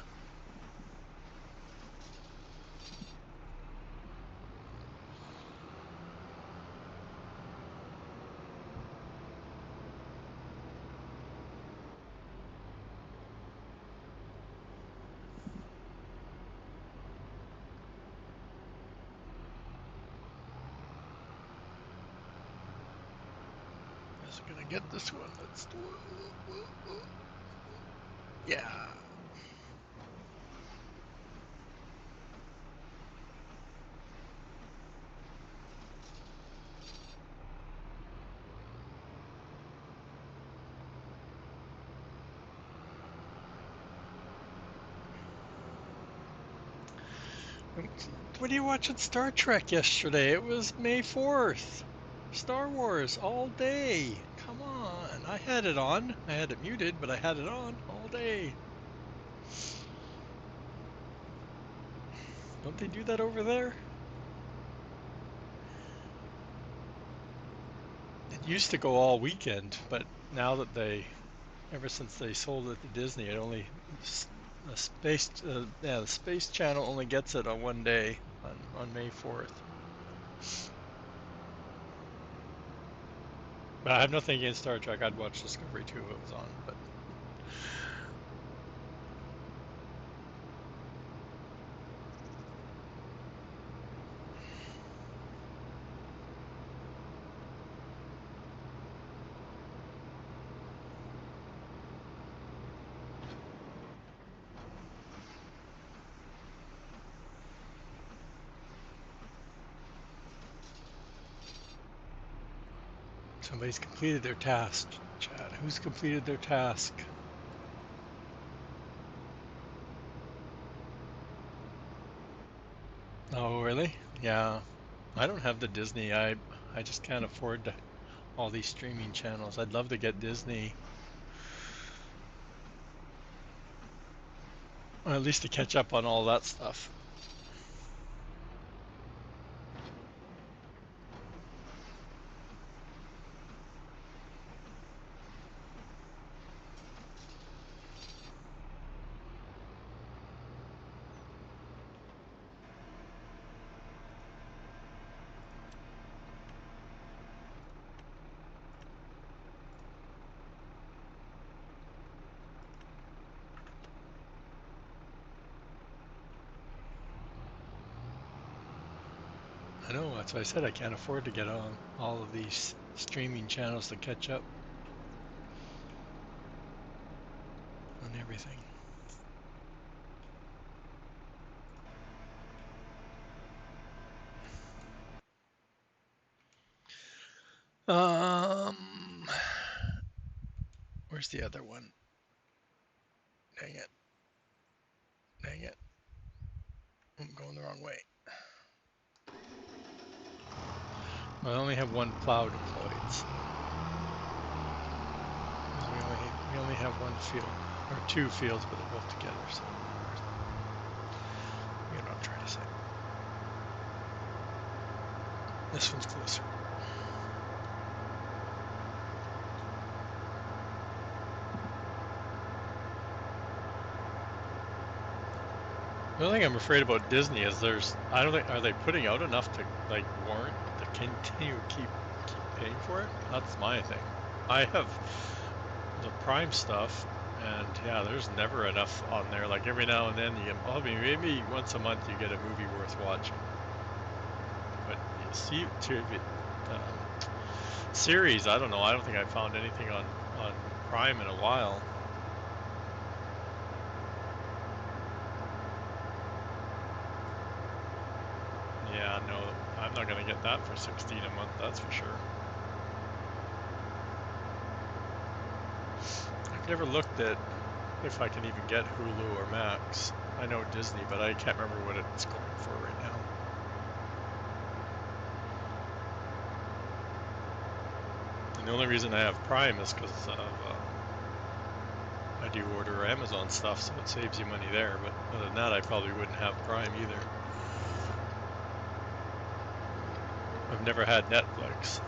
Is it gonna get this one? Let's do it. Yeah. What are you watching Star Trek yesterday? It was May 4th. Star Wars all day. Come on. I had it on. I had it muted, but I had it on all day. Don't they do that over there? It used to go all weekend, but now that ever since they sold it to Disney, it only the Space Channel only gets it on one day on May 4th. But I have nothing against Star Trek. I'd watch Discovery too if it was on, but somebody's completed their task. Chad, who's completed their task? Oh, really? Yeah. I don't have the Disney. I just can't afford all these streaming channels. I'd love to get Disney, or at least to catch up on all that stuff. I know, that's why I said I can't afford to get on all of these streaming channels to catch up on everything. Um, where's the other one? Dang it. Dang it. I'm going the wrong way. I only have one plow deployed. So we only have one field, or two fields, but they're both together. So you know what I'm trying to say. This one's closer. The only thing I'm afraid about Disney is I don't think, are they putting out enough to like warrant to continue keep paying for it? That's my thing. I have the Prime stuff, and yeah, there's never enough on there. Like every now and then you get, I mean, maybe once a month you get a movie worth watching. But you see, series, I don't know. I don't think I found anything on Prime in a while. Yeah, no, I'm not gonna get that for 16 a month, that's for sure. I've never looked at if I can even get Hulu or Max. I know Disney, but I can't remember what it's going for right now. The only reason I have Prime is because of I do order Amazon stuff, so it saves you money there. But other than that, I probably wouldn't have Prime either. I've never had Netflix.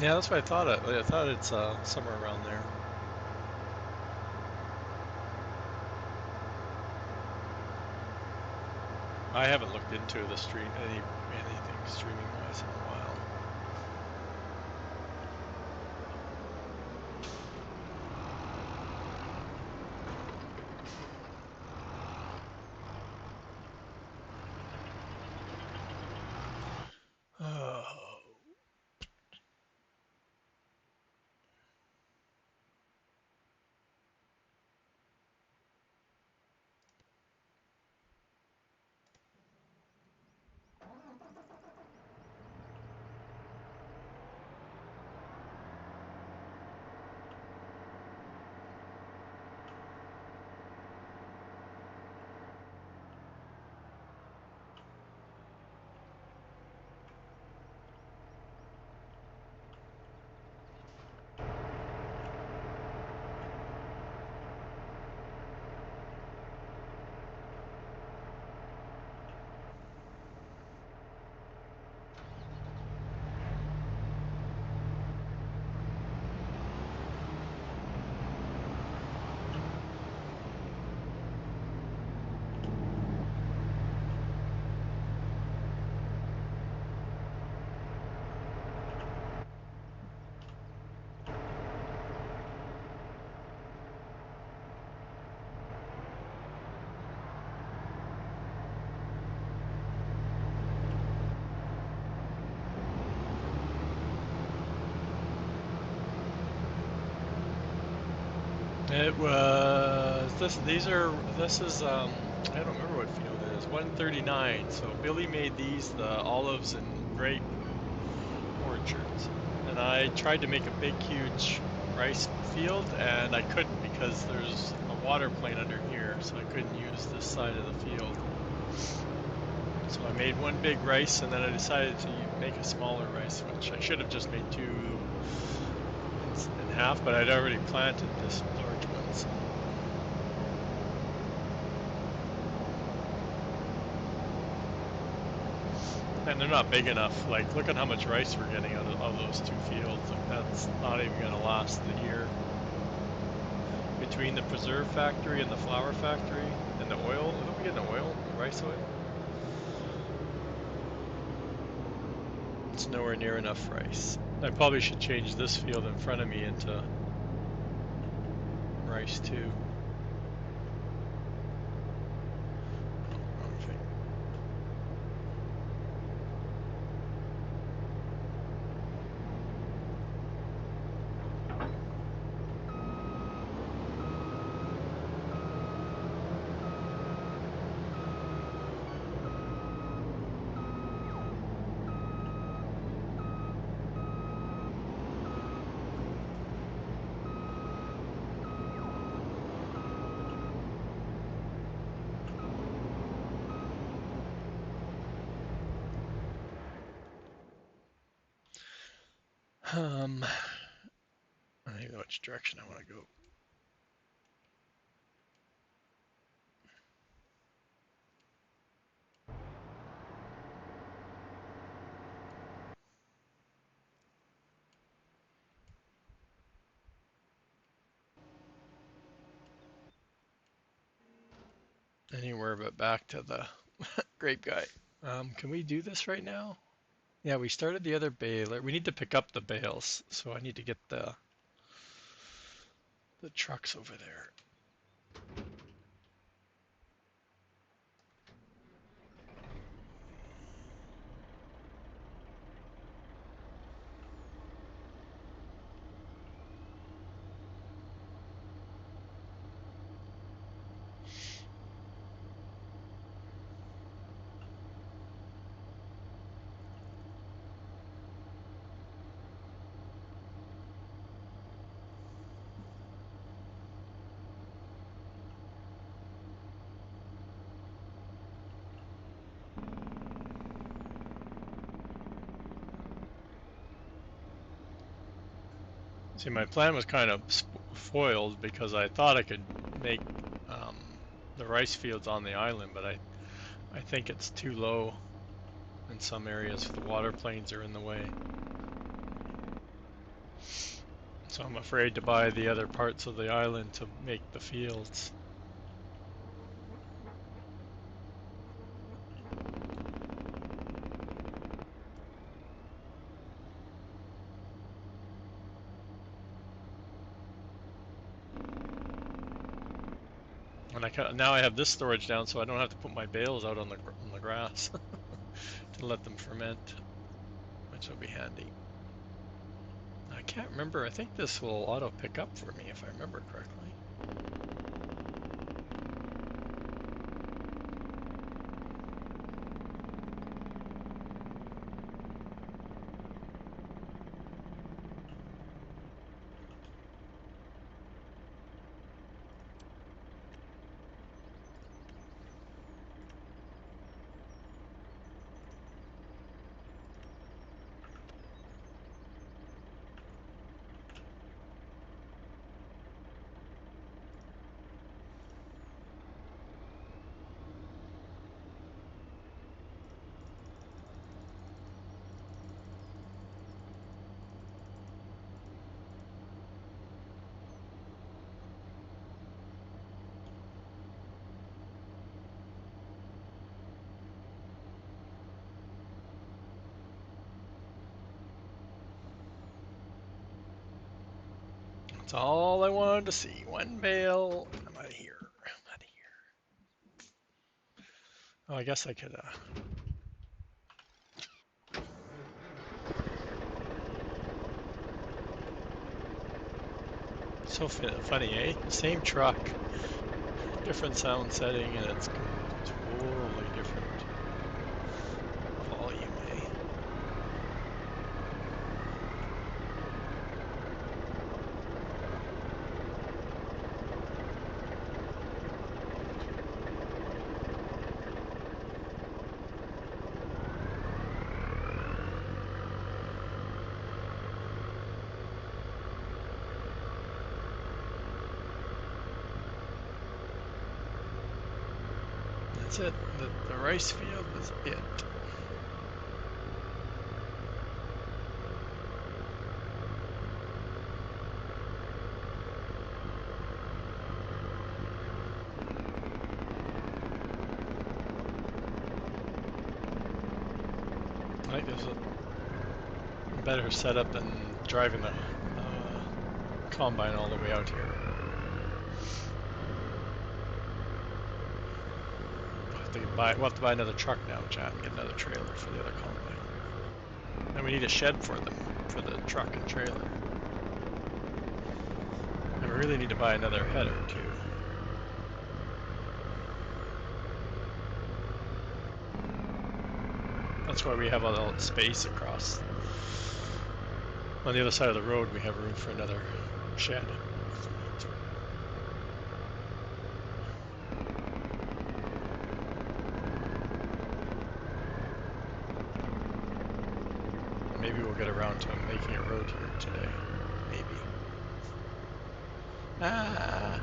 Yeah, that's what I thought. I thought it's somewhere around there. I haven't looked into the anything streaming wise in a while. Oh. It was this. This is I don't remember what field it is. 139. So Billy made these the olives and grape orchards, and I tried to make a big, huge rice field, and I couldn't because there's a water plant under here, so I couldn't use this side of the field. So I made one big rice, and then I decided to make a smaller rice, which I should have just made two in half, but I'd already planted this large one. So. And they're not big enough. Like, look at how much rice we're getting out of those two fields. Like, that's not even going to last the year. Between the preserve factory and the flour factory and the oil, what are we getting? Oil? Rice oil? It's nowhere near enough rice. I probably should change this field in front of me into rice too. I don't know which direction I want to go. Anywhere but back to the grape guy. Can we do this right now? Yeah, we started the other baler. We need to pick up the bales, so I need to get the trucks over there. See, my plan was kind of foiled because I thought I could make um, the rice fields on the island, but I think it's too low in some areas. The water planes are in the way. So I'm afraid to buy the other parts of the island to make the fields. And now I have this storage down, so I don't have to put my bales out on the grass to let them ferment, which will be handy. I can't remember. I think this will auto pick up for me if I remember correctly. That's all I wanted to see. One bale. I'm out of here. I'm out of here. Oh, I guess I could. So funny, eh? Same truck, different sound setting, and it's totally different volume, eh? That's it. The rice field is it. I think there's a better setup than driving the combine all the way out here. We'll have to buy another truck now, Chad, and get another trailer for the other combine. And we need a shed for them, for the truck and trailer. And we really need to buy another header, too. That's why we have all that space across. On the other side of the road, we have room for another shed. Maybe we'll get around to making a road here today. Maybe. Ah!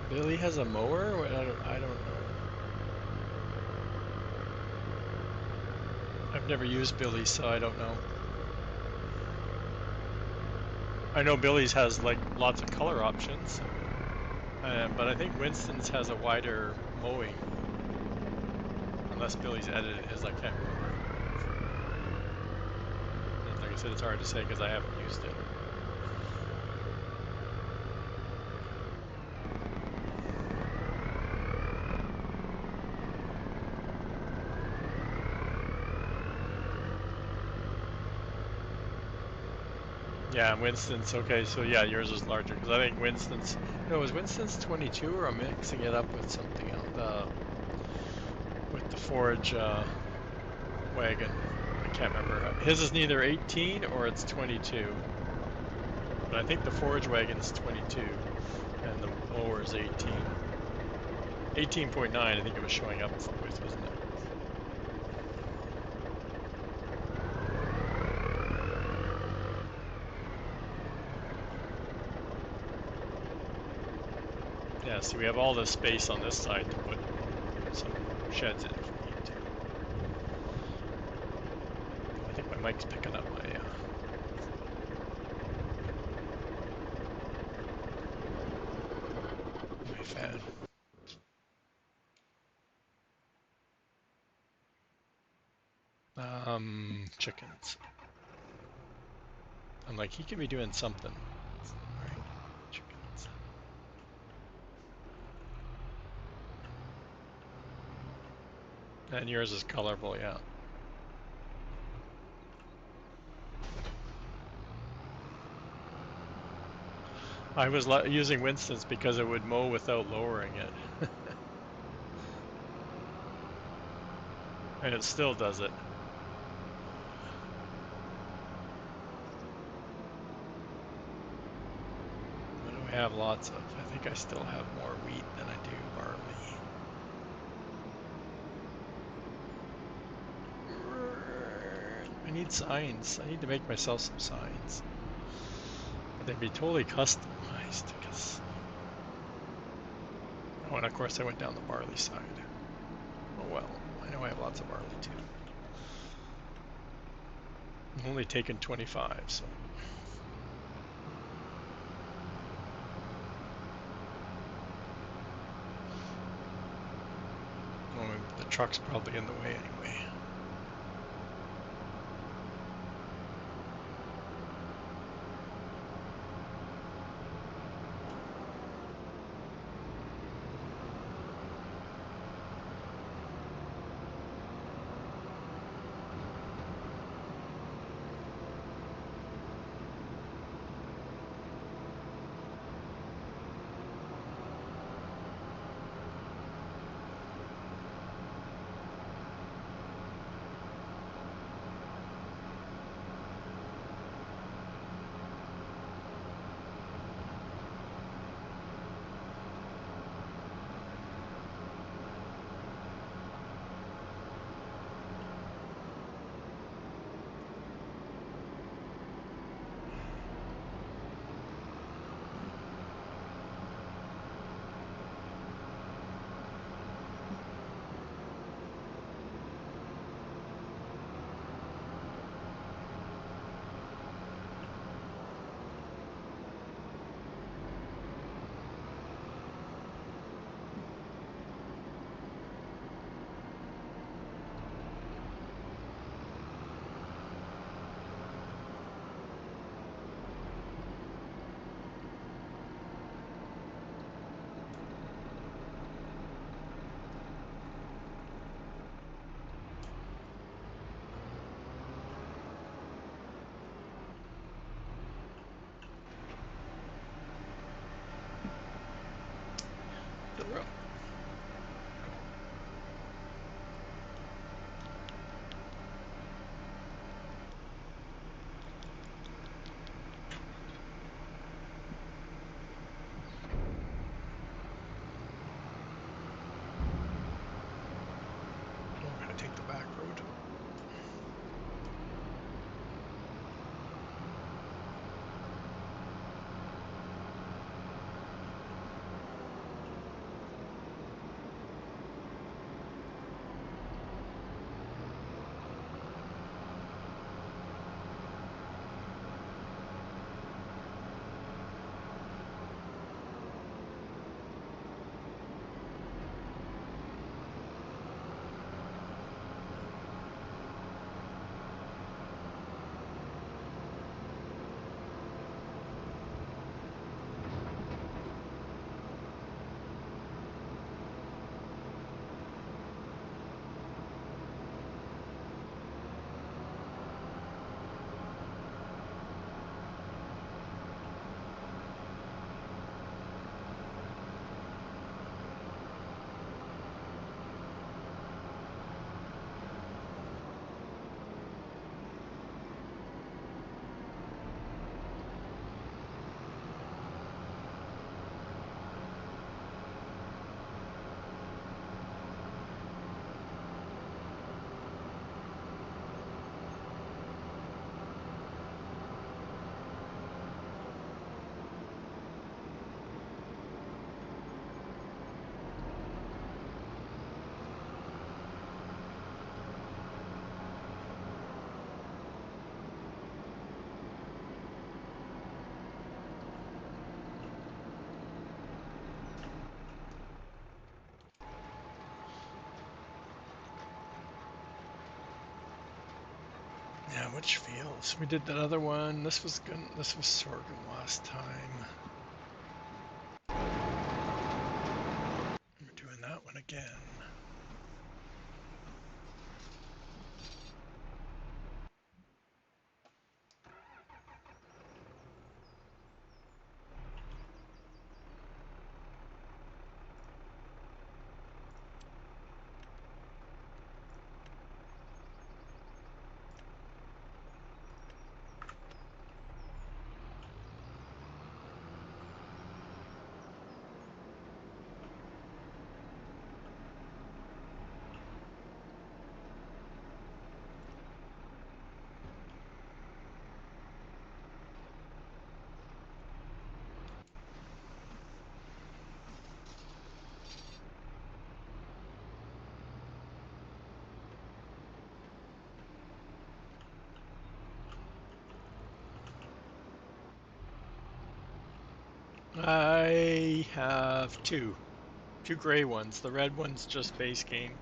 Billy has a mower? I don't know. I've never used Billy's, so I don't know. I know Billy's has like lots of color options, but I think Winston's has a wider mowing. Unless Billy's edited his, I can't remember. And like I said, it's hard to say because I haven't used it. Yeah, Winston's okay. So yeah, yours is larger because I think Winston's. No, is Winston's 22 or I'm mixing it up with something else? With the forage wagon. I can't remember. His is neither 18 or it's 22. But I think the forage wagon is 22 and the mower is 18. 18.9, I think it was showing up with, wasn't it? see, we have all this space on this side to put some sheds in if we need to. Oh, I think my mic's picking up my fan. Chickens. I'm like, he can be doing something. All right, chickens. And yours is colorful, yeah. I was using Winston's because it would mow without lowering it. And it still does it. What do I have lots of? I think I still have more wheat than I do barley. I need signs. I need to make myself some signs. But they'd be totally customized because... Oh, and of course I went down the barley side. Oh well, I know I have lots of barley too. I'm only taking 25, so... Oh, the truck's probably in the way anyway. I'm gonna take the back road. Yeah, which fields? We did that other one. This was good. This was sorghum last time. We're doing that one again. I have two gray ones. The red one's just base game.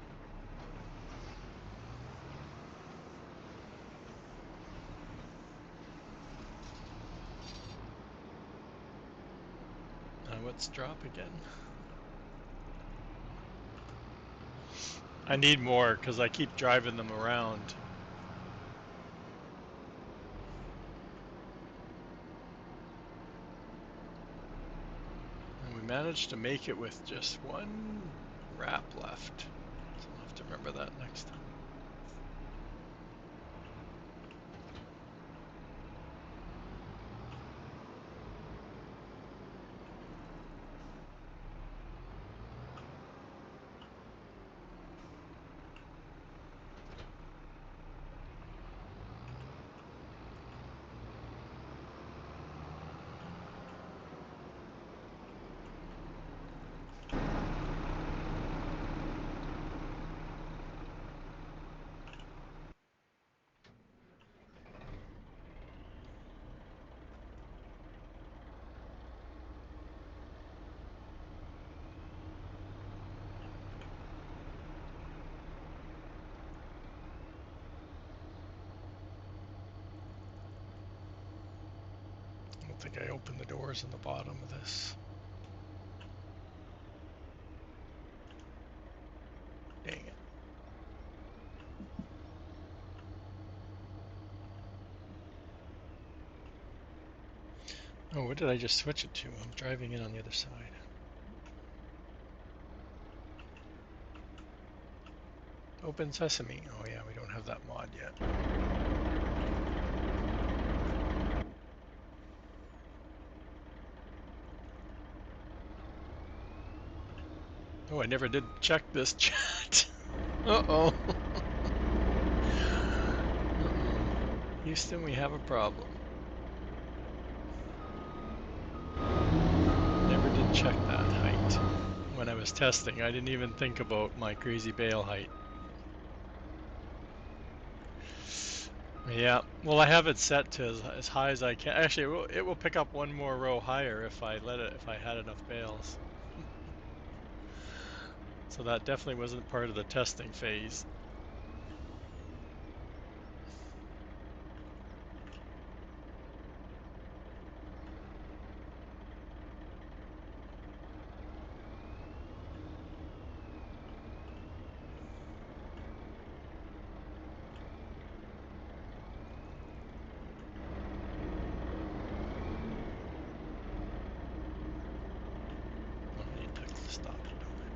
What's drop again? I need more because I keep driving them around. And we managed to make it with just one wrap left. So I'll have to remember that next time. I don't think I opened the doors on the bottom of this. Dang it. Oh, what did I just switch it to? I'm driving in on the other side. Open Sesame. Oh yeah, we don't have that mod yet. Oh, I never did check this chat. Uh-oh. Houston, we have a problem. Never did check that height. When I was testing, I didn't even think about my crazy bale height. Yeah, well, I have it set to as high as I can. Actually, it will pick up one more row higher if I let it, if I had enough bales. So that definitely wasn't part of the testing phase. I need to stop it, don't I?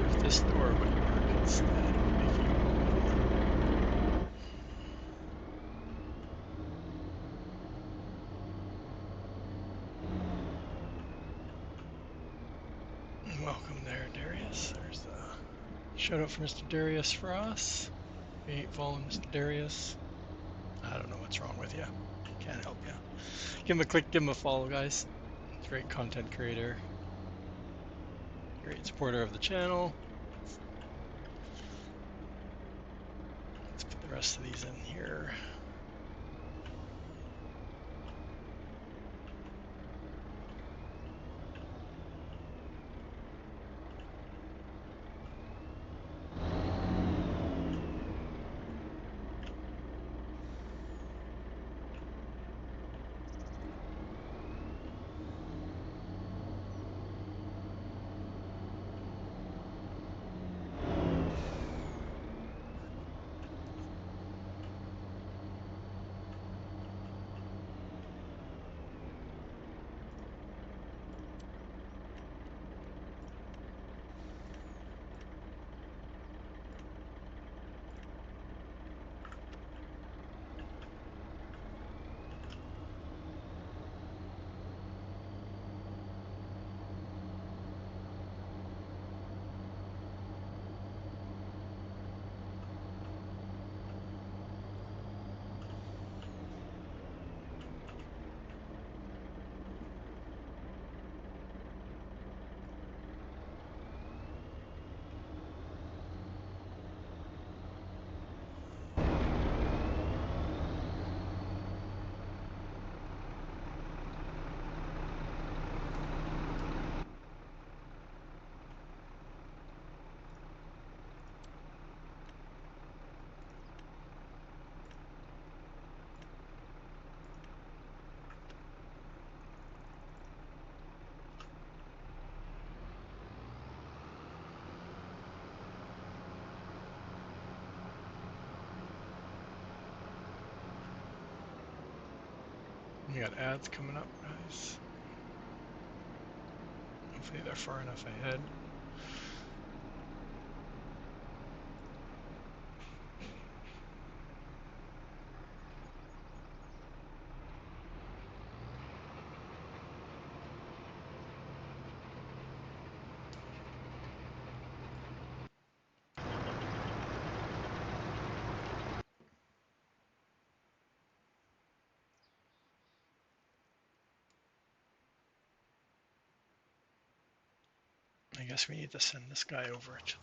If this door would work instead of making it open. Welcome there, Darius. There's a shout out for Mr. Darius Frost. If you ain't following Mr. Darius, I don't know what's wrong with you. Can't help you. Give him a click, give him a follow, guys. Great content creator, great supporter of the channel. rest of these in here. We got ads coming up, guys. Hopefully they're far enough ahead. I guess we need to send this guy over to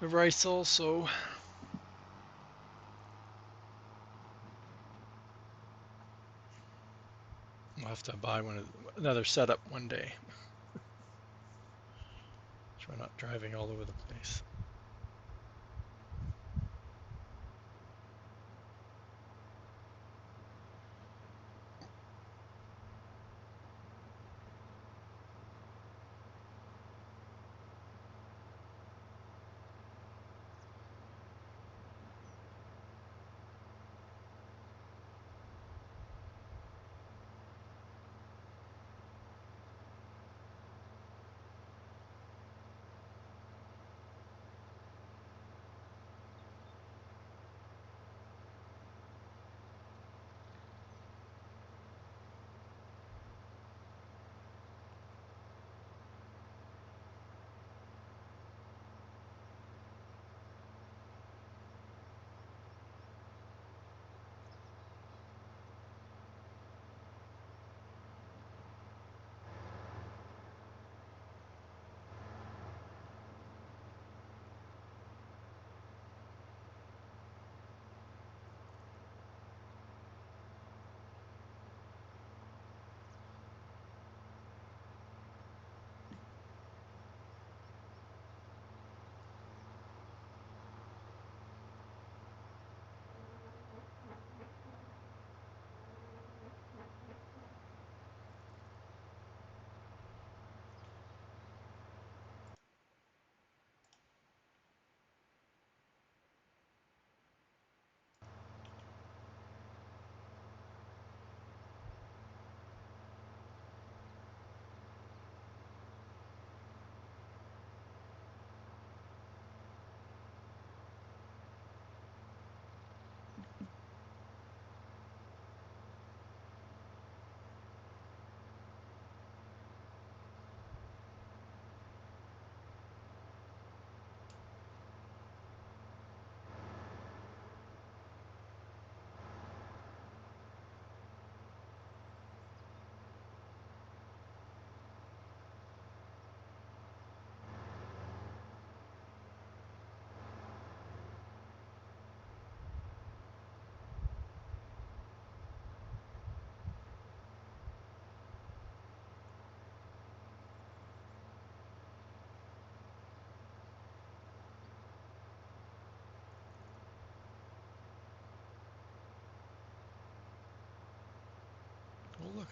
the rice also. We'll have to buy another setup one day. So we're not driving all over the place.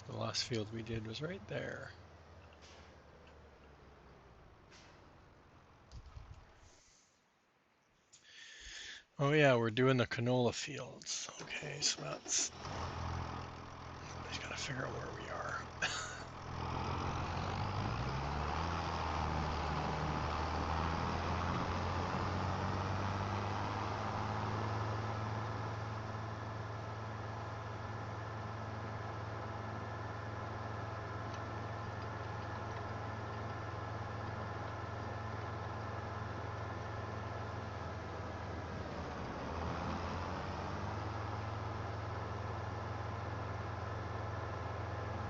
The last field we did was right there. Oh yeah, we're doing the canola fields. Okay, so that's... I just gotta figure out where we are.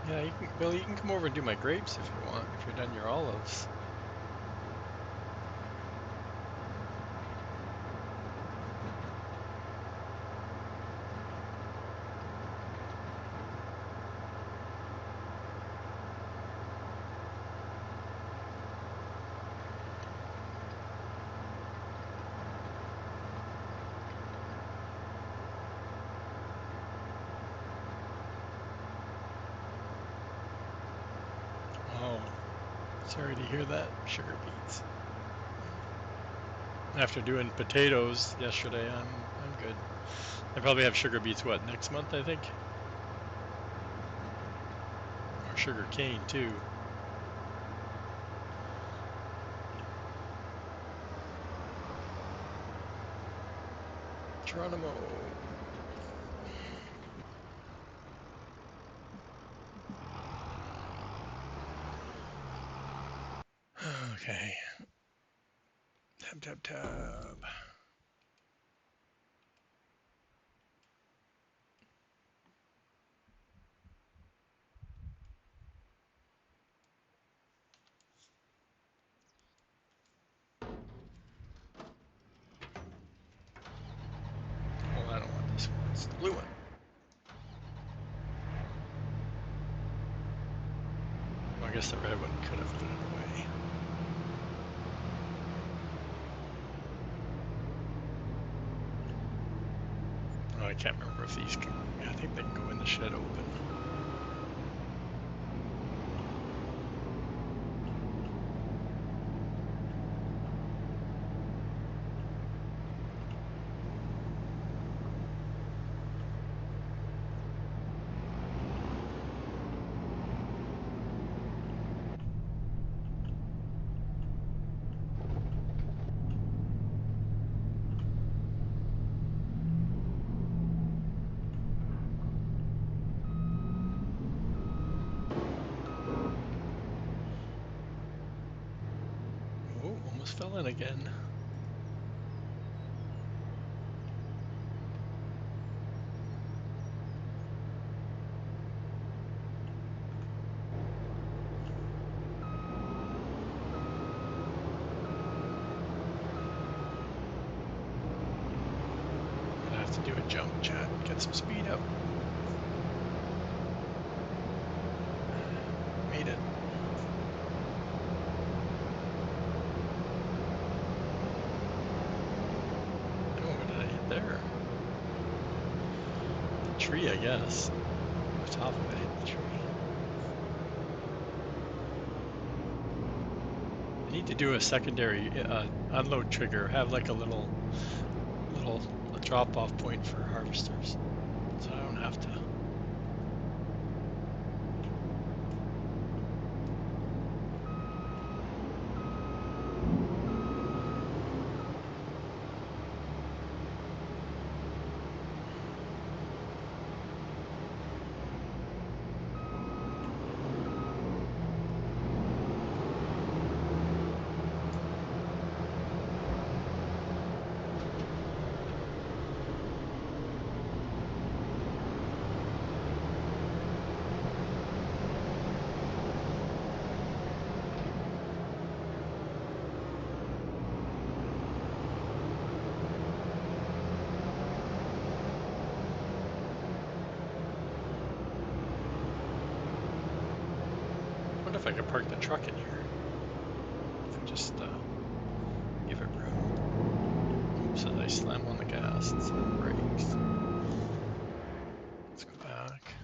Yeah, you can, Bill, you can come over and do my grapes if you want, if you're done your olives. Oh, sorry to hear that, sugar beets. After doing potatoes yesterday, I'm good. I probably have sugar beets, what, next month, I think? Or sugar cane, too. Geronimo. Okay. Tab, tab, tab. Oh, I don't want this one. It's the blue one. Well, I guess the red one could have put it away. Oh, I can't remember if these can... I think they can go in the shed open. Oh, almost fell in again. I have to do a jump, chat. Get some speed up. Made it. Oh, what did I hit there? The tree, I guess. The top of it hit the tree. I need to do a secondary unload trigger. Have like a little drop-off point for harvesters, so I don't have to. I wonder if I could park the truck in here. If I just give it room. Oops, as I slam on the gas and slam the brakes. Let's go back.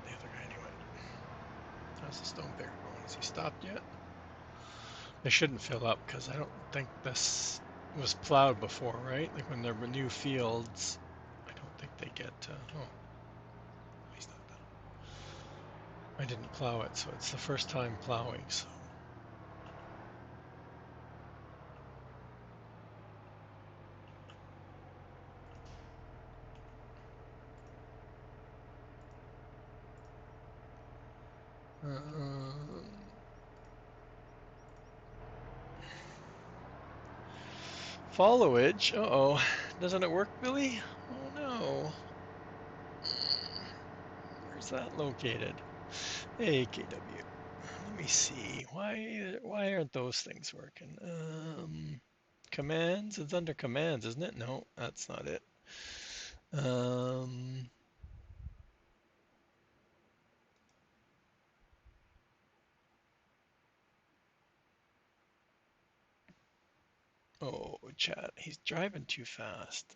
the other guy anyway. How's the stone picker going? Has he stopped yet? They shouldn't fill up because I don't think this was plowed before, right? Like when there were new fields, I don't think they get. Oh, he's not done. I didn't plow it, so it's the first time plowing. So. Um, Followage. Uh-oh. Doesn't it work, Billy? Oh no. Where's that located? Hey, KW. Let me see. Why aren't those things working? Commands? It's under commands, isn't it? No, that's not it. Um, oh, chat. He's driving too fast.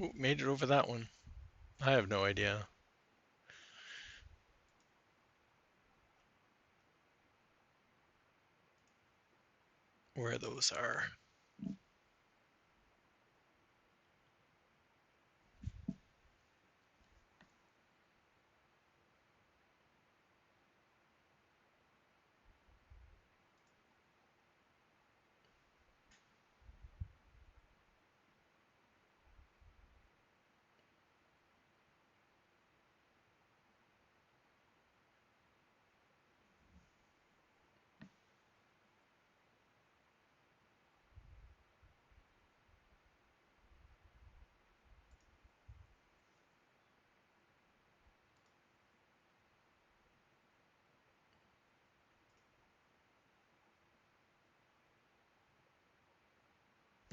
Ooh, made it over that one. I have no idea where those are.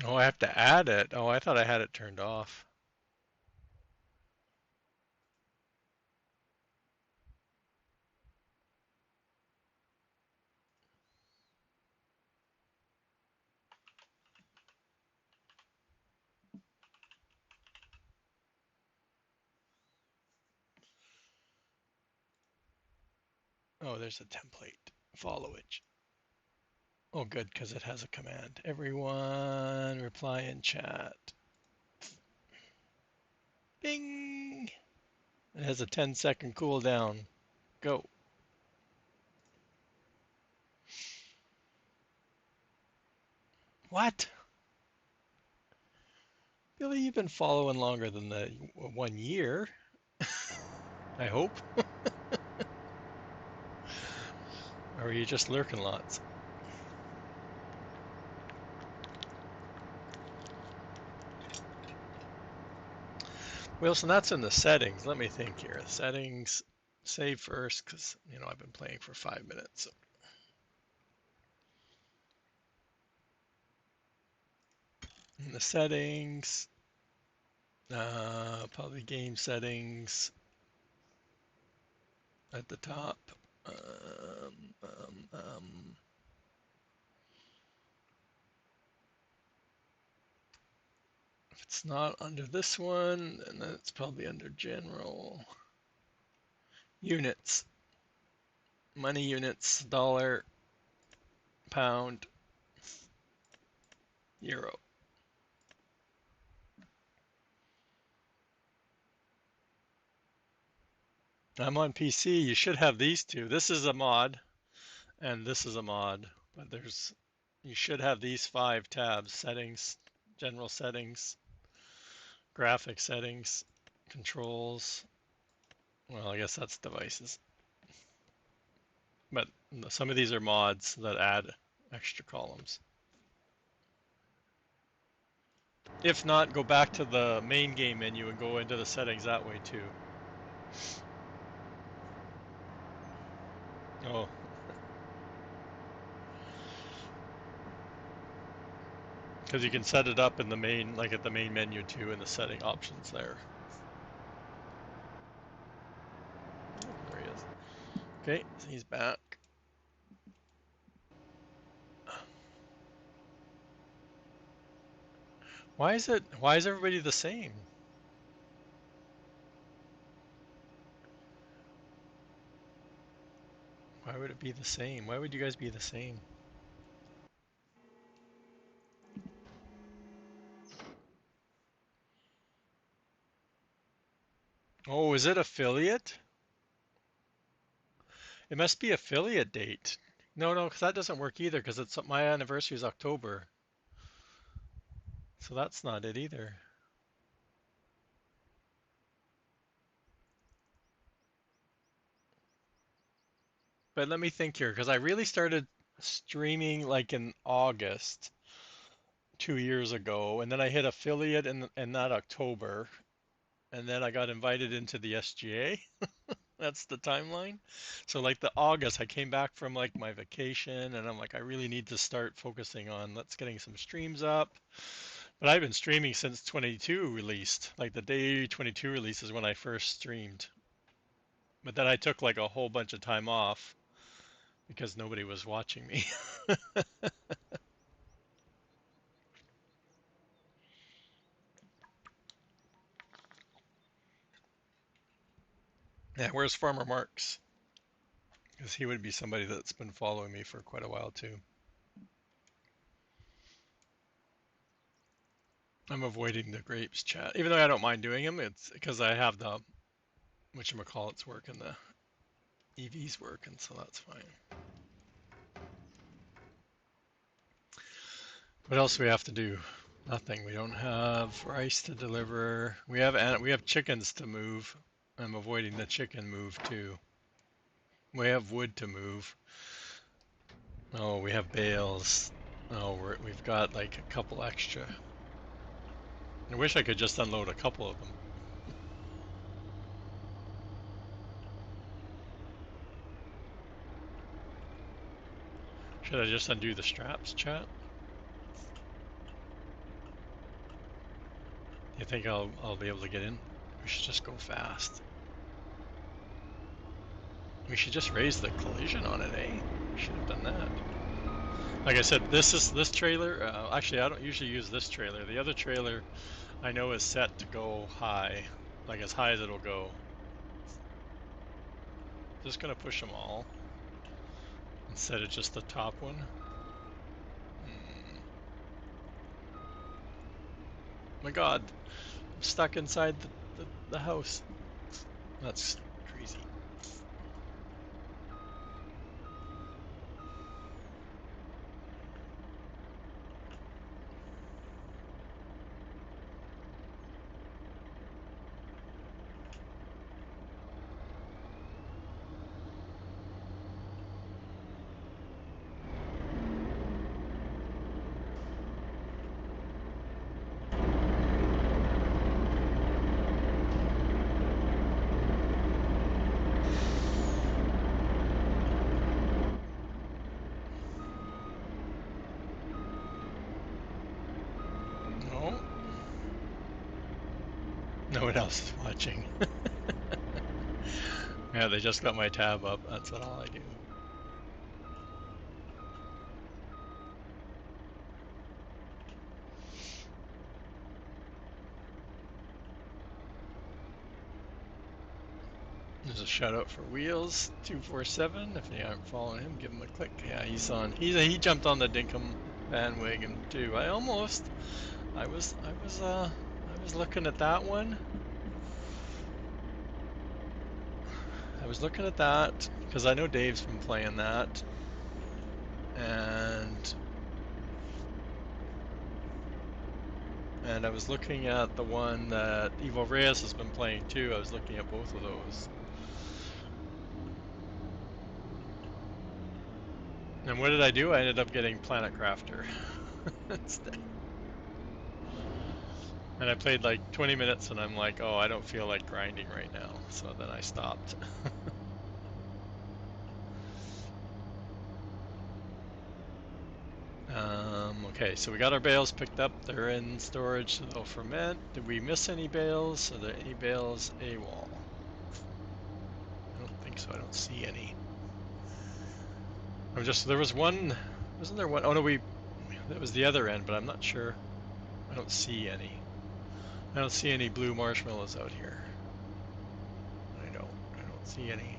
Oh, I have to add it. Oh, I thought I had it turned off. Oh, there's a template. Followage. Oh, good, because it has a command. Everyone, reply in chat. Bing! It has a 10-second cooldown. Go. What? Billy, you've been following longer than the 1 year. I hope. Or are you just lurking lots? Wilson, that's in the settings. Let me think here. Settings, save first, because, I've been playing for 5 minutes. In the settings, probably game settings at the top. Um, um, um, if it's not under this one, then it's probably under general. Units, money units, dollar, pound, euro. I'm on PC. You should have these two. This is a mod, and this is a mod. But you should have these 5 tabs: settings, general settings, graphic settings, controls. Well, I guess that's devices. But some of these are mods that add extra columns. If not, go back to the main game menu and go into the settings that way too. Oh, because you can set it up in the main, like at the main menu too, in the setting options there. There he is. Okay, so he's back. Why is everybody the same? Why would it be the same? Why would you guys be the same? Oh, is it affiliate? It must be affiliate date. No, because that doesn't work either, because it's my anniversary is October. So that's not it either. But let me think here, because I really started streaming like in August 2 years ago, and then I hit affiliate in that October, and then I got invited into the SGA. That's the timeline. So like the August, I came back from like my vacation, and I'm like, I really need to start focusing on let's getting some streams up. But I've been streaming since 22 released. Like the day 22 release is when I first streamed. But then I took like a whole bunch of time off because nobody was watching me. Yeah, where's Farmer Marks? Because he would be somebody that's been following me for quite a while too. I'm avoiding the grapes chat, even though I don't mind doing them. It's because I have the whatchamacallits work and the EVs work, and so that's fine. What else do we have to do? Nothing. We don't have rice to deliver. We have chickens to move. I'm avoiding the chicken move too. We have wood to move. Oh, we have bales. Oh, we've got like a couple extra. I wish I could just unload a couple of them. Should I just undo the straps, chat? You think I'll be able to get in? We should just go fast. We should just raise the collision on it, eh? We should have done that. Like I said, this trailer. Actually, I don't usually use this trailer. The other trailer I know is set to go high, like as high as it'll go. Just gonna push them all instead of just the top one. My God, I'm stuck inside the house. That's crazy. No, no one else is watching. Yeah, they just got my tab up. That's all I do. There's a shout out for Wheels 247. If you aren't following him, give him a click. Yeah, he's on. He jumped on the Dinkum bandwagon too. I was looking at that one. was looking at that because I know Dave's been playing that, and I was looking at the one that Evo Reyes has been playing too. I was looking at both of those. And what did I do? I ended up getting Planet Crafter instead. And I played like 20 minutes and I'm like, oh, I don't feel like grinding right now. So then I stopped. Okay, so we got our bales picked up. They're in storage, so they'll ferment. Did we miss any bales? Are there any bales AWOL? I don't think so. I don't see any. There was one, wasn't there one? Oh no, that was the other end, but I'm not sure. I don't see any. I don't see any blue marshmallows out here. I don't see any.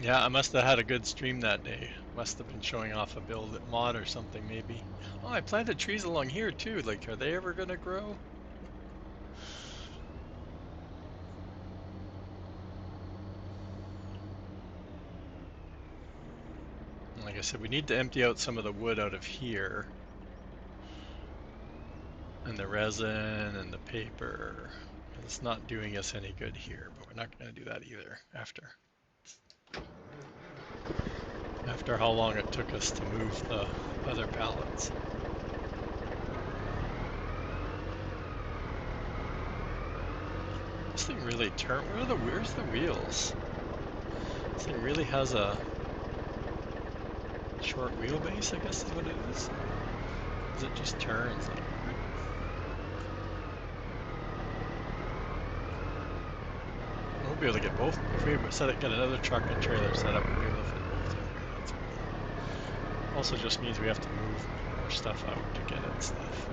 Yeah, I must have had a good stream that day. Must have been showing off a build mod or something maybe. Oh, I planted trees along here too. Like, are they ever gonna grow? Like I said, we need to empty out some of the wood out of here. And the resin and the paper. It's not doing us any good here, but we're not gonna do that either after how long it took us to move the other pallets. This thing really where's the wheels? This thing really has a short wheelbase, I guess is what it is. Because it just turns. Like, we'll be able to get both. If we get another truck and trailer set up, we'll be able to fit both in here. That's cool. Also just means we have to move more stuff out to get it stuff.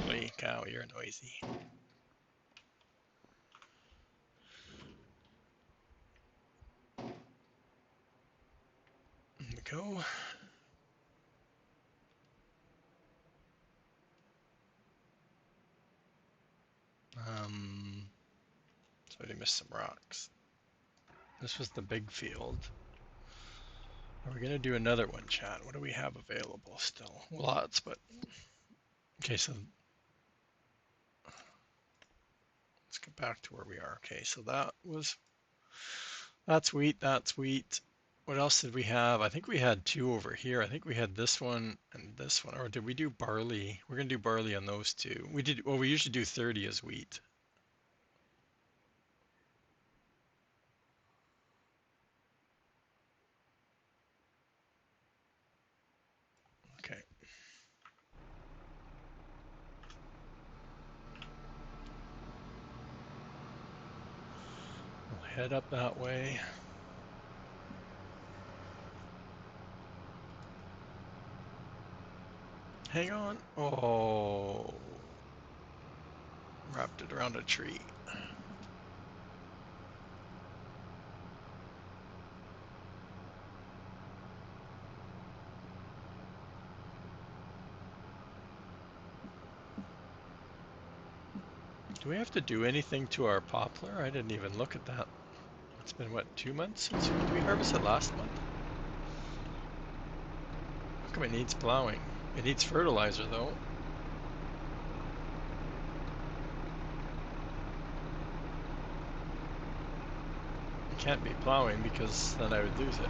Holy cow, you're noisy. There we go. So I missed some rocks. This was the big field. Are we gonna do another one, chat? What do we have available still? Lots, but okay. So let's get back to where we are. Okay, so that's wheat. That's wheat. What else did we have? I think we had two over here. I think we had this one and this one. Or did we do barley? We're gonna do barley on those two. We did. Well, we usually do 30 as wheat. Okay. We'll head up that way. Hang on. Oh, wrapped it around a tree. Do we have to do anything to our poplar? I didn't even look at that. It's been, what, 2 months since we harvested last month? How come it needs plowing? It needs fertilizer, though. It can't be plowing because then I would lose it.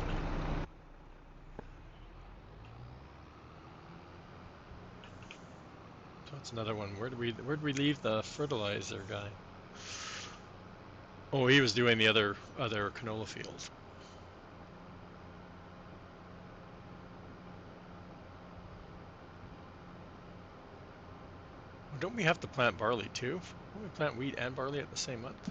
So That's another one. Where'd we leave the fertilizer guy? Oh, he was doing the other canola field. Don't we have to plant barley too? Don't we plant wheat and barley at the same month?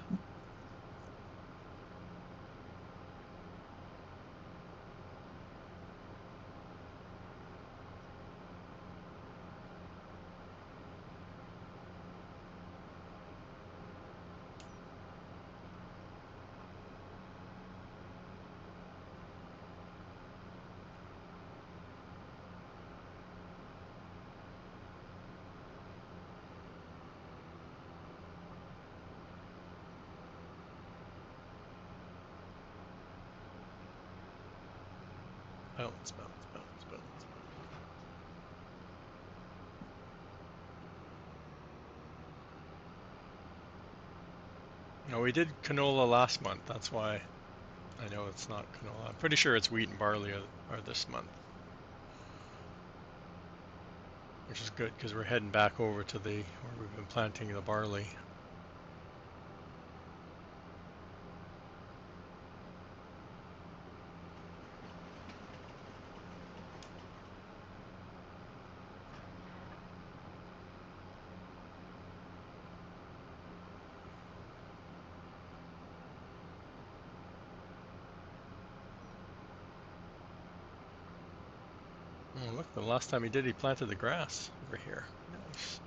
Bounce, bounce, bounce, bounce. No, we did canola last month. That's why I know it's not canola. I'm pretty sure it's wheat and barley are this month. Which is good because we're heading back over to where we've been planting the barley. Oh, look, the last time he planted the grass over here. Nice.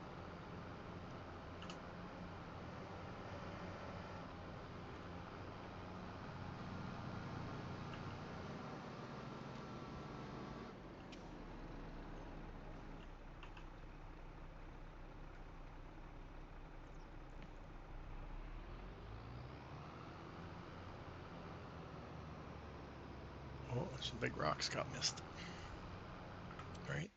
Oh, some big rocks got missed. Right.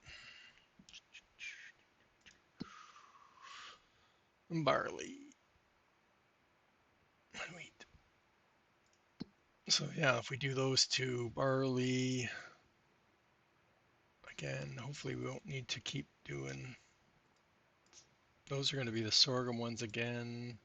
And barley. And wheat. So yeah, if we do those two, barley, again, hopefully we won't need to keep doing, those are going to be the sorghum ones again.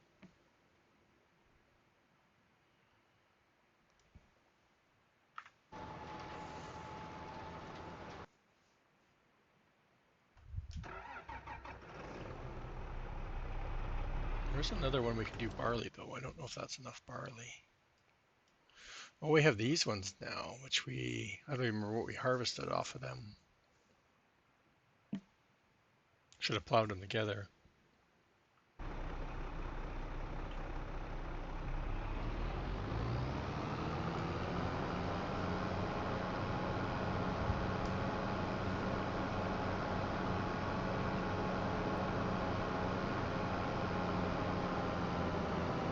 There's another one we could do barley though. I don't know if that's enough barley. Oh, we have these ones now, which I don't even remember what we harvested off of them. Should have plowed them together.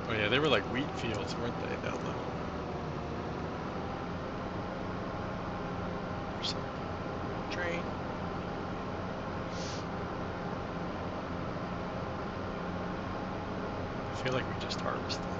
Oh yeah, they were like wheat fields, weren't they? That little. Some train. I feel like we just harvested.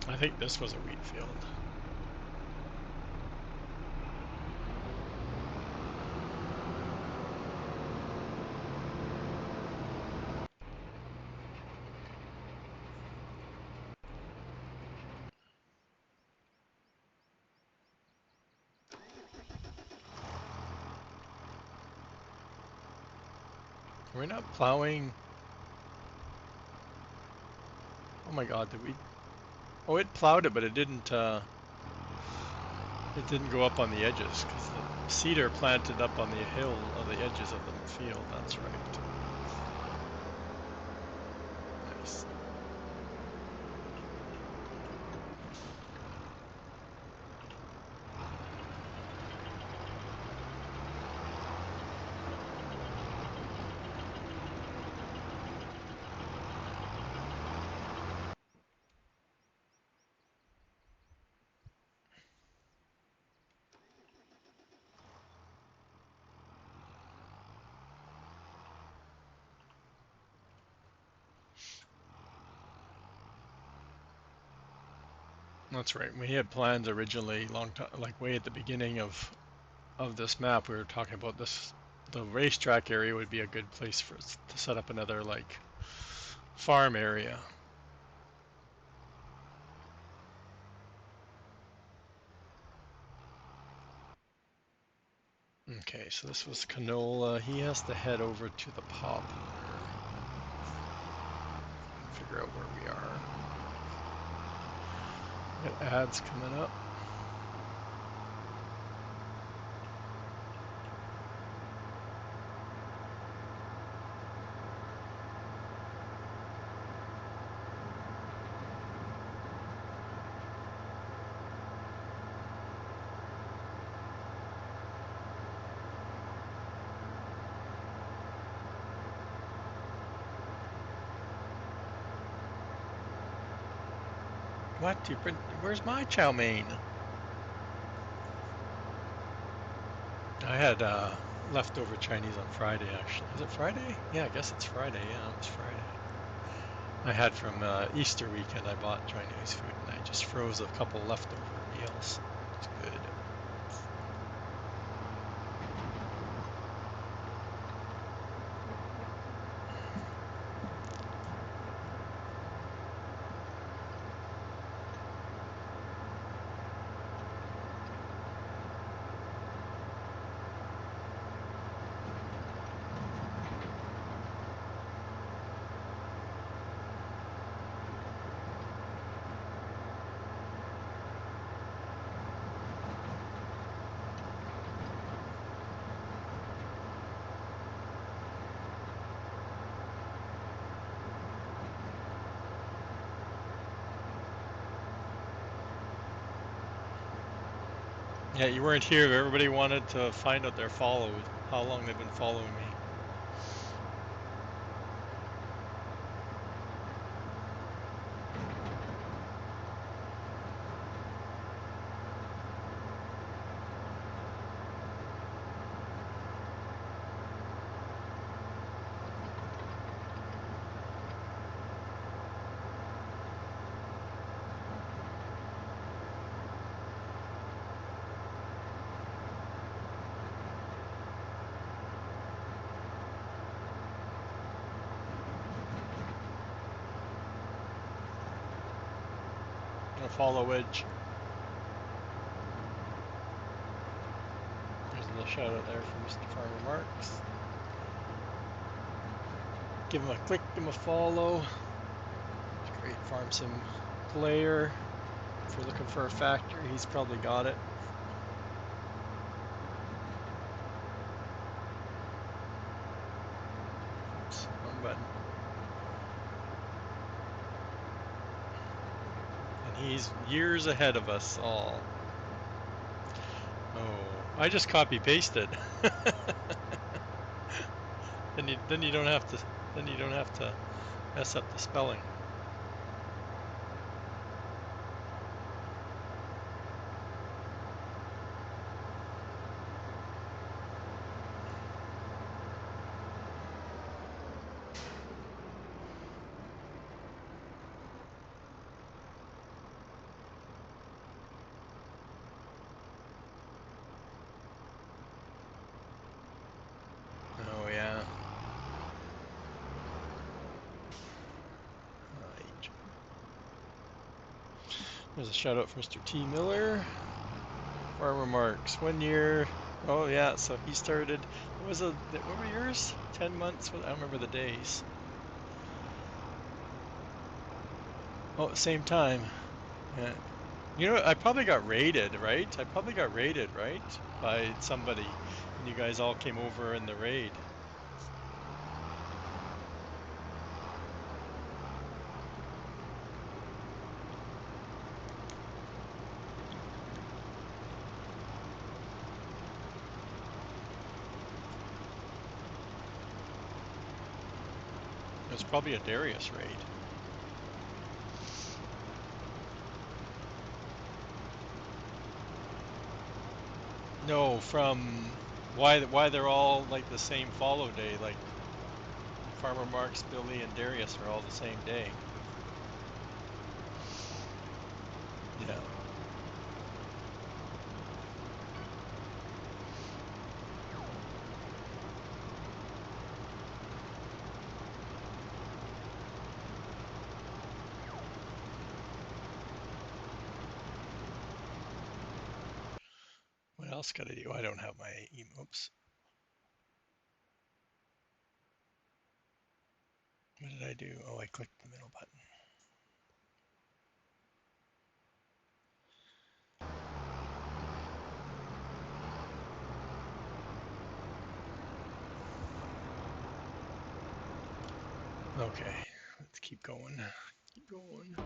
I think this was a wheat field. We're not plowing. Oh my god, did we? Oh, it plowed it, but it didn't go up on the edges because the cedar planted up on the hill on the edges of the field. That's right. Nice. That's right. We had plans originally, long time, like way at the beginning of this map. We were talking about this. The racetrack area would be a good place for us to set up another like farm area. Okay, so this was canola. He has to head over to the poplar. Figure out where we are. Got ads coming up. What? Where's my chow mein? I had leftover Chinese on Friday, actually. Is it Friday? Yeah, I guess it's Friday. Yeah, it was Friday. I had from Easter weekend. I bought Chinese food and I just froze a couple leftover meals. It's good. Yeah, you weren't here. Everybody wanted to find out they're followed, how long they've been following me. Gonna follow Wedge. There's a little shout out there from Mr. Farmer Marks. Give him a click, give him a follow. It's great farm sim player. If you're looking for a factory, he's probably got it. Oops, wrong button. And he's years ahead of us all. Oh, I just copy pasted. then you don't have to mess up the spelling. Oh yeah. Right. There's a shout out for Mr. T. Miller. Farmer Marks, 1 year. Oh yeah, so he started. What were yours? 10 months. I don't remember the days. Oh, at the same time. Yeah. You know, I probably got raided, right? I probably got raided, right? By somebody. And you guys all came over in the raid. It was probably a Darius raid. No, from why they're all like the same follow day, like Farmer Marks, Billy, and Darius are all the same day. Yeah. What else could I do? I don't have my oops. What did I do? Oh, I clicked the middle button. Okay, let's keep going. Keep going.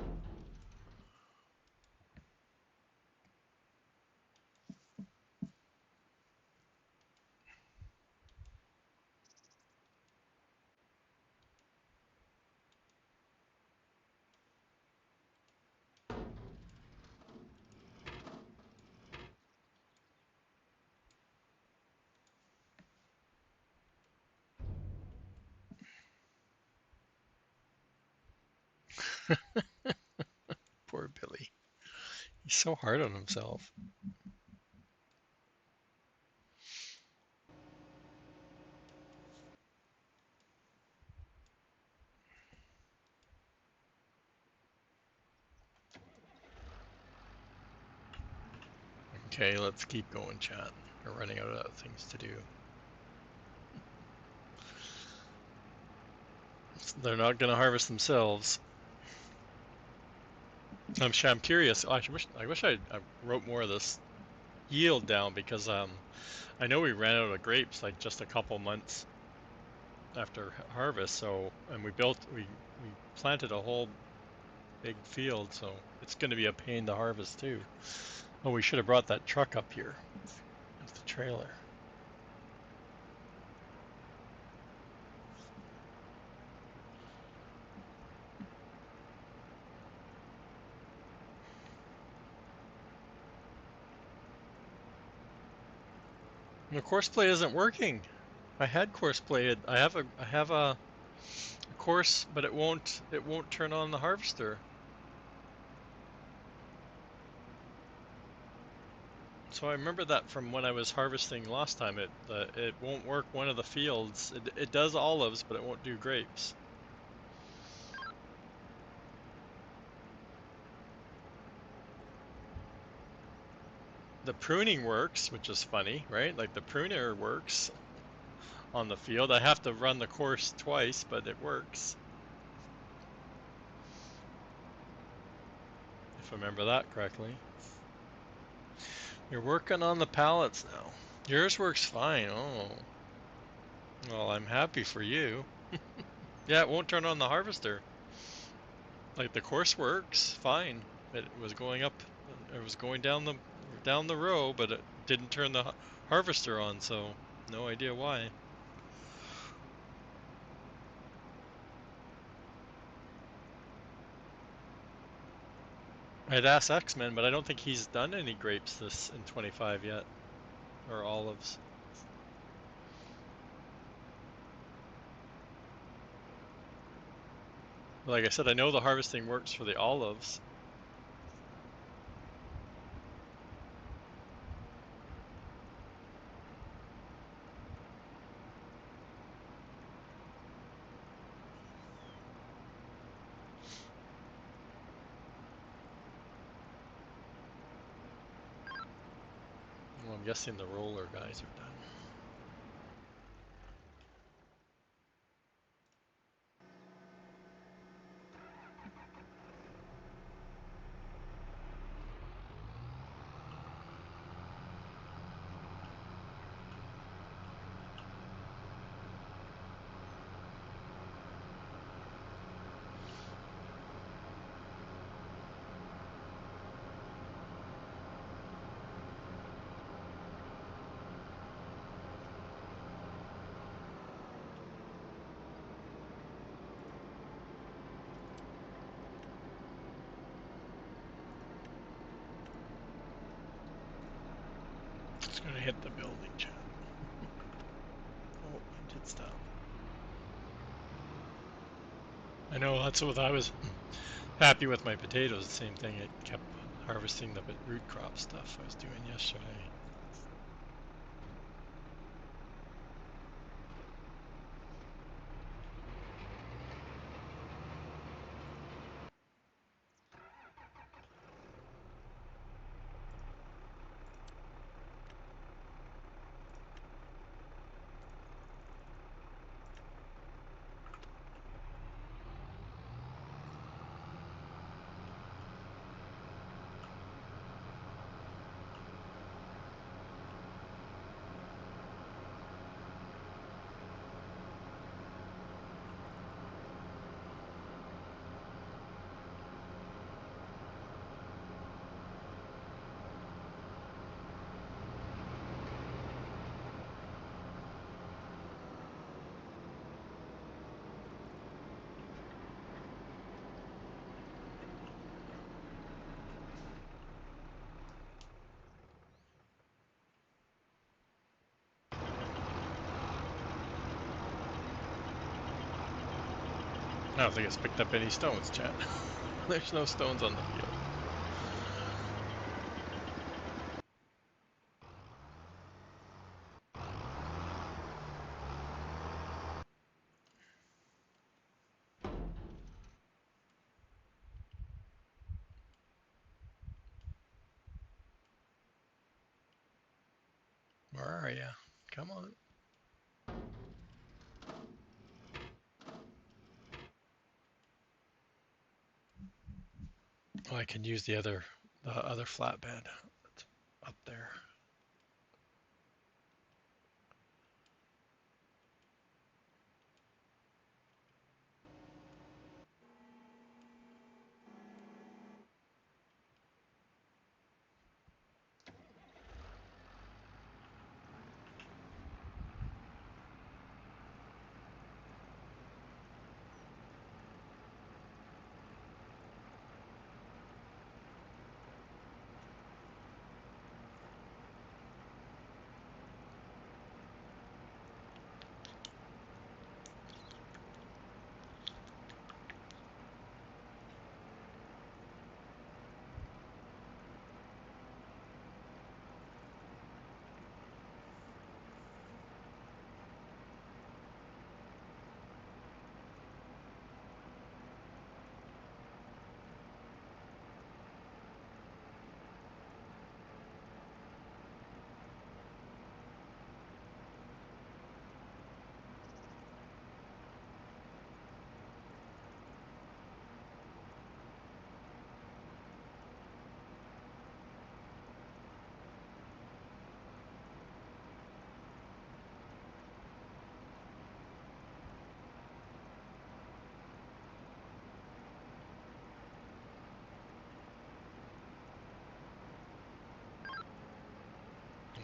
Poor Billy. He's so hard on himself. Okay, let's keep going, chat. We're running out of things to do. They're not going to harvest themselves. I'm curious. I wish I wrote more of this yield down because I know we ran out of grapes like just a couple months after harvest. So and we planted a whole big field, so it's going to be a pain to harvest too. Oh, we should have brought that truck up here with the trailer. And the course play isn't working. I had course play. I have a course, but it won't turn on the harvester. So I remember that from when I was harvesting last time. It won't work one of the fields. It does olives, but it won't do grapes. The pruning works, which is funny, right? Like the pruner works on the field. I have to run the course twice, but it works. If I remember that correctly. You're working on the pallets now. Yours works fine. Oh. Well, I'm happy for you. Yeah, it won't turn on the harvester. Like the course works fine. It was going up, it was going down the row, but it didn't turn the harvester on, so no idea why. I'd asked X-Men, but I don't think he's done any grapes this in 25 yet, or olives. Like I said, I know the harvesting works for the olives. Well, I'm guessing the roller guys are done. It's gonna hit the building, chat. Oh, it did stop. I know, that's what I was happy with my potatoes. The same thing, it kept harvesting the root crop stuff I was doing yesterday. I don't think it's picked up any stones, chat. There's no stones on the field. Where are ya? Come on. Oh, I can use the other flatbed that's up there.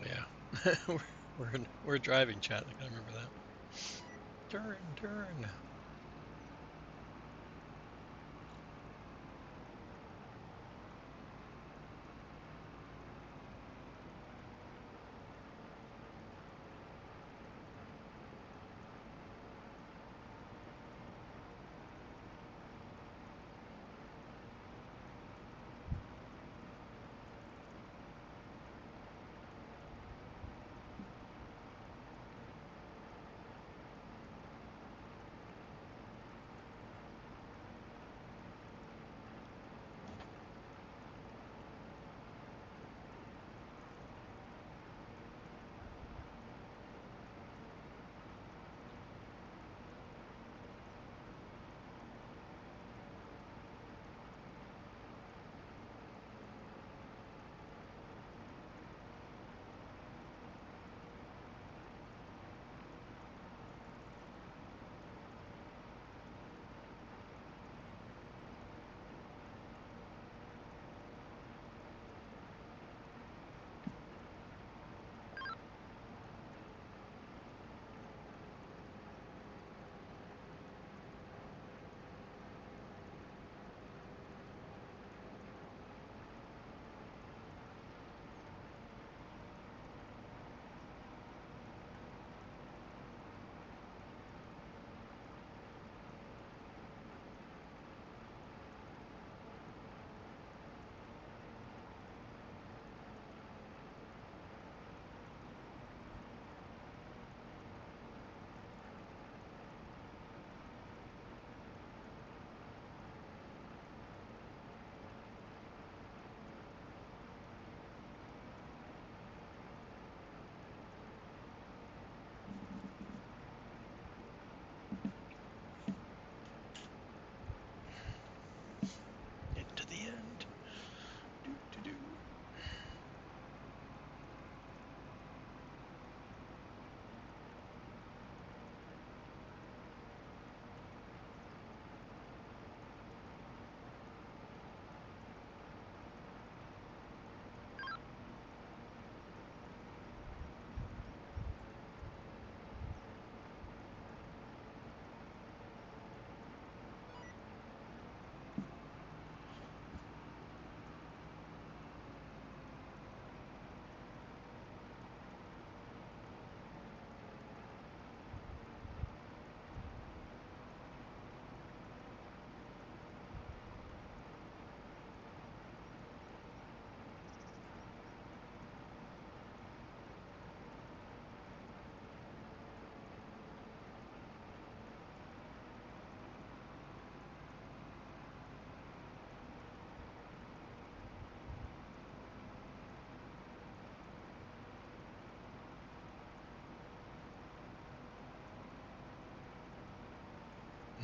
Yeah, we're driving, chat. I gotta remember that. Turn.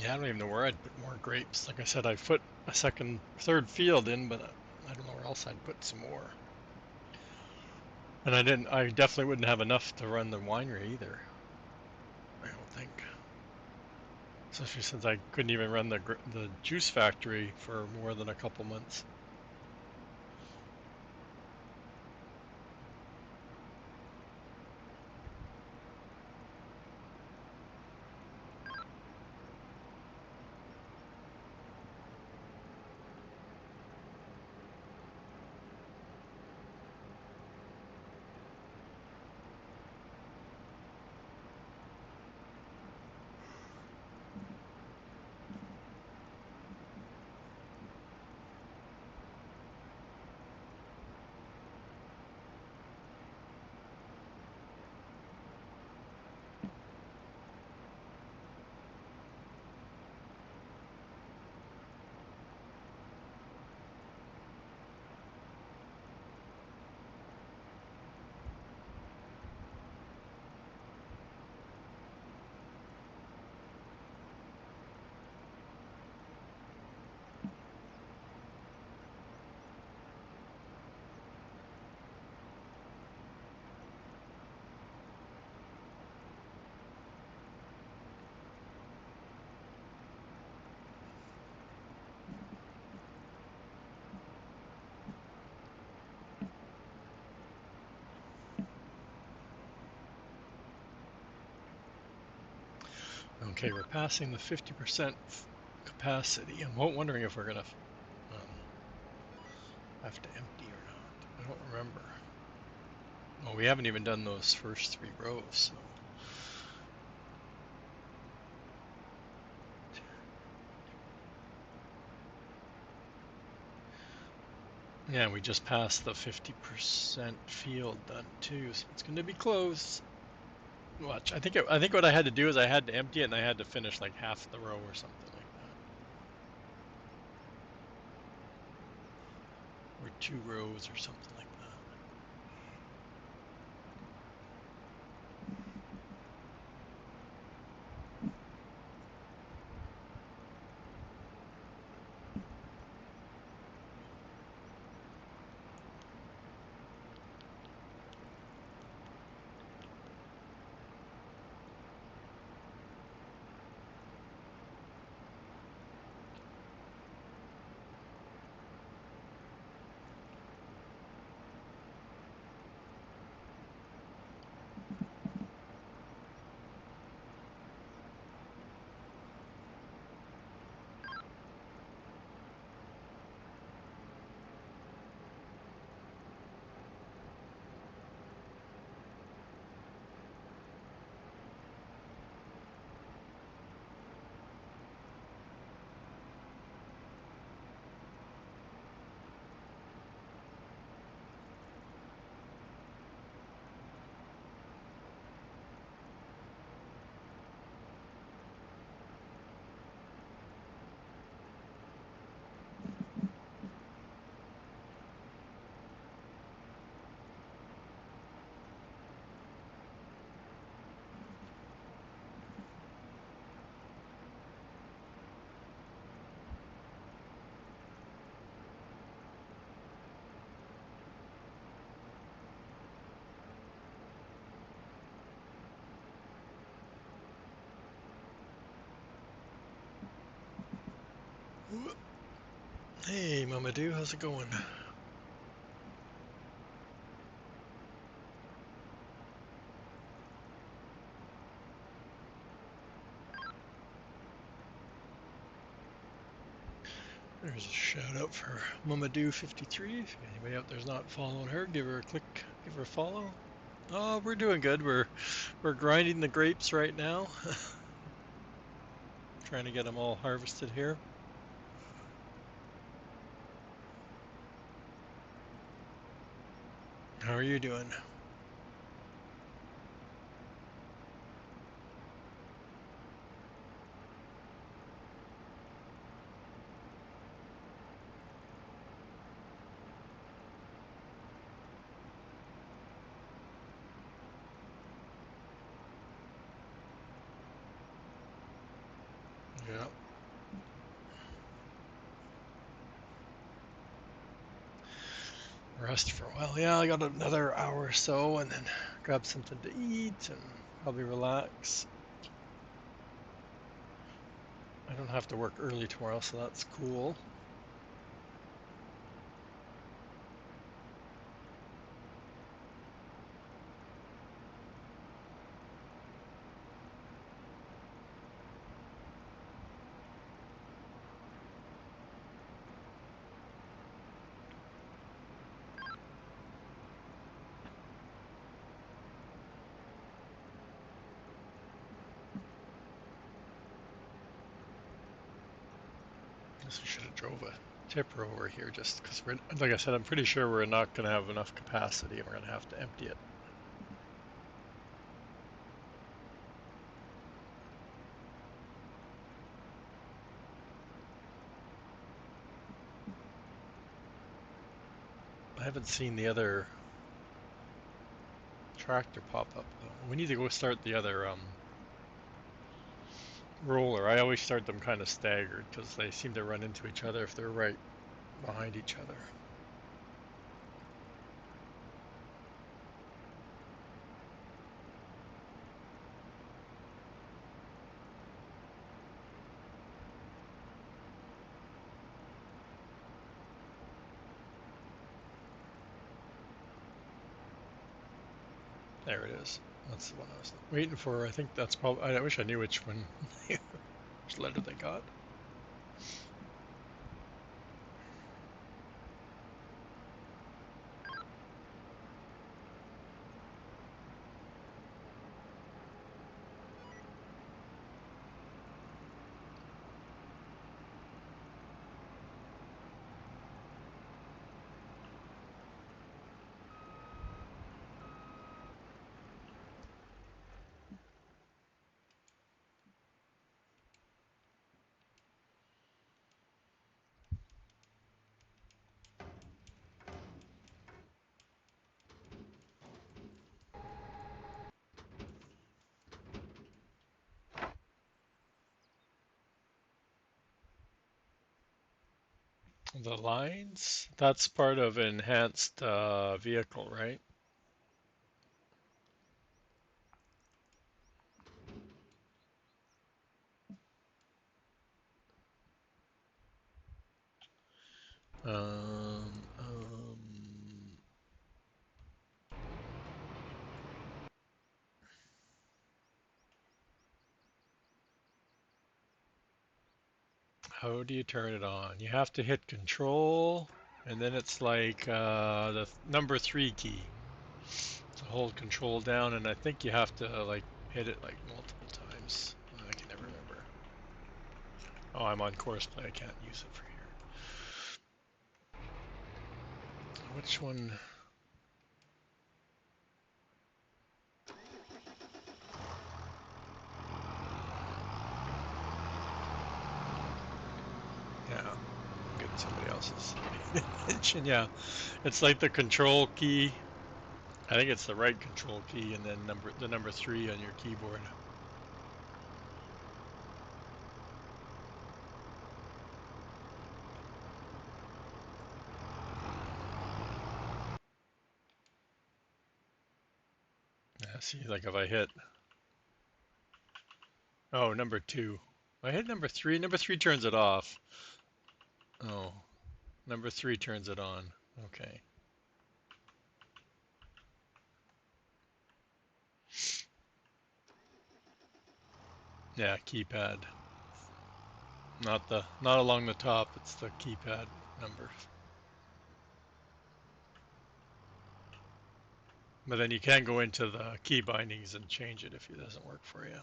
Yeah, I don't even know where I'd put more grapes. Like I said, I put a third field in, but I don't know where else I'd put some more. And I definitely wouldn't have enough to run the winery either. I don't think. Especially since I couldn't even run the juice factory for more than a couple months. Okay, we're passing the 50% capacity. I'm wondering if we're gonna have to empty or not. I don't remember. Well, we haven't even done those first 3 rows, so. Yeah, we just passed the 50% field done too, so it's going to be close. Watch. I think what I had to do is I had to empty it and I had to finish like half the row or something like that, or 2 rows or something like that. Hey, Mamadou, how's it going? There's a shout out for Mamadou53. If anybody out there's not following her, give her a click, give her a follow. Oh, we're doing good. We're grinding the grapes right now. Trying to get them all harvested here. How are you doing? Yeah. Rest for a while. Yeah, I got another hour or so, and then grab something to eat and probably relax. I don't have to work early tomorrow, so that's cool. Guess we should have drove a tipper over here just because we're, like I said, I'm pretty sure we're not going to have enough capacity and we're going to have to empty it. I haven't seen the other tractor pop up though. We need to go start the other roller. I always start them kind of staggered because they seem to run into each other if they're right behind each other. There it is. That's the one I was waiting for. I think that's probably. I wish I knew which one, which letter they got. The lines, that's part of enhanced vehicle, right? Um, um, how do you turn it on? You have to hit control, and then it's like the number 3 key. So hold control down, and I think you have to like hit it like multiple times. I can never remember. Oh, I'm on course play. I can't use it for here. Which one? Yeah, I'm getting somebody else's attention. Yeah, it's like the control key. I think it's the right control key, and then the number 3 on your keyboard. Yeah, see, like if I hit, oh, number 2. I hit number 3. Number 3 turns it off. Oh, number 3 turns it on. Okay. Yeah, keypad. Not along the top. It's the keypad number. But then you can go into the key bindings and change it if it doesn't work for you.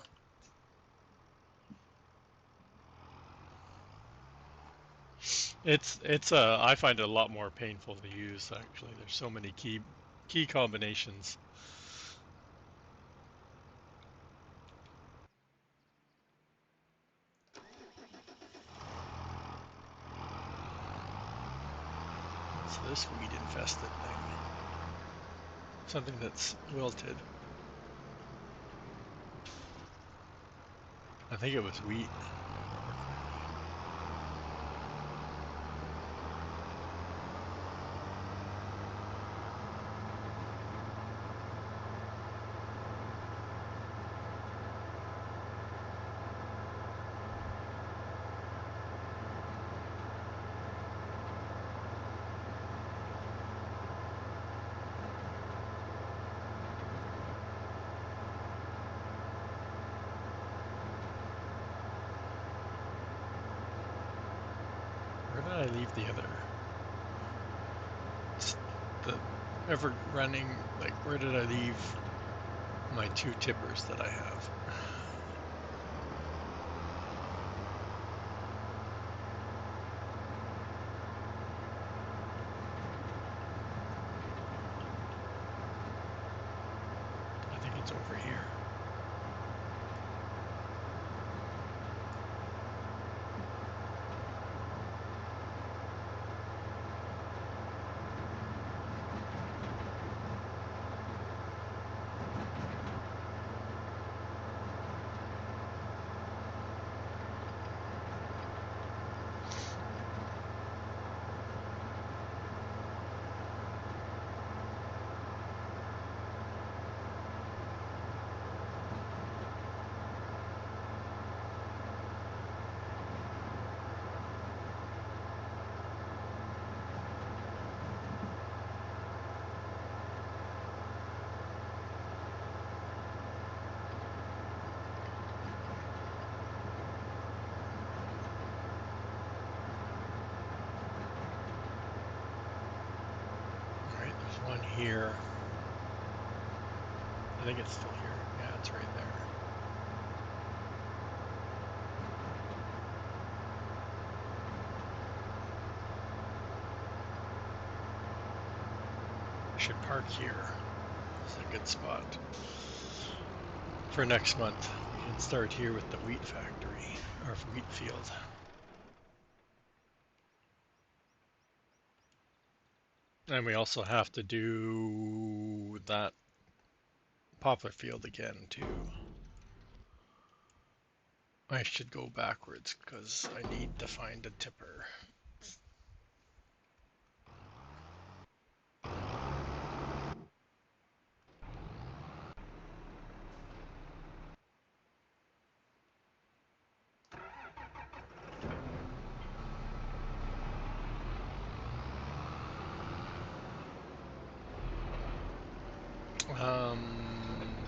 I find it a lot more painful to use actually. There's so many key combinations. So this weed infested thing. Something that's wilted. I think it was wheat. I leave the other, the ever running, like where did I leave my two tippers that I have? I think it's over here. All right, there's one here. I think it's still here. Yeah, it's right there. I should park here. This is a good spot for next month. We can start here with the wheat factory, or wheat field. And we also have to do that poplar field again too. I should go backwards because I need to find a tipper.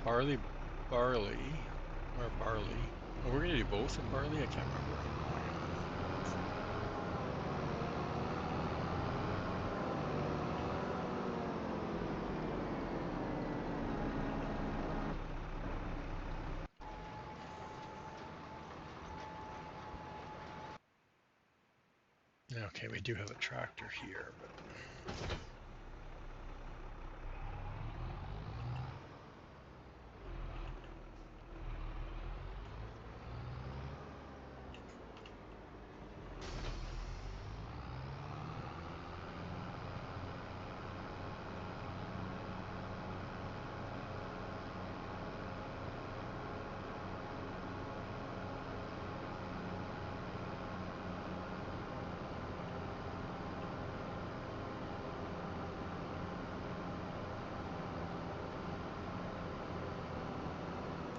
Barley, barley, or barley. Oh, we're gonna do both in barley? I can't remember. Okay, we do have a tractor here, but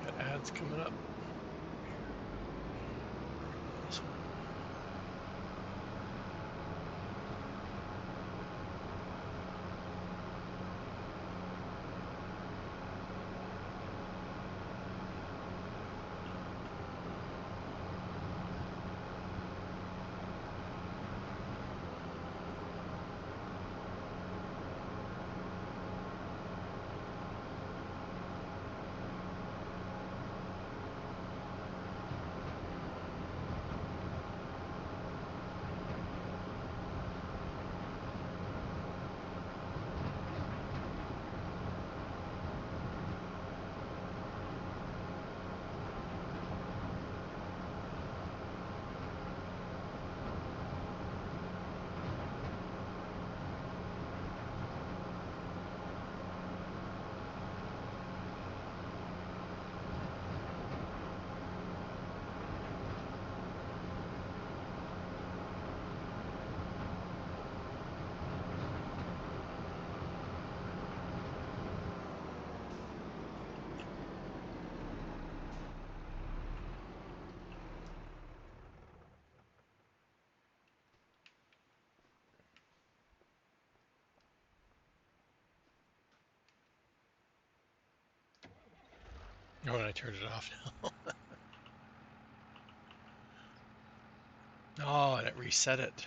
got ads coming up. This one. Oh, and I turned it off now. Oh, and it reset it.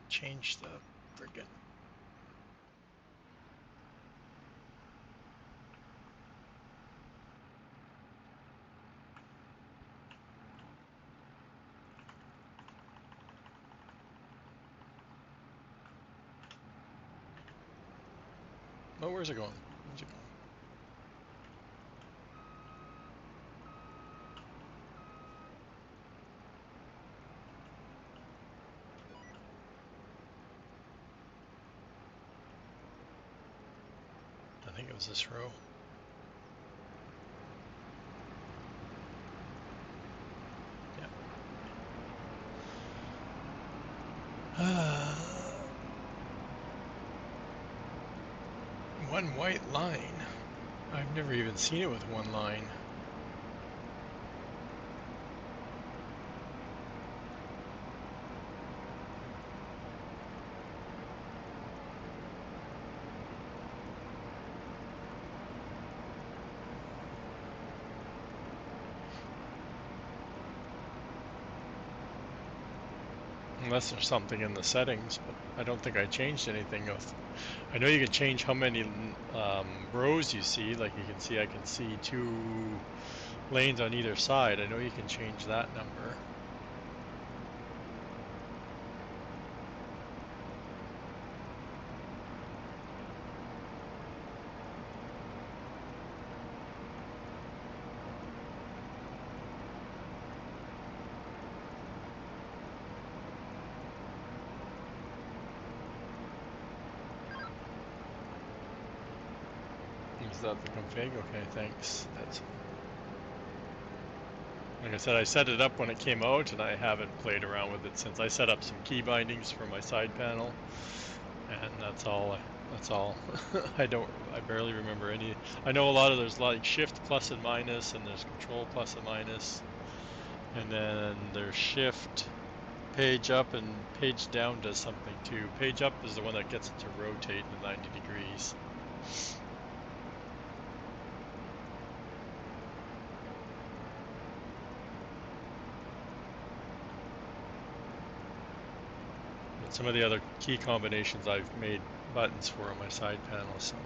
change the friggin'. Oh, where's it going? Where's it going? I think it was this row. Yeah. One white line. I've never even seen it with one line. Unless there's something in the settings, but I don't think I changed anything. I know you can change how many rows you see. Like you can see, I can see 2 lanes on either side. I know you can change that number. Is that the config? Okay, thanks. That's, like I said, I set it up when it came out, and I haven't played around with it since. I set up some key bindings for my side panel, and that's all. That's all. I barely remember any. I know a lot of there's like shift plus and minus, and there's control plus and minus, and then there's shift. Page up and page down does something too. Page up is the one that gets it to rotate in 90 degrees. But some of the other key combinations I've made buttons for on my side panel, so.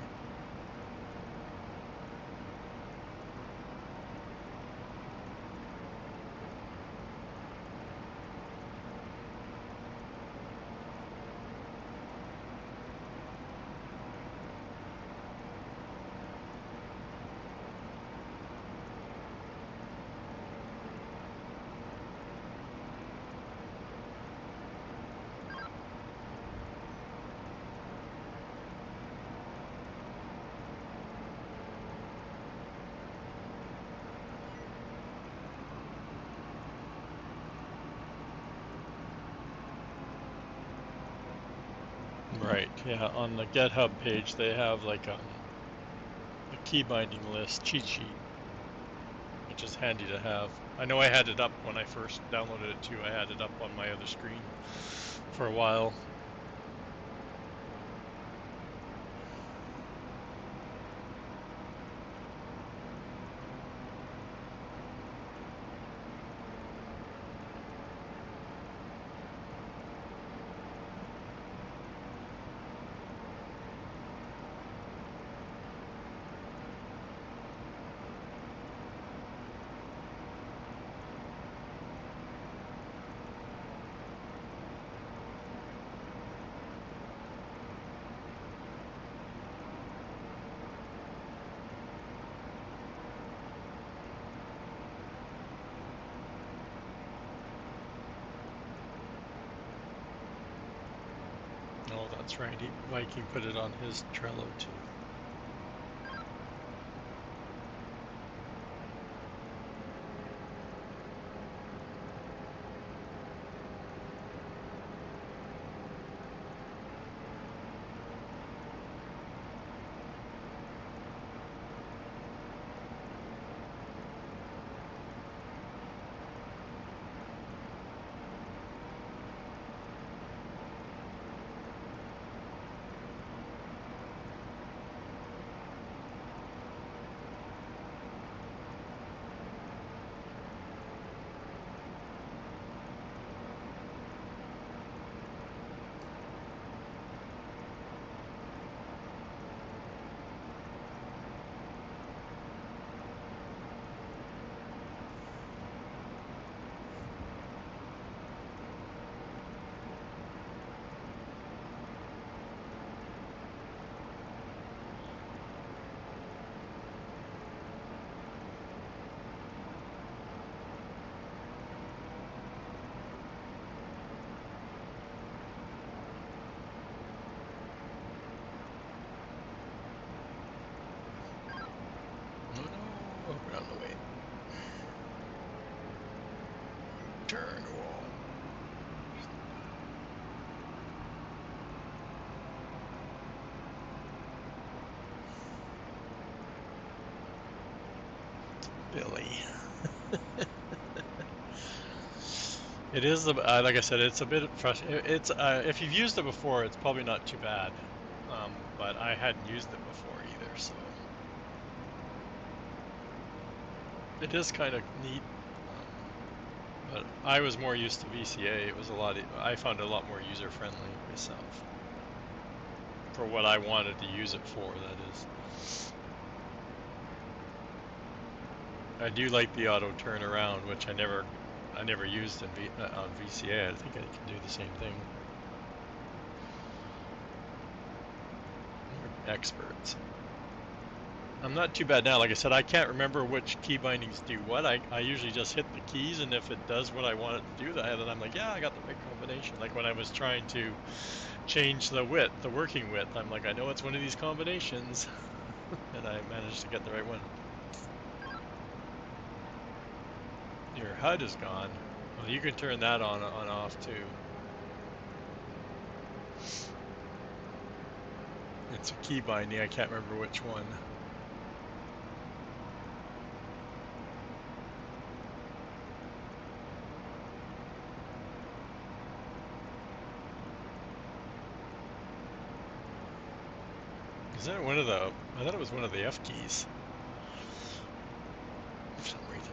Right, yeah, on the GitHub page they have like a key binding list cheat sheet, which is handy to have. I know I had it up when I first downloaded it too. I had it up on my other screen for a while. Oh, that's right. Viking put it on his Trello too. turn. Whoa. Billy. It is, like I said, it's a bit frustrating. It's if you've used it before, it's probably not too bad. But I hadn't used it before either, so it is kind of neat. But I was more used to VCA. It was a lot. I found it a lot more user friendly myself for what I wanted to use it for. That is. I do like the auto turnaround, which I never used on VCA. I think I can do the same thing. We're experts. I'm not too bad now. Like I said, I can't remember which key bindings do what. I usually just hit the keys, and if it does what I want it to do, then I'm like, yeah, I got the right combination. Like when I was trying to change the width, the working width, I'm like, I know it's one of these combinations, and I managed to get the right one. Your HUD is gone. Well, you can turn that on off too. It's a key binding. I can't remember which one. Is that one of the? I thought it was one of the F keys. For some reason.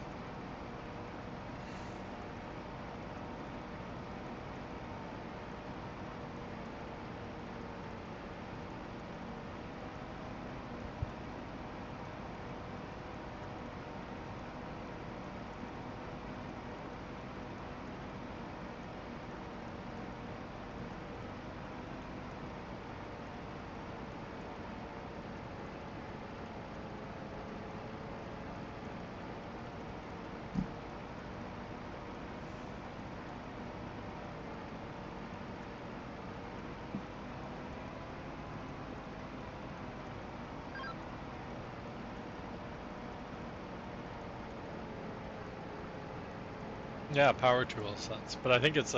Yeah, power tools. But I think it's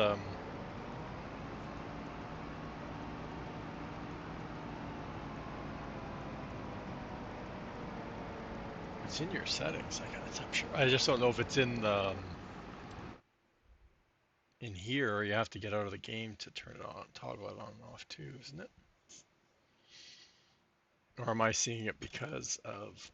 it's in your settings. I'm sure. I just don't know if it's in the in here, or you have to get out of the game to turn it on, toggle it on and off too, isn't it? Or am I seeing it because of?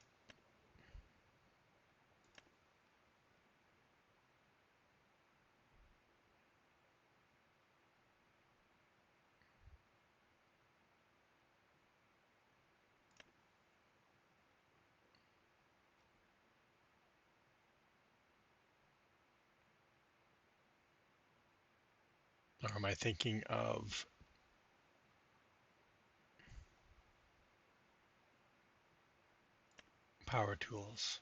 Or am I thinking of power tools?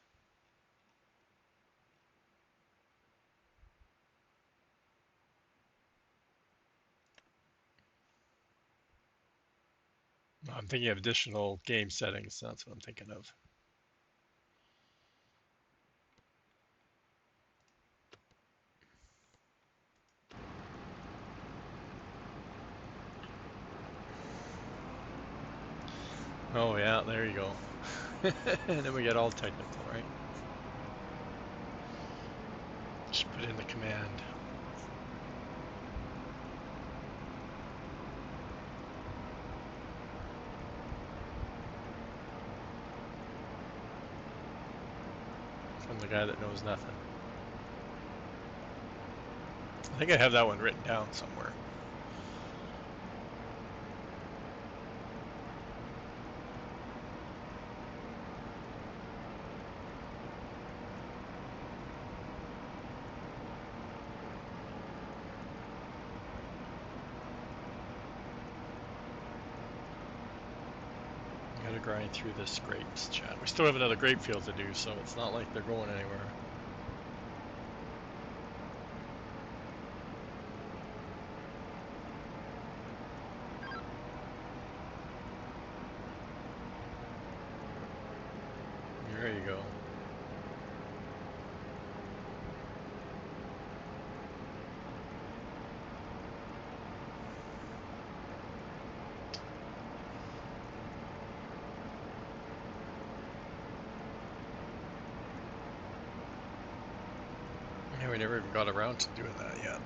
I'm thinking of additional game settings. That's what I'm thinking of. Oh yeah, there you go. And then we get all technical, right? Just put in the command. From the guy that knows nothing. I think I have that one written down somewhere. Gotta grind through this grapes, Chad. We still have another grape field to do, so it's not like they're going anywhere. There you go. we never even got around to doing that yet.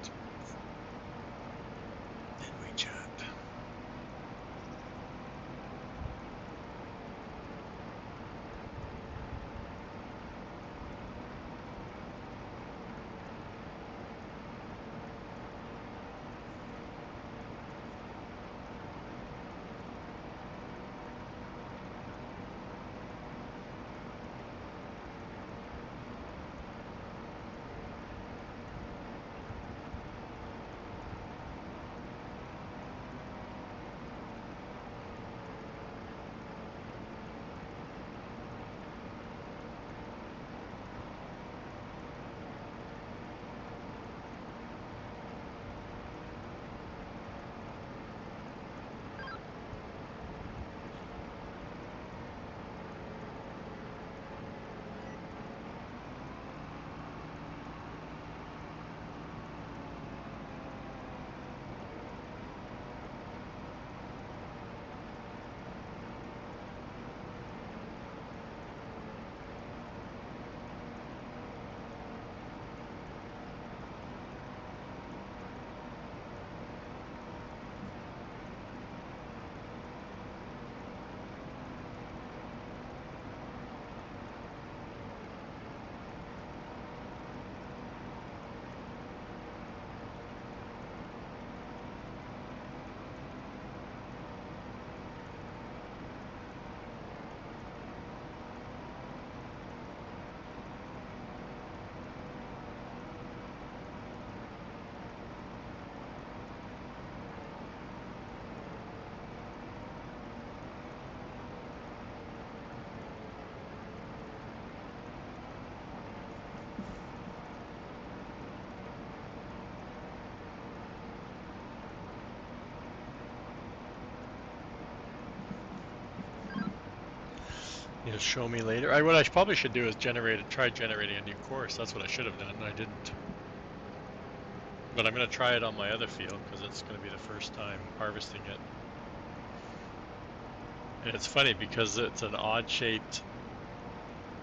Did we, chat? You'll show me later. What I probably should do is try generating a new course. That's what I should have done, and I didn't. But I'm going to try it on my other field because it's going to be the first time harvesting it. And it's funny because it's an odd-shaped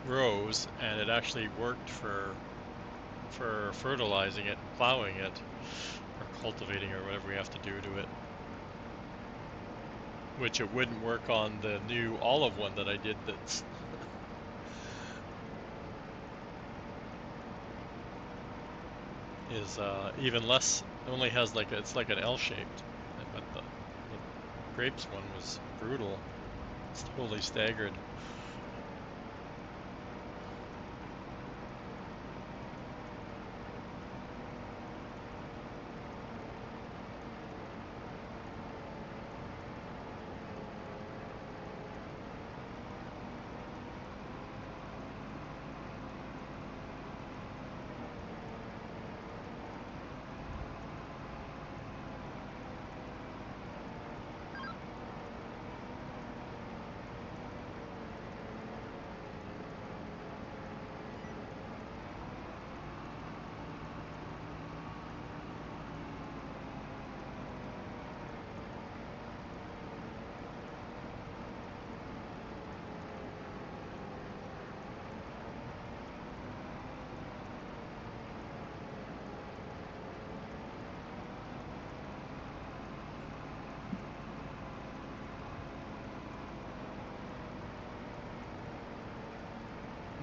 rows, and it actually worked for fertilizing it, plowing it, or cultivating, or whatever we have to do to it. Which it wouldn't work on the new olive one that I did. That's is even less. It only has it's like an L-shaped, but the grapes one was brutal. It's totally staggered.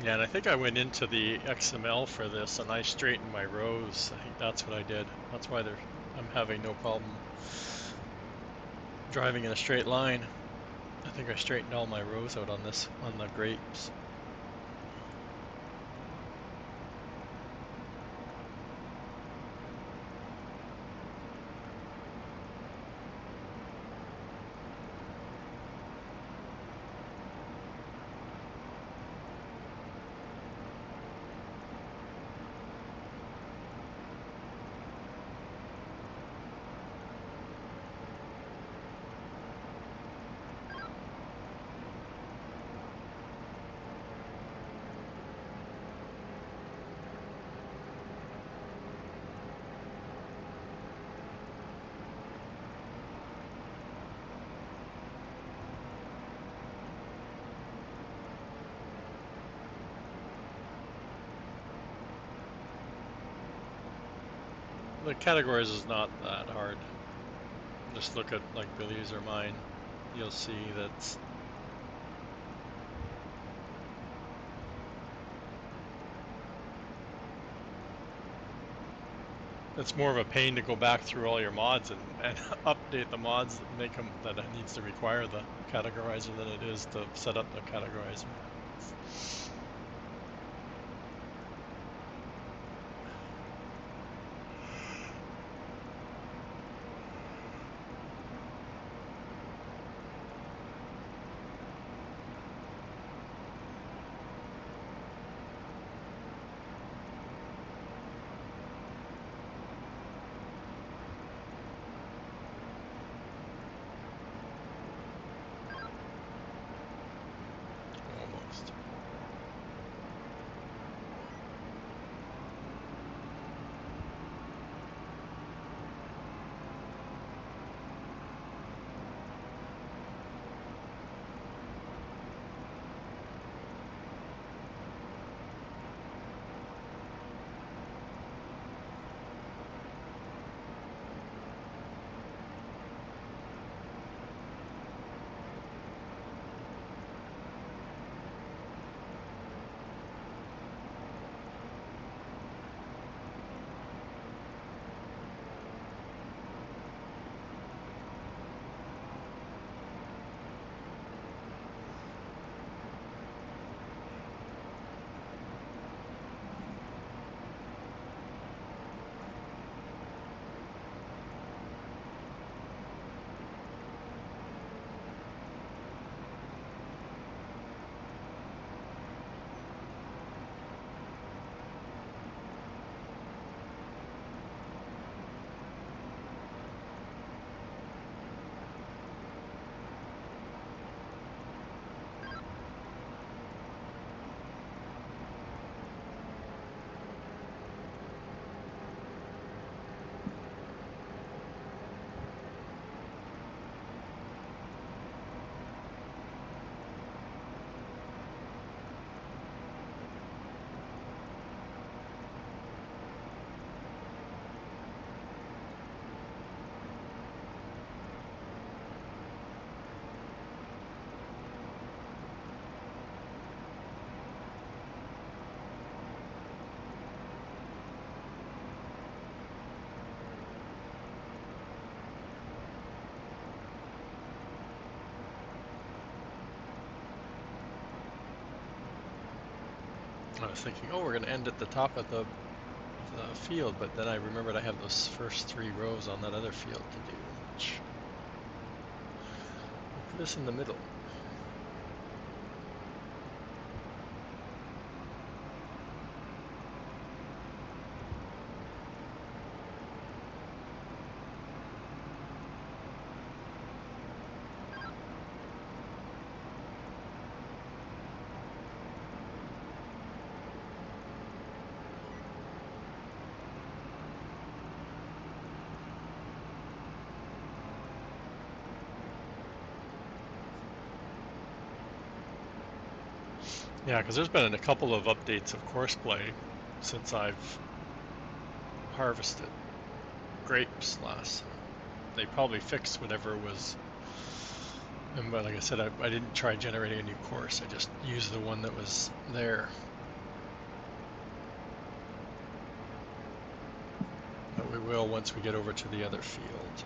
Yeah, and I think I went into the XML for this and I straightened my rows. I think that's what I did. That's why I'm having no problem driving in a straight line. I think I straightened all my rows out on the grapes. The categories is not that hard. Just look at like Billy's or mine. You'll see that's it's more of a pain to go back through all your mods and update the mods that make them that it needs to require the categorizer than it is to set up the categorizer. Almost. I was thinking, oh, we're going to end at the top of the field, but then I remembered I have those first 3 rows on that other field to do. Which will put us in the middle. Yeah, because there's been a couple of updates of course play since I've harvested grapes last summer. They probably fixed whatever was, and but like I said, I didn't try generating a new course. I just used the one that was there. But we will once we get over to the other field.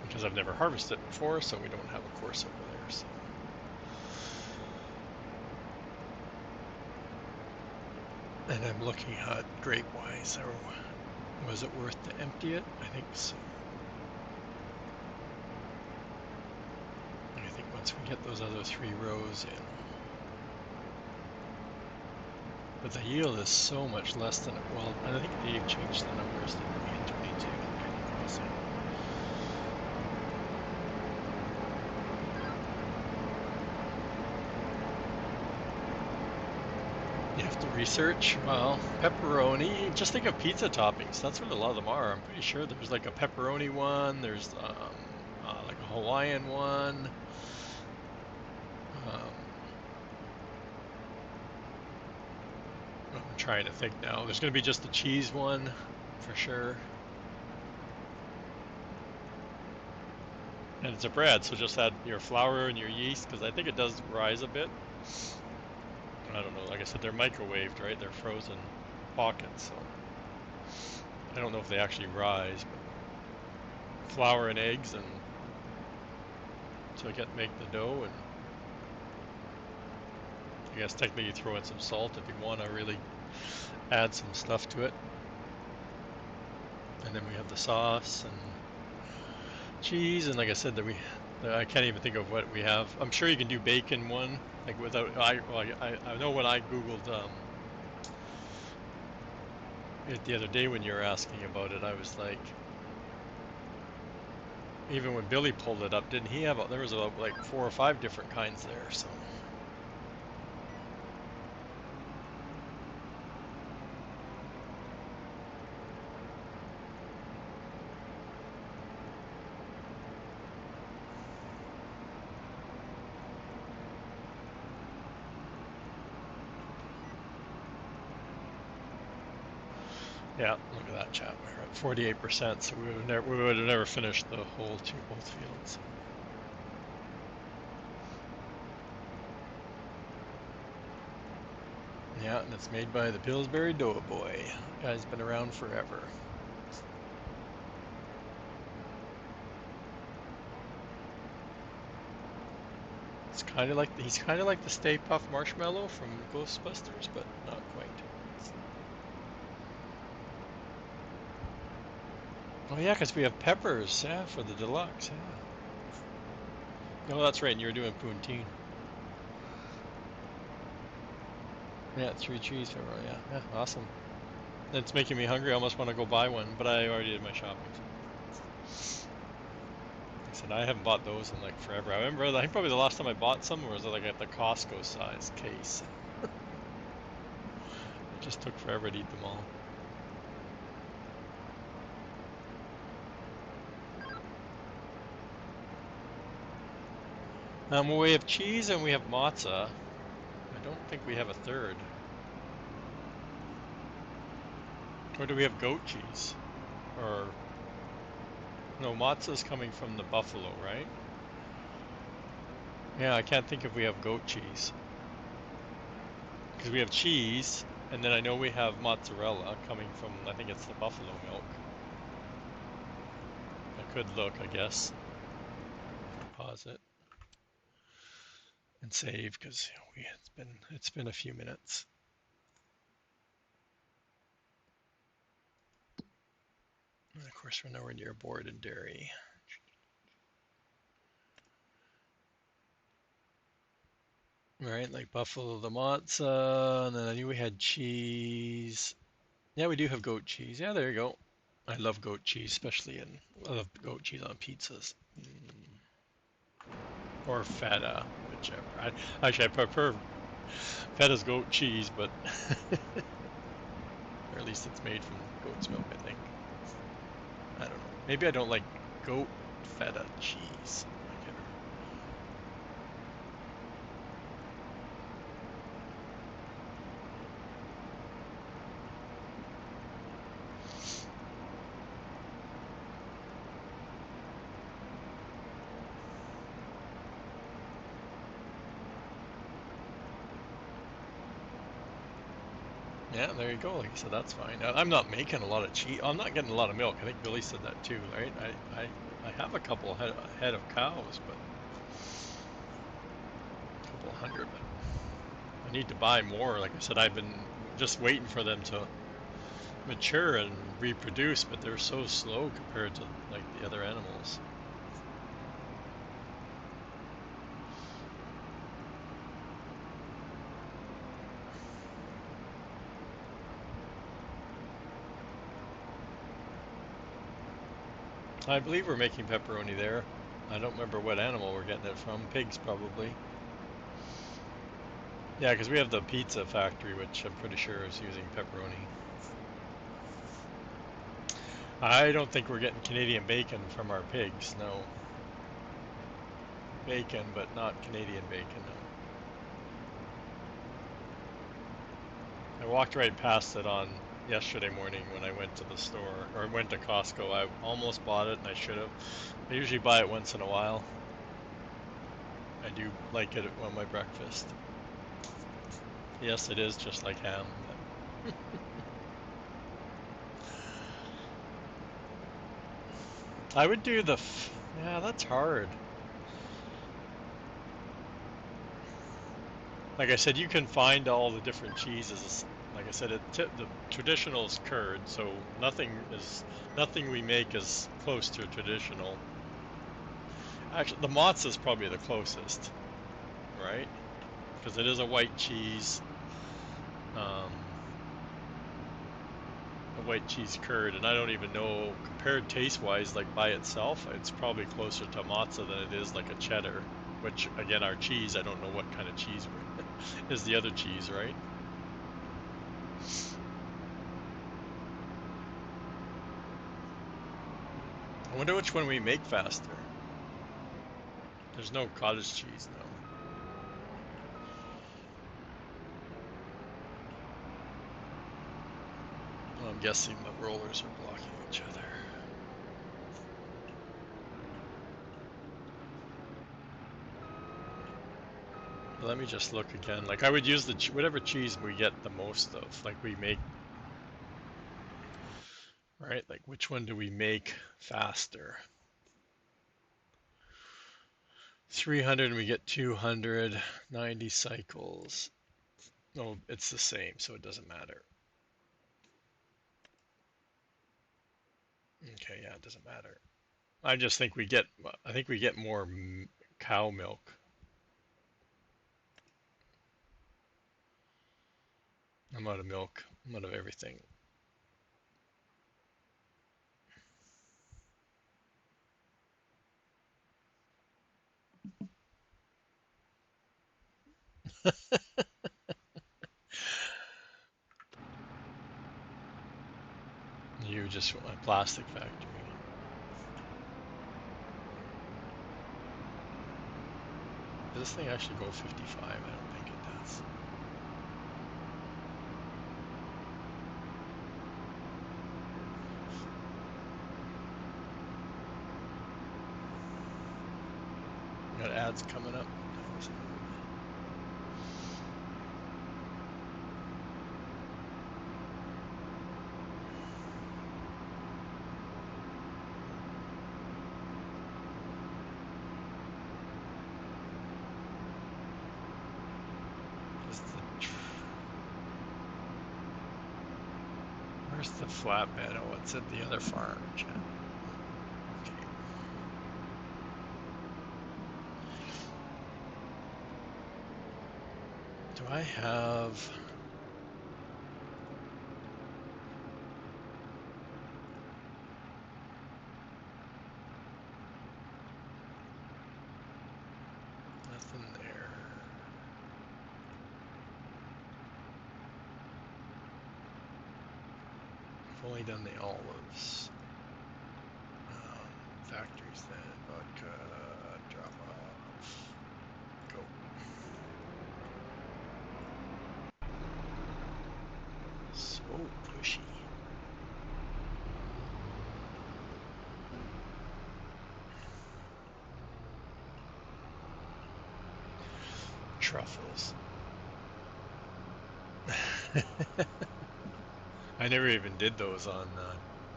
Because I've never harvested before, so we don't have a course over there. So. And I'm looking at grape-wise, or was it worth to empty it? I think so. I think once we get those other 3 rows in. But the yield is so much less than it, well, I think Dave changed the numbers that we had 22 in Animal Crossing. You have to research. Well, pepperoni, just think of pizza toppings. That's what a lot of them are. I'm pretty sure there's like a pepperoni one, there's like a Hawaiian one. I'm trying to think now. There's going to be just the cheese one for sure. And it's a bread, so just add your flour and your yeast, because I think it does rise a bit. I don't know, like I said, they're microwaved, right? They're frozen pockets, so I don't know if they actually rise, but flour and eggs, and so make the dough, and I guess technically you throw in some salt if you want to really add some stuff to it. And then we have the sauce and cheese, and like I said, I can't even think of what we have. I'm sure you can do bacon one, like without. I know when I googled it the other day when you were asking about it, I was like, even when Billy pulled it up, didn't he have? There was about like 4 or 5 different kinds there, so. Yeah, look at that, chat. We're at 48%, so we would have never finished the whole both fields. Yeah, and it's made by the Pillsbury Doughboy. Guy's been around forever. He's kind of like the Stay Puft Marshmallow from Ghostbusters, but not quite. Oh yeah, because we have peppers, yeah, for the deluxe, yeah. Oh, that's right, and you were doing poutine. Yeah, 3 cheese pepper, yeah, awesome. It's making me hungry. I almost want to go buy one, but I already did my shopping. Like I said, I haven't bought those in like forever. I remember, I think probably the last time I bought some was like at the Costco size case. It just took forever to eat them all. Well, we have cheese and we have matzah. I don't think we have a third. Or do we have goat cheese? Or no, matzah's coming from the buffalo, right? Yeah, I can't think if we have goat cheese. Because we have cheese, and then I know we have mozzarella coming from, I think it's the buffalo milk. I could look, I guess. Pause it and save, because it's been a few minutes. And of course, we're nowhere near board and dairy. Right, like buffalo the matzah, and then I knew we had cheese. Yeah, we do have goat cheese. Yeah, there you go. I love goat cheese, especially I love goat cheese on pizzas. Or feta, whichever. Actually, I prefer feta's goat cheese, but or at least it's made from goat's milk, I think. I don't know. Maybe I don't like goat feta cheese. Yeah, there you go. Like I said, that's fine. I'm not making a lot of cheese. I'm not getting a lot of milk. I think Billy said that too, right? I have a couple head of cows, but a couple hundred. But I need to buy more. Like I said, I've been just waiting for them to mature and reproduce, but they're so slow compared to like the other animals. I believe we're making pepperoni there. I don't remember what animal we're getting it from. Pigs, probably. Yeah, because we have the pizza factory, which I'm pretty sure is using pepperoni. I don't think we're getting Canadian bacon from our pigs, no. Bacon, but not Canadian bacon, no. I walked right past it on yesterday morning when I went to the store, or went to Costco. I almost bought it and I should have. I usually buy it once in a while. I do like it on my breakfast. Yes, it is just like ham. I would do yeah, that's hard. Like I said, you can find all the different cheeses. Like I said, the traditional is curd, so nothing we make is close to traditional. Actually, the mozza is probably the closest, right? Because it is a white cheese, um, a white cheese curd, and I don't even know compared taste-wise, like by itself, it's probably closer to mozza than it is like a cheddar. Which again, our cheese, I don't know what kind of cheese is the other cheese, right? I wonder which one we make faster. There's no cottage cheese, no. Well, I'm guessing the rollers are blocking each other. But let me just look again. Like I would use whatever cheese we get the most of. Like we make, right? Like which one do we make faster? 300 and we get 290 cycles. No, it's the same, so it doesn't matter. Okay, yeah, it doesn't matter. I just think I think we get more cow milk. I'm out of milk. I'm out of everything. You just want a plastic factory. Does this thing actually go 55? I don't think it does. Got ads coming up. Where's the flatbed? Oh, it's at the other farm, Chad. Okay. Do I have... Nothing there. I've only done the olives. Factories then, vodka, drop off, go. So pushy. Truffles. I never even did those on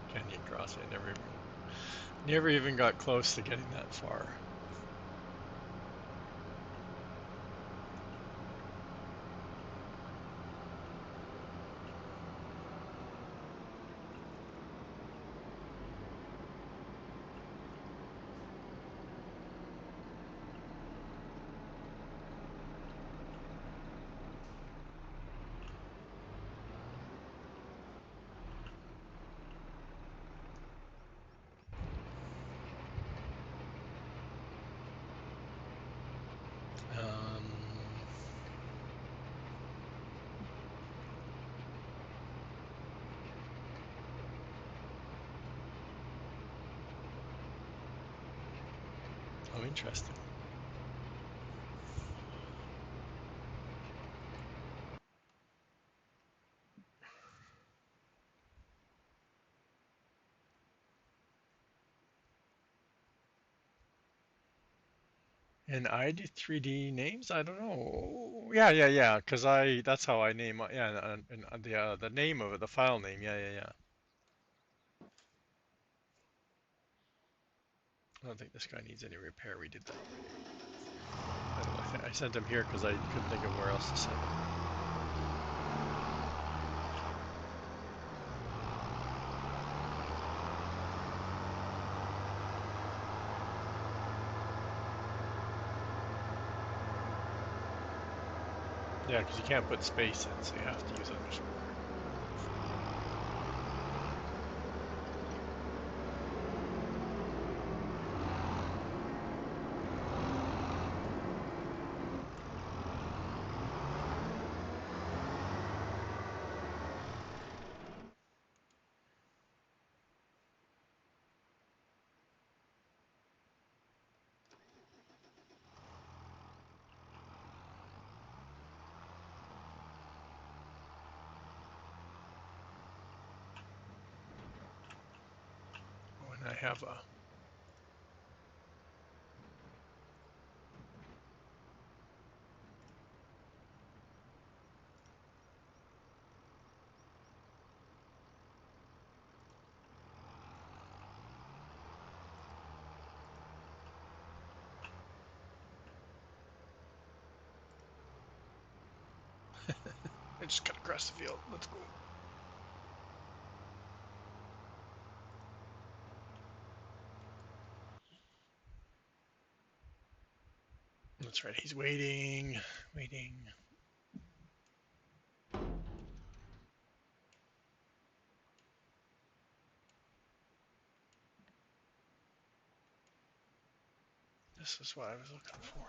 Canyon Crossing. I never even got close to getting that far. Um, oh, interesting. And I do 3D names? I don't know. Yeah. Because that's how I name. Yeah, and the name of it, the file name. Yeah. I don't think this guy needs any repair. We did that already. I don't know. I sent him here because I couldn't think of where else to send him. Yeah, because you can't put space in, so you have to use underscore. Oh, and I have a. I just cut across the field. Let's go. That's right. He's waiting. This is what I was looking for.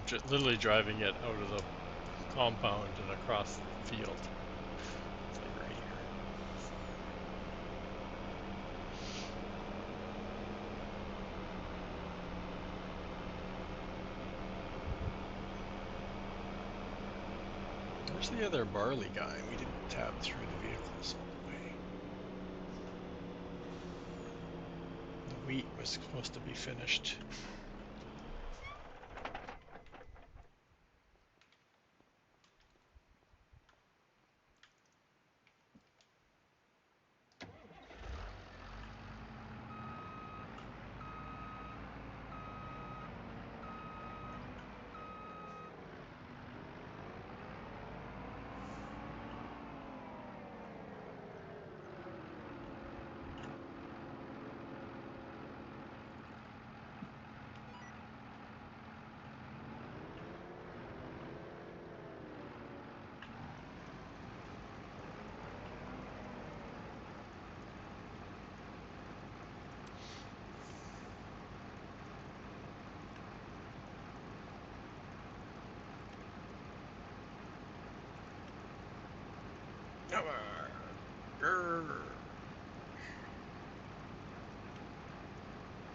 Just literally driving it out of the compound and across the field. It's like right here. Where's the other barley guy? We didn't tab through the vehicles all the way. The wheat was supposed to be finished.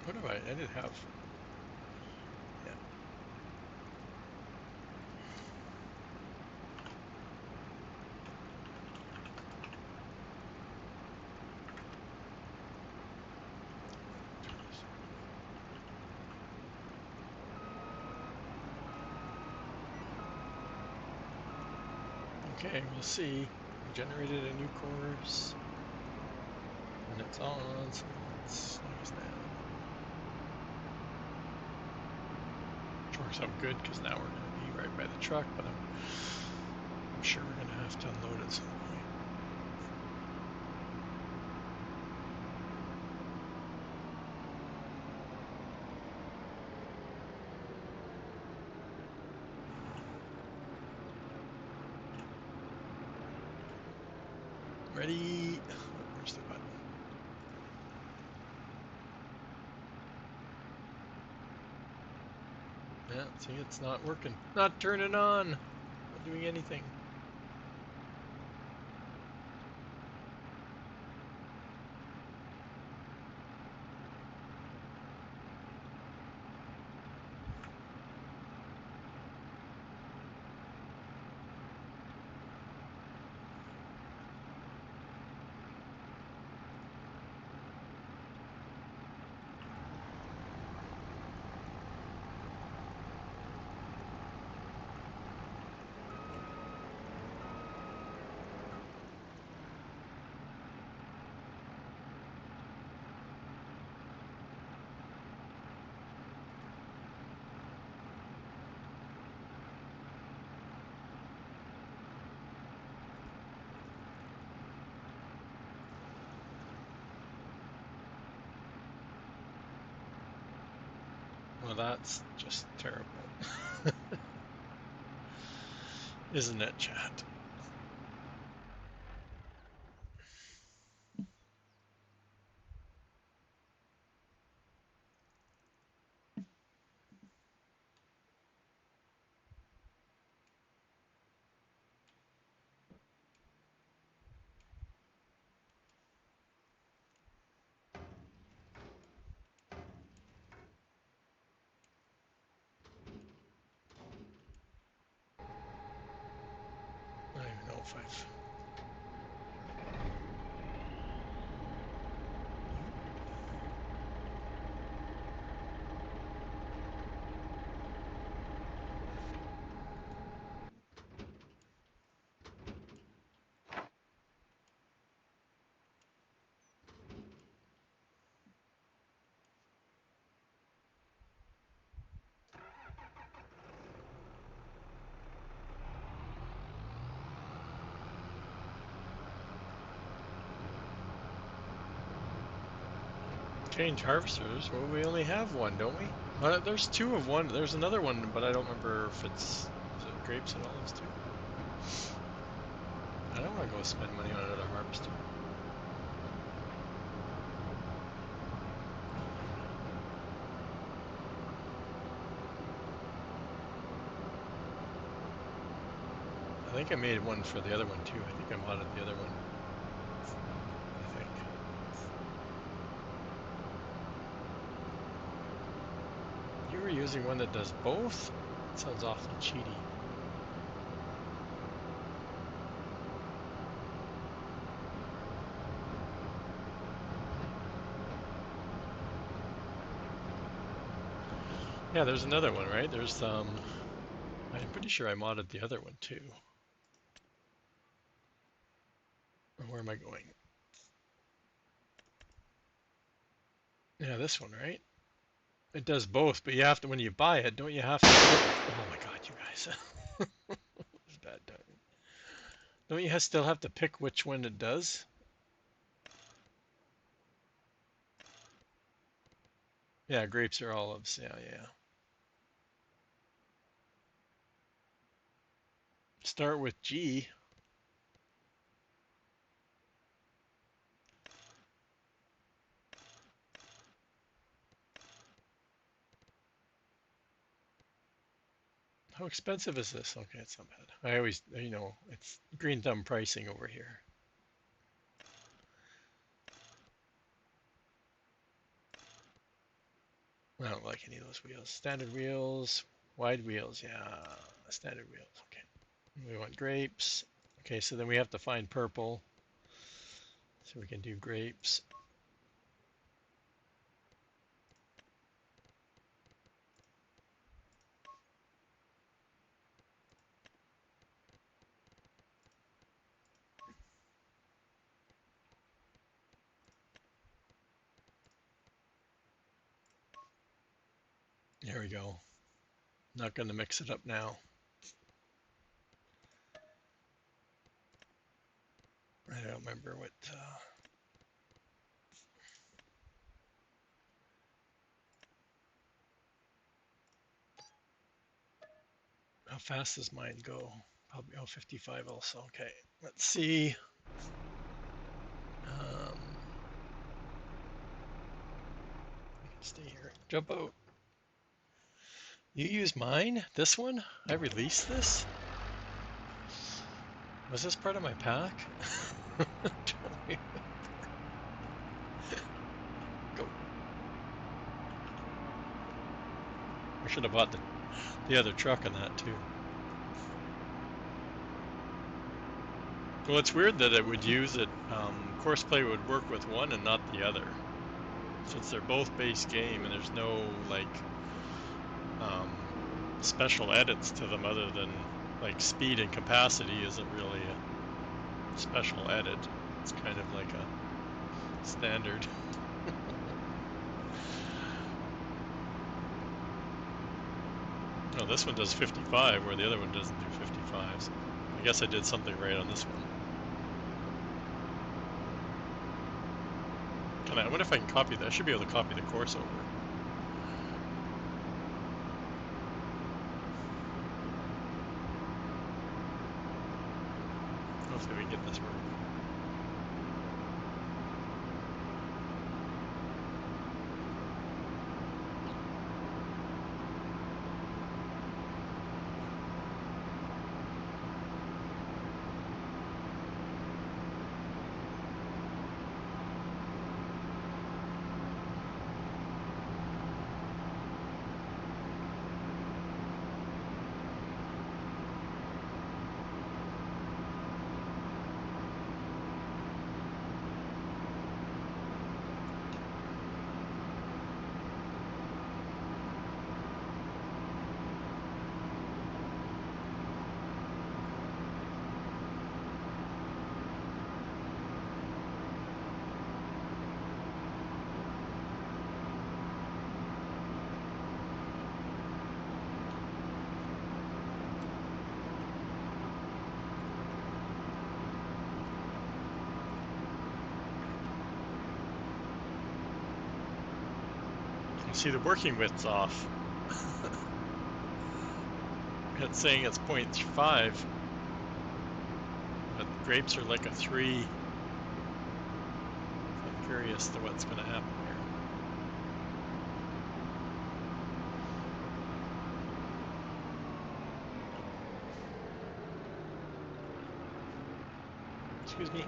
What have I didn't have. Yeah. Turn this off. Okay, we'll see. We generated a new course. And it's on, so let's sneeze down. Which works out good because now we're going to be right by the truck, but I'm sure we're going to have to unload at some point. Ready? Oh, where's the button? Yeah, see, it's not working. Not turning on. Not doing anything. Well, that's just terrible. Isn't it, chat? I don't even know if I've... Change harvesters? Well, we only have one, don't we? There's two of one. There's another one, but I don't remember if it's... Is it grapes and olives too? I don't want to go spend money on another harvester. I think I made one for the other one too. I think I modded the other one. I think. You were using one that does both? That sounds awfully cheaty. Yeah, there's another one, right? There's I'm pretty sure I modded the other one too. Or where am I going? Yeah, this one, right? It does both, but you have to, when you buy it, don't you have to oh my god, you guys. It's bad timing. Don't you still have to pick which one it does? Yeah, grapes or olives. Yeah, yeah. Start with G. How expensive is this? Okay, it's not bad. I always, it's green thumb pricing over here. I don't like any of those wheels. Standard wheels, wide wheels, yeah, standard wheels, okay. We want grapes. Okay, so then we have to find purple. So we can do grapes. There we go. Not going to mix it up now. I don't remember what... how fast does mine go? Probably 55 also. Okay, let's see. Stay here. Jump out. You use mine? This one? I released this? Was this part of my pack? Go. I should have bought the other truck on that too. Well, it's weird that it would use it. Courseplay would work with one and not the other, since they're both base game and there's no like special edits to them other than like speed and capacity isn't really a special edit. It's kind of like a standard. No, this one does 55 where the other one doesn't do 55. So I guess I did something right on this one. I wonder if I can copy that. I should be able to copy the course over. Hopefully we can get this working. See, the working width's off. It's saying it's 0.5, but grapes are like a 3. I'm curious to what's going to happen here. Excuse me.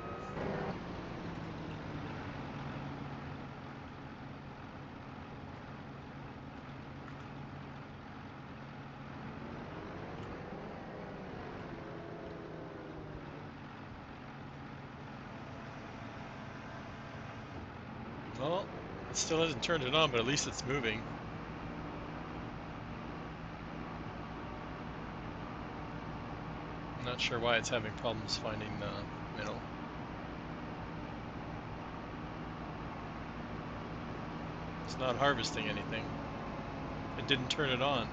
Well, it still hasn't turned it on, but at least it's moving. I'm not sure why it's having problems finding the middle. It's not harvesting anything. It didn't turn it on.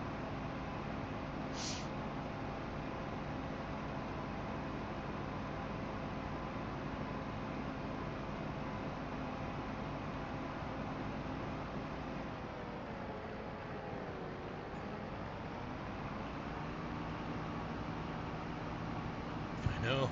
I know.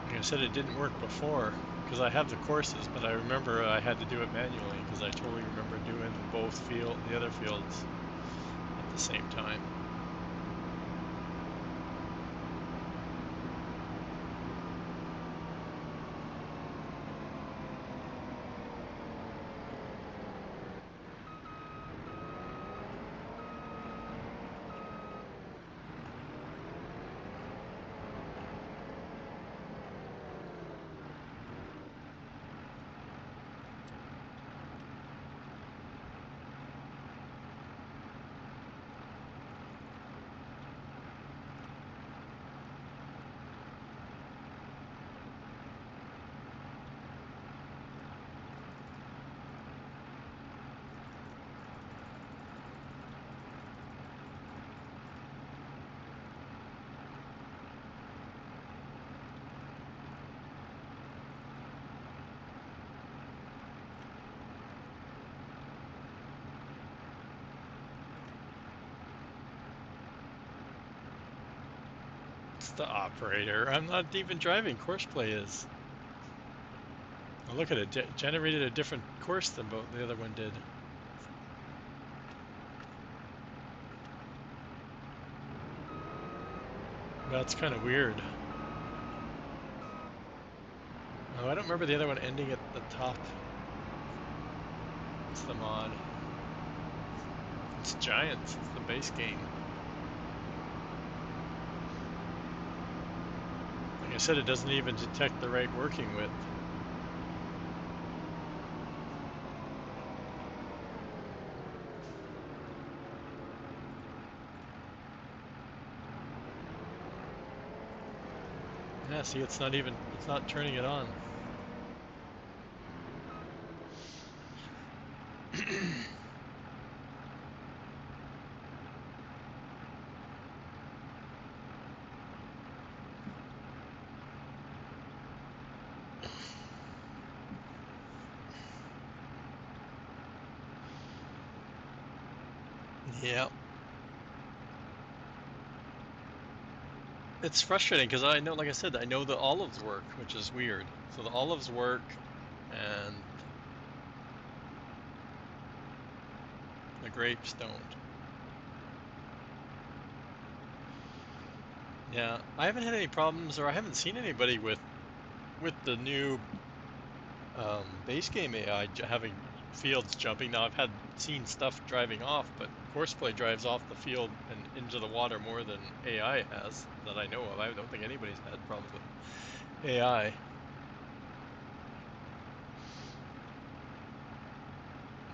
Like I said, it didn't work before because I have the courses, but I remember I had to do it manually because I totally remember doing both the other fields at the same time. It's the operator. I'm not even driving. Courseplay is. Oh, look at it. Generated a different course than the other one did. That's kind of weird. Oh, I don't remember the other one ending at the top. It's the mod. It's Giants. It's the base game. Like I said, it doesn't even detect the right working width. Yeah, see, it's not turning it on. Yeah. It's frustrating because I know, like I said, I know the olives work, which is weird. So the olives work, and the grapes don't. Yeah, I haven't had any problems, or I haven't seen anybody with the new base game AI having fields jumping. Now I've seen stuff driving off, but Courseplay drives off the field and into the water more than AI has that I know of. I don't think anybody's had problems with AI.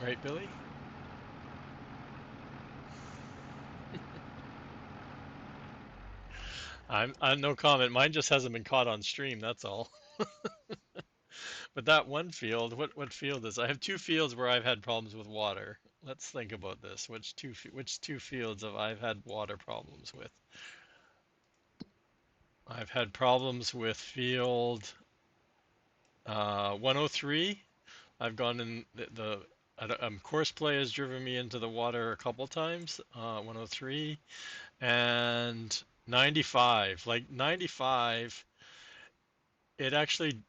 Right, Billy? I'm no comment. Mine just hasn't been caught on stream, that's all. But that one field, what field is? I have two fields where I've had problems with water. Let's think about this. Which two fields have I had water problems with? I've had problems with field 103. I've gone in Courseplay has driven me into the water a couple times. 103 and 95. Like 95, it actually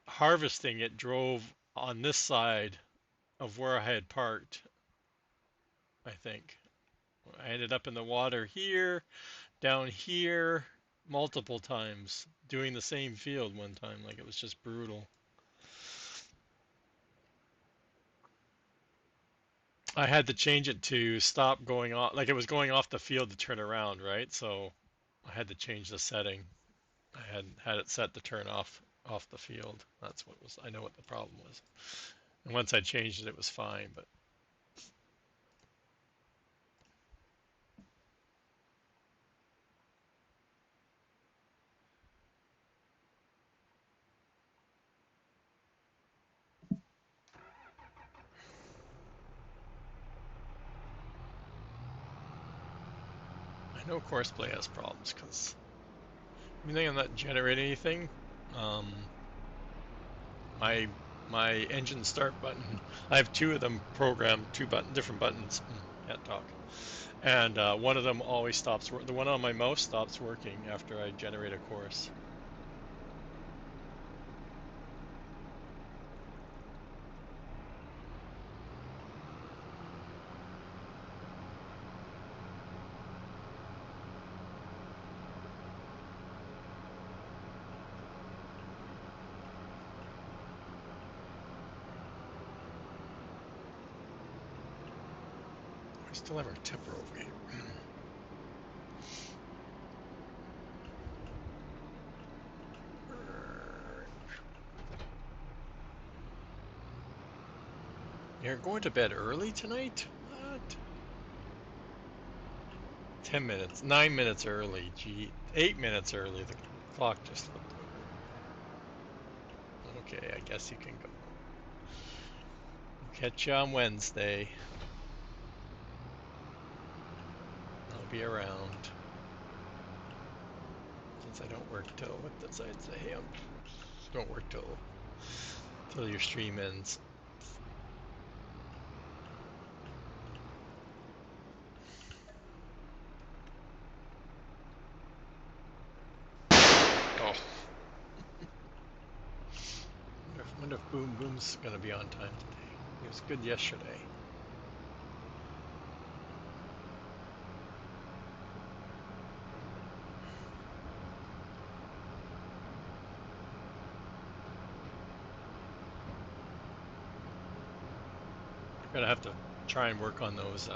harvesting it drove on this side of where I had parked, I think. I ended up in the water here, down here, multiple times, doing the same field one time. Like it was just brutal. I had to change it to stop going off, like it was going off the field to turn around, right? So I had to change the setting. I had it set to turn off the field. That's what was. I know what the problem was. And once I changed it, it was fine. But I know Courseplay has problems because I'm not generating anything. Um, my my engine start button. I have two of them programmed, different buttons. Can't talk. And one of them always stops. The one on my mouse stops working after I generate a course. I still have our tipper over here. You're going to bed early tonight? What? 10 minutes. 9 minutes early. Gee. 8 minutes early. The clock just flipped over. Okay, I guess you can go. Catch you on Wednesday. I'll be around. Since I don't work till, what does I say? I don't work till your stream ends. Boom Boom's gonna be on time today. He was good yesterday. I'm gonna have to try and work on those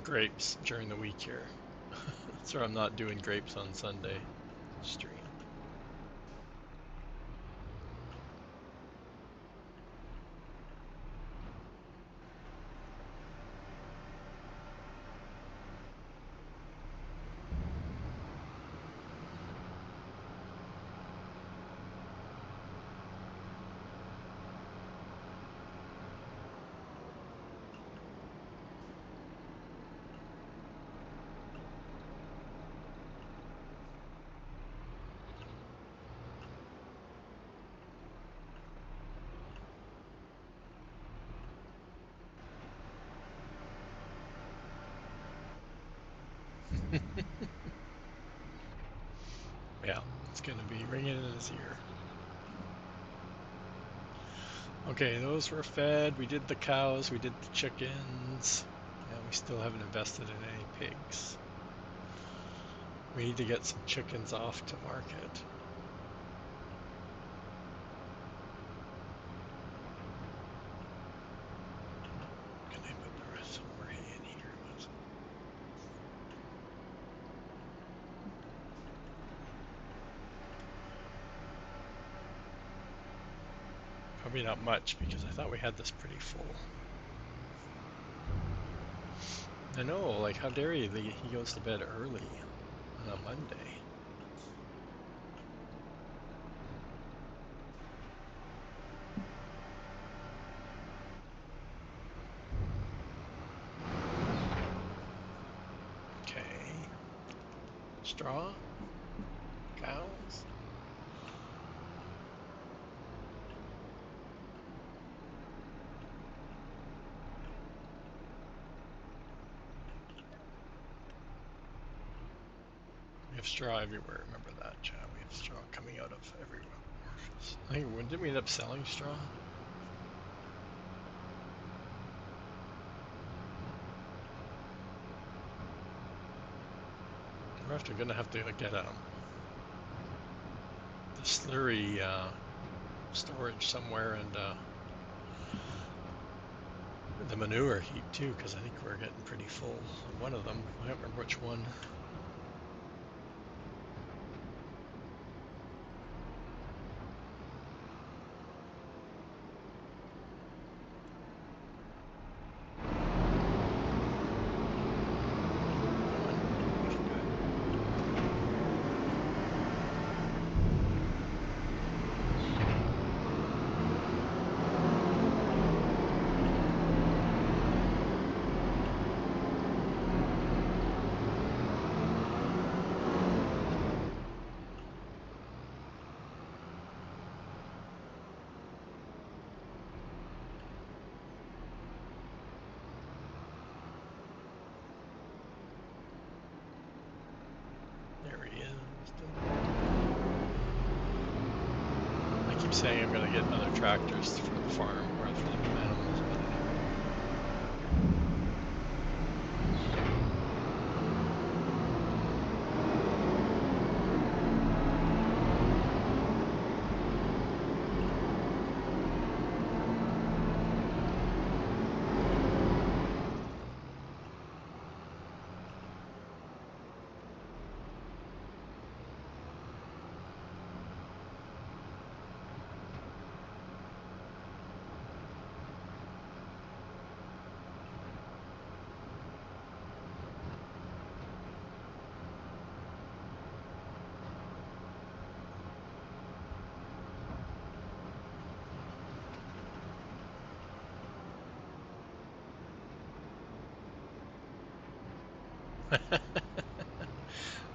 grapes during the week here. So I'm not doing grapes on Sunday stream. Yeah, it's gonna be ringing in his ear. Okay, those were fed. We did the cows, we did the chickens, and we still haven't invested in any pigs. We need to get some chickens off to market. Can I put the rest of more hay in here? Probably not much because I thought we had this pretty full. I know, like how dare you? He goes to bed early on a Monday. Okay. Straw? Cows? We have straw everywhere, remember that, Chad. We have straw coming out of everywhere. I think, when did we end up selling straw? We're gonna have to get the slurry storage somewhere, and the manure heap too, because I think we're getting pretty full on one of them. I don't remember which one. There he is. I keep saying I'm gonna get other tractors for the farm or for the animals, but anyway.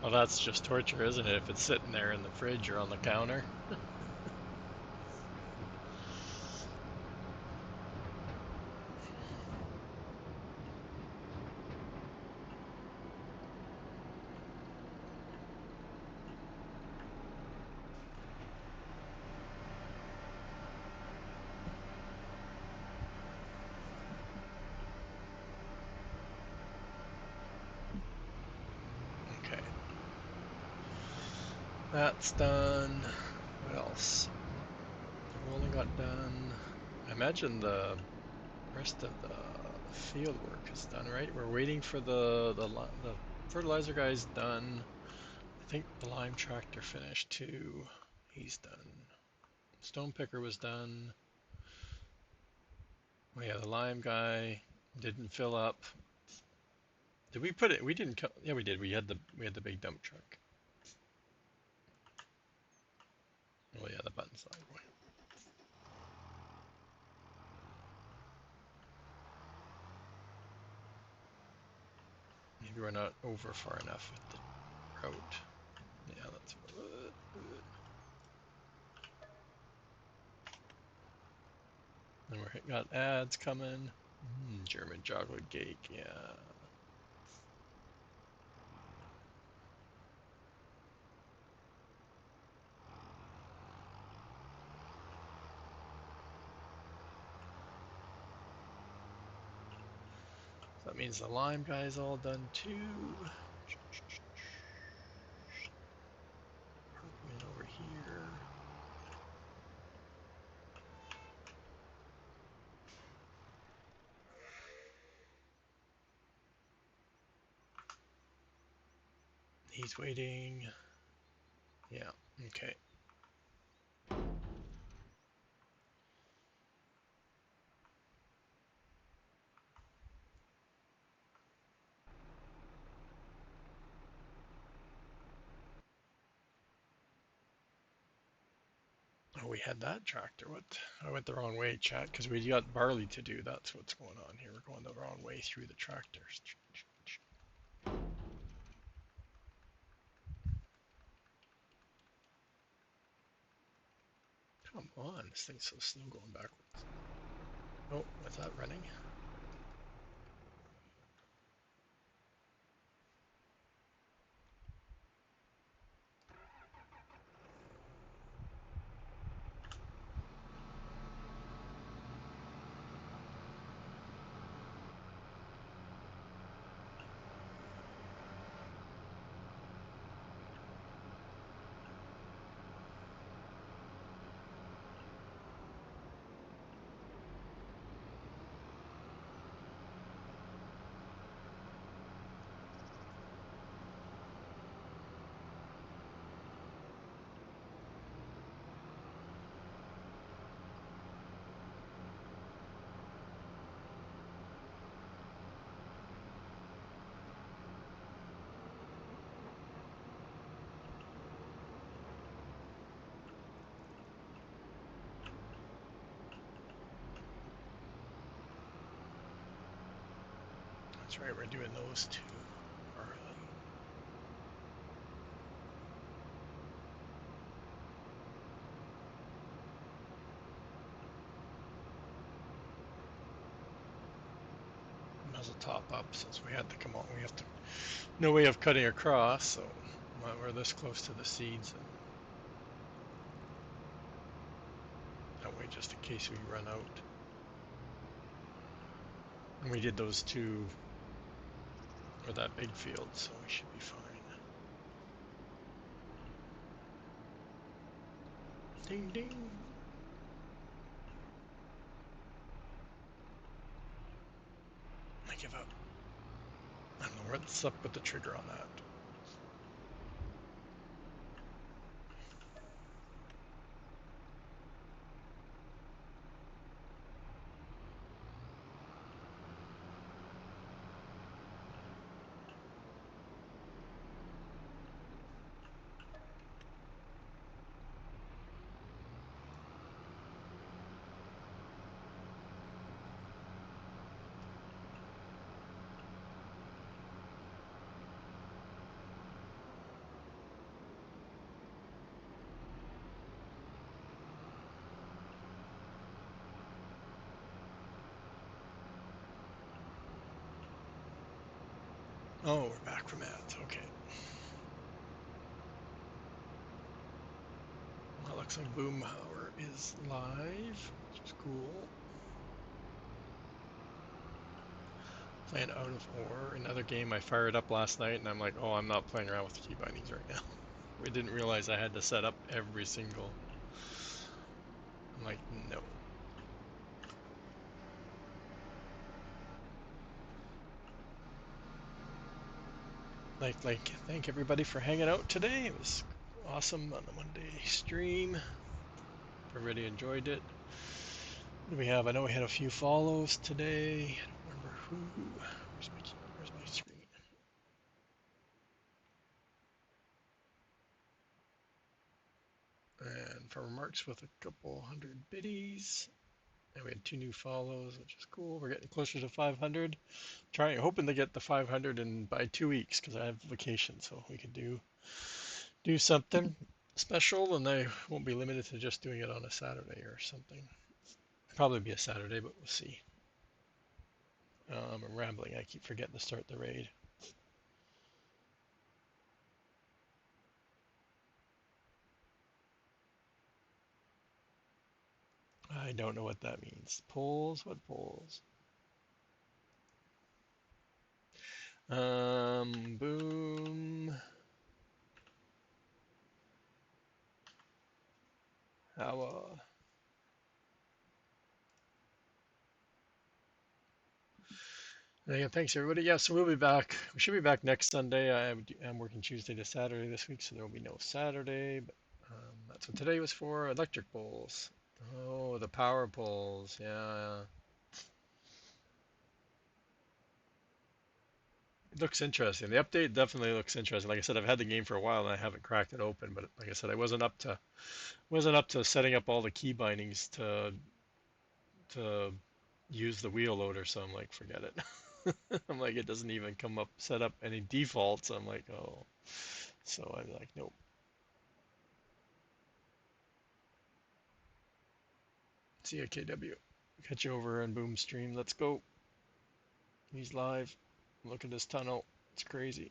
Well, that's just torture, isn't it? If it's sitting there in the fridge or on the counter. That's done. What else? The rolling got done. I imagine the rest of the field work is done, right? We're waiting for the fertilizer guy's done. I think the lime tractor finished too. He's done. Stone picker was done. Oh yeah, the lime guy didn't fill up. Did we put it? We didn't. Yeah, we did. We had the big dump truck. Oh yeah, the button's not going. Maybe we're not over far enough with the route. Yeah, that's. And we got ads coming. German chocolate cake. Yeah. So that means the lime guy's all done too. Parkman over here. He's waiting. Yeah, okay. Oh, we had that tractor. What? I went the wrong way, chat, because we got barley to do. That's what's going on here. We're going the wrong way through the tractors. Come on, this thing's so slow going backwards. Oh, was that running? That's right, we're doing those two. Barley. Muzzle top up since we had to come out. We have to. No way of cutting across, so we're this close to the seeds. And that way, just in case we run out. And we did those two for that big field, so we should be fine. Ding ding. I give up. I don't know what's up with the trigger on that. Oh, we're back from ads. Okay. Well, looks like Boomhauer is live, which is cool. Playing Out of Ore, another game I fired up last night, and I'm like, oh, I'm not playing around with the key bindings right now. We didn't realize I had to set up every single. I'm like, no. Thank everybody for hanging out today. It was awesome on the Monday stream. Everybody enjoyed it. What do we have? I know we had a few follows today. I don't remember who. Where's my screen? And for remarks with a couple hundred biddies. And we had 2 new follows, which is cool. We're getting closer to 500. Hoping to get the 500 in by 2 weeks because I have vacation, so we could do something special, and I won't be limited to just doing it on a Saturday or something. Probably be a Saturday, but we'll see. I'm rambling. I keep forgetting to start the raid. I don't know what that means. Polls? What polls? Boom. How? Yeah, thanks everybody. Yeah, so we'll be back. We should be back next Sunday. I'm working Tuesday to Saturday this week, so there will be no Saturday. But that's what today was for. Electric poles. Oh, the power poles. Yeah, it looks interesting. The update definitely looks interesting. Like I said, I've had the game for a while and I haven't cracked it open. But like I said, I wasn't up to setting up all the key bindings to use the wheel loader. So I'm like, forget it. I'm like, it doesn't even come up set up any defaults. I'm like, oh. So I'm like, nope. See ya, KW. Catch you over in Boom Stream. Let's go. He's live. Look at this tunnel. It's crazy.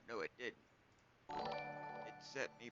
No, it didn't. It set me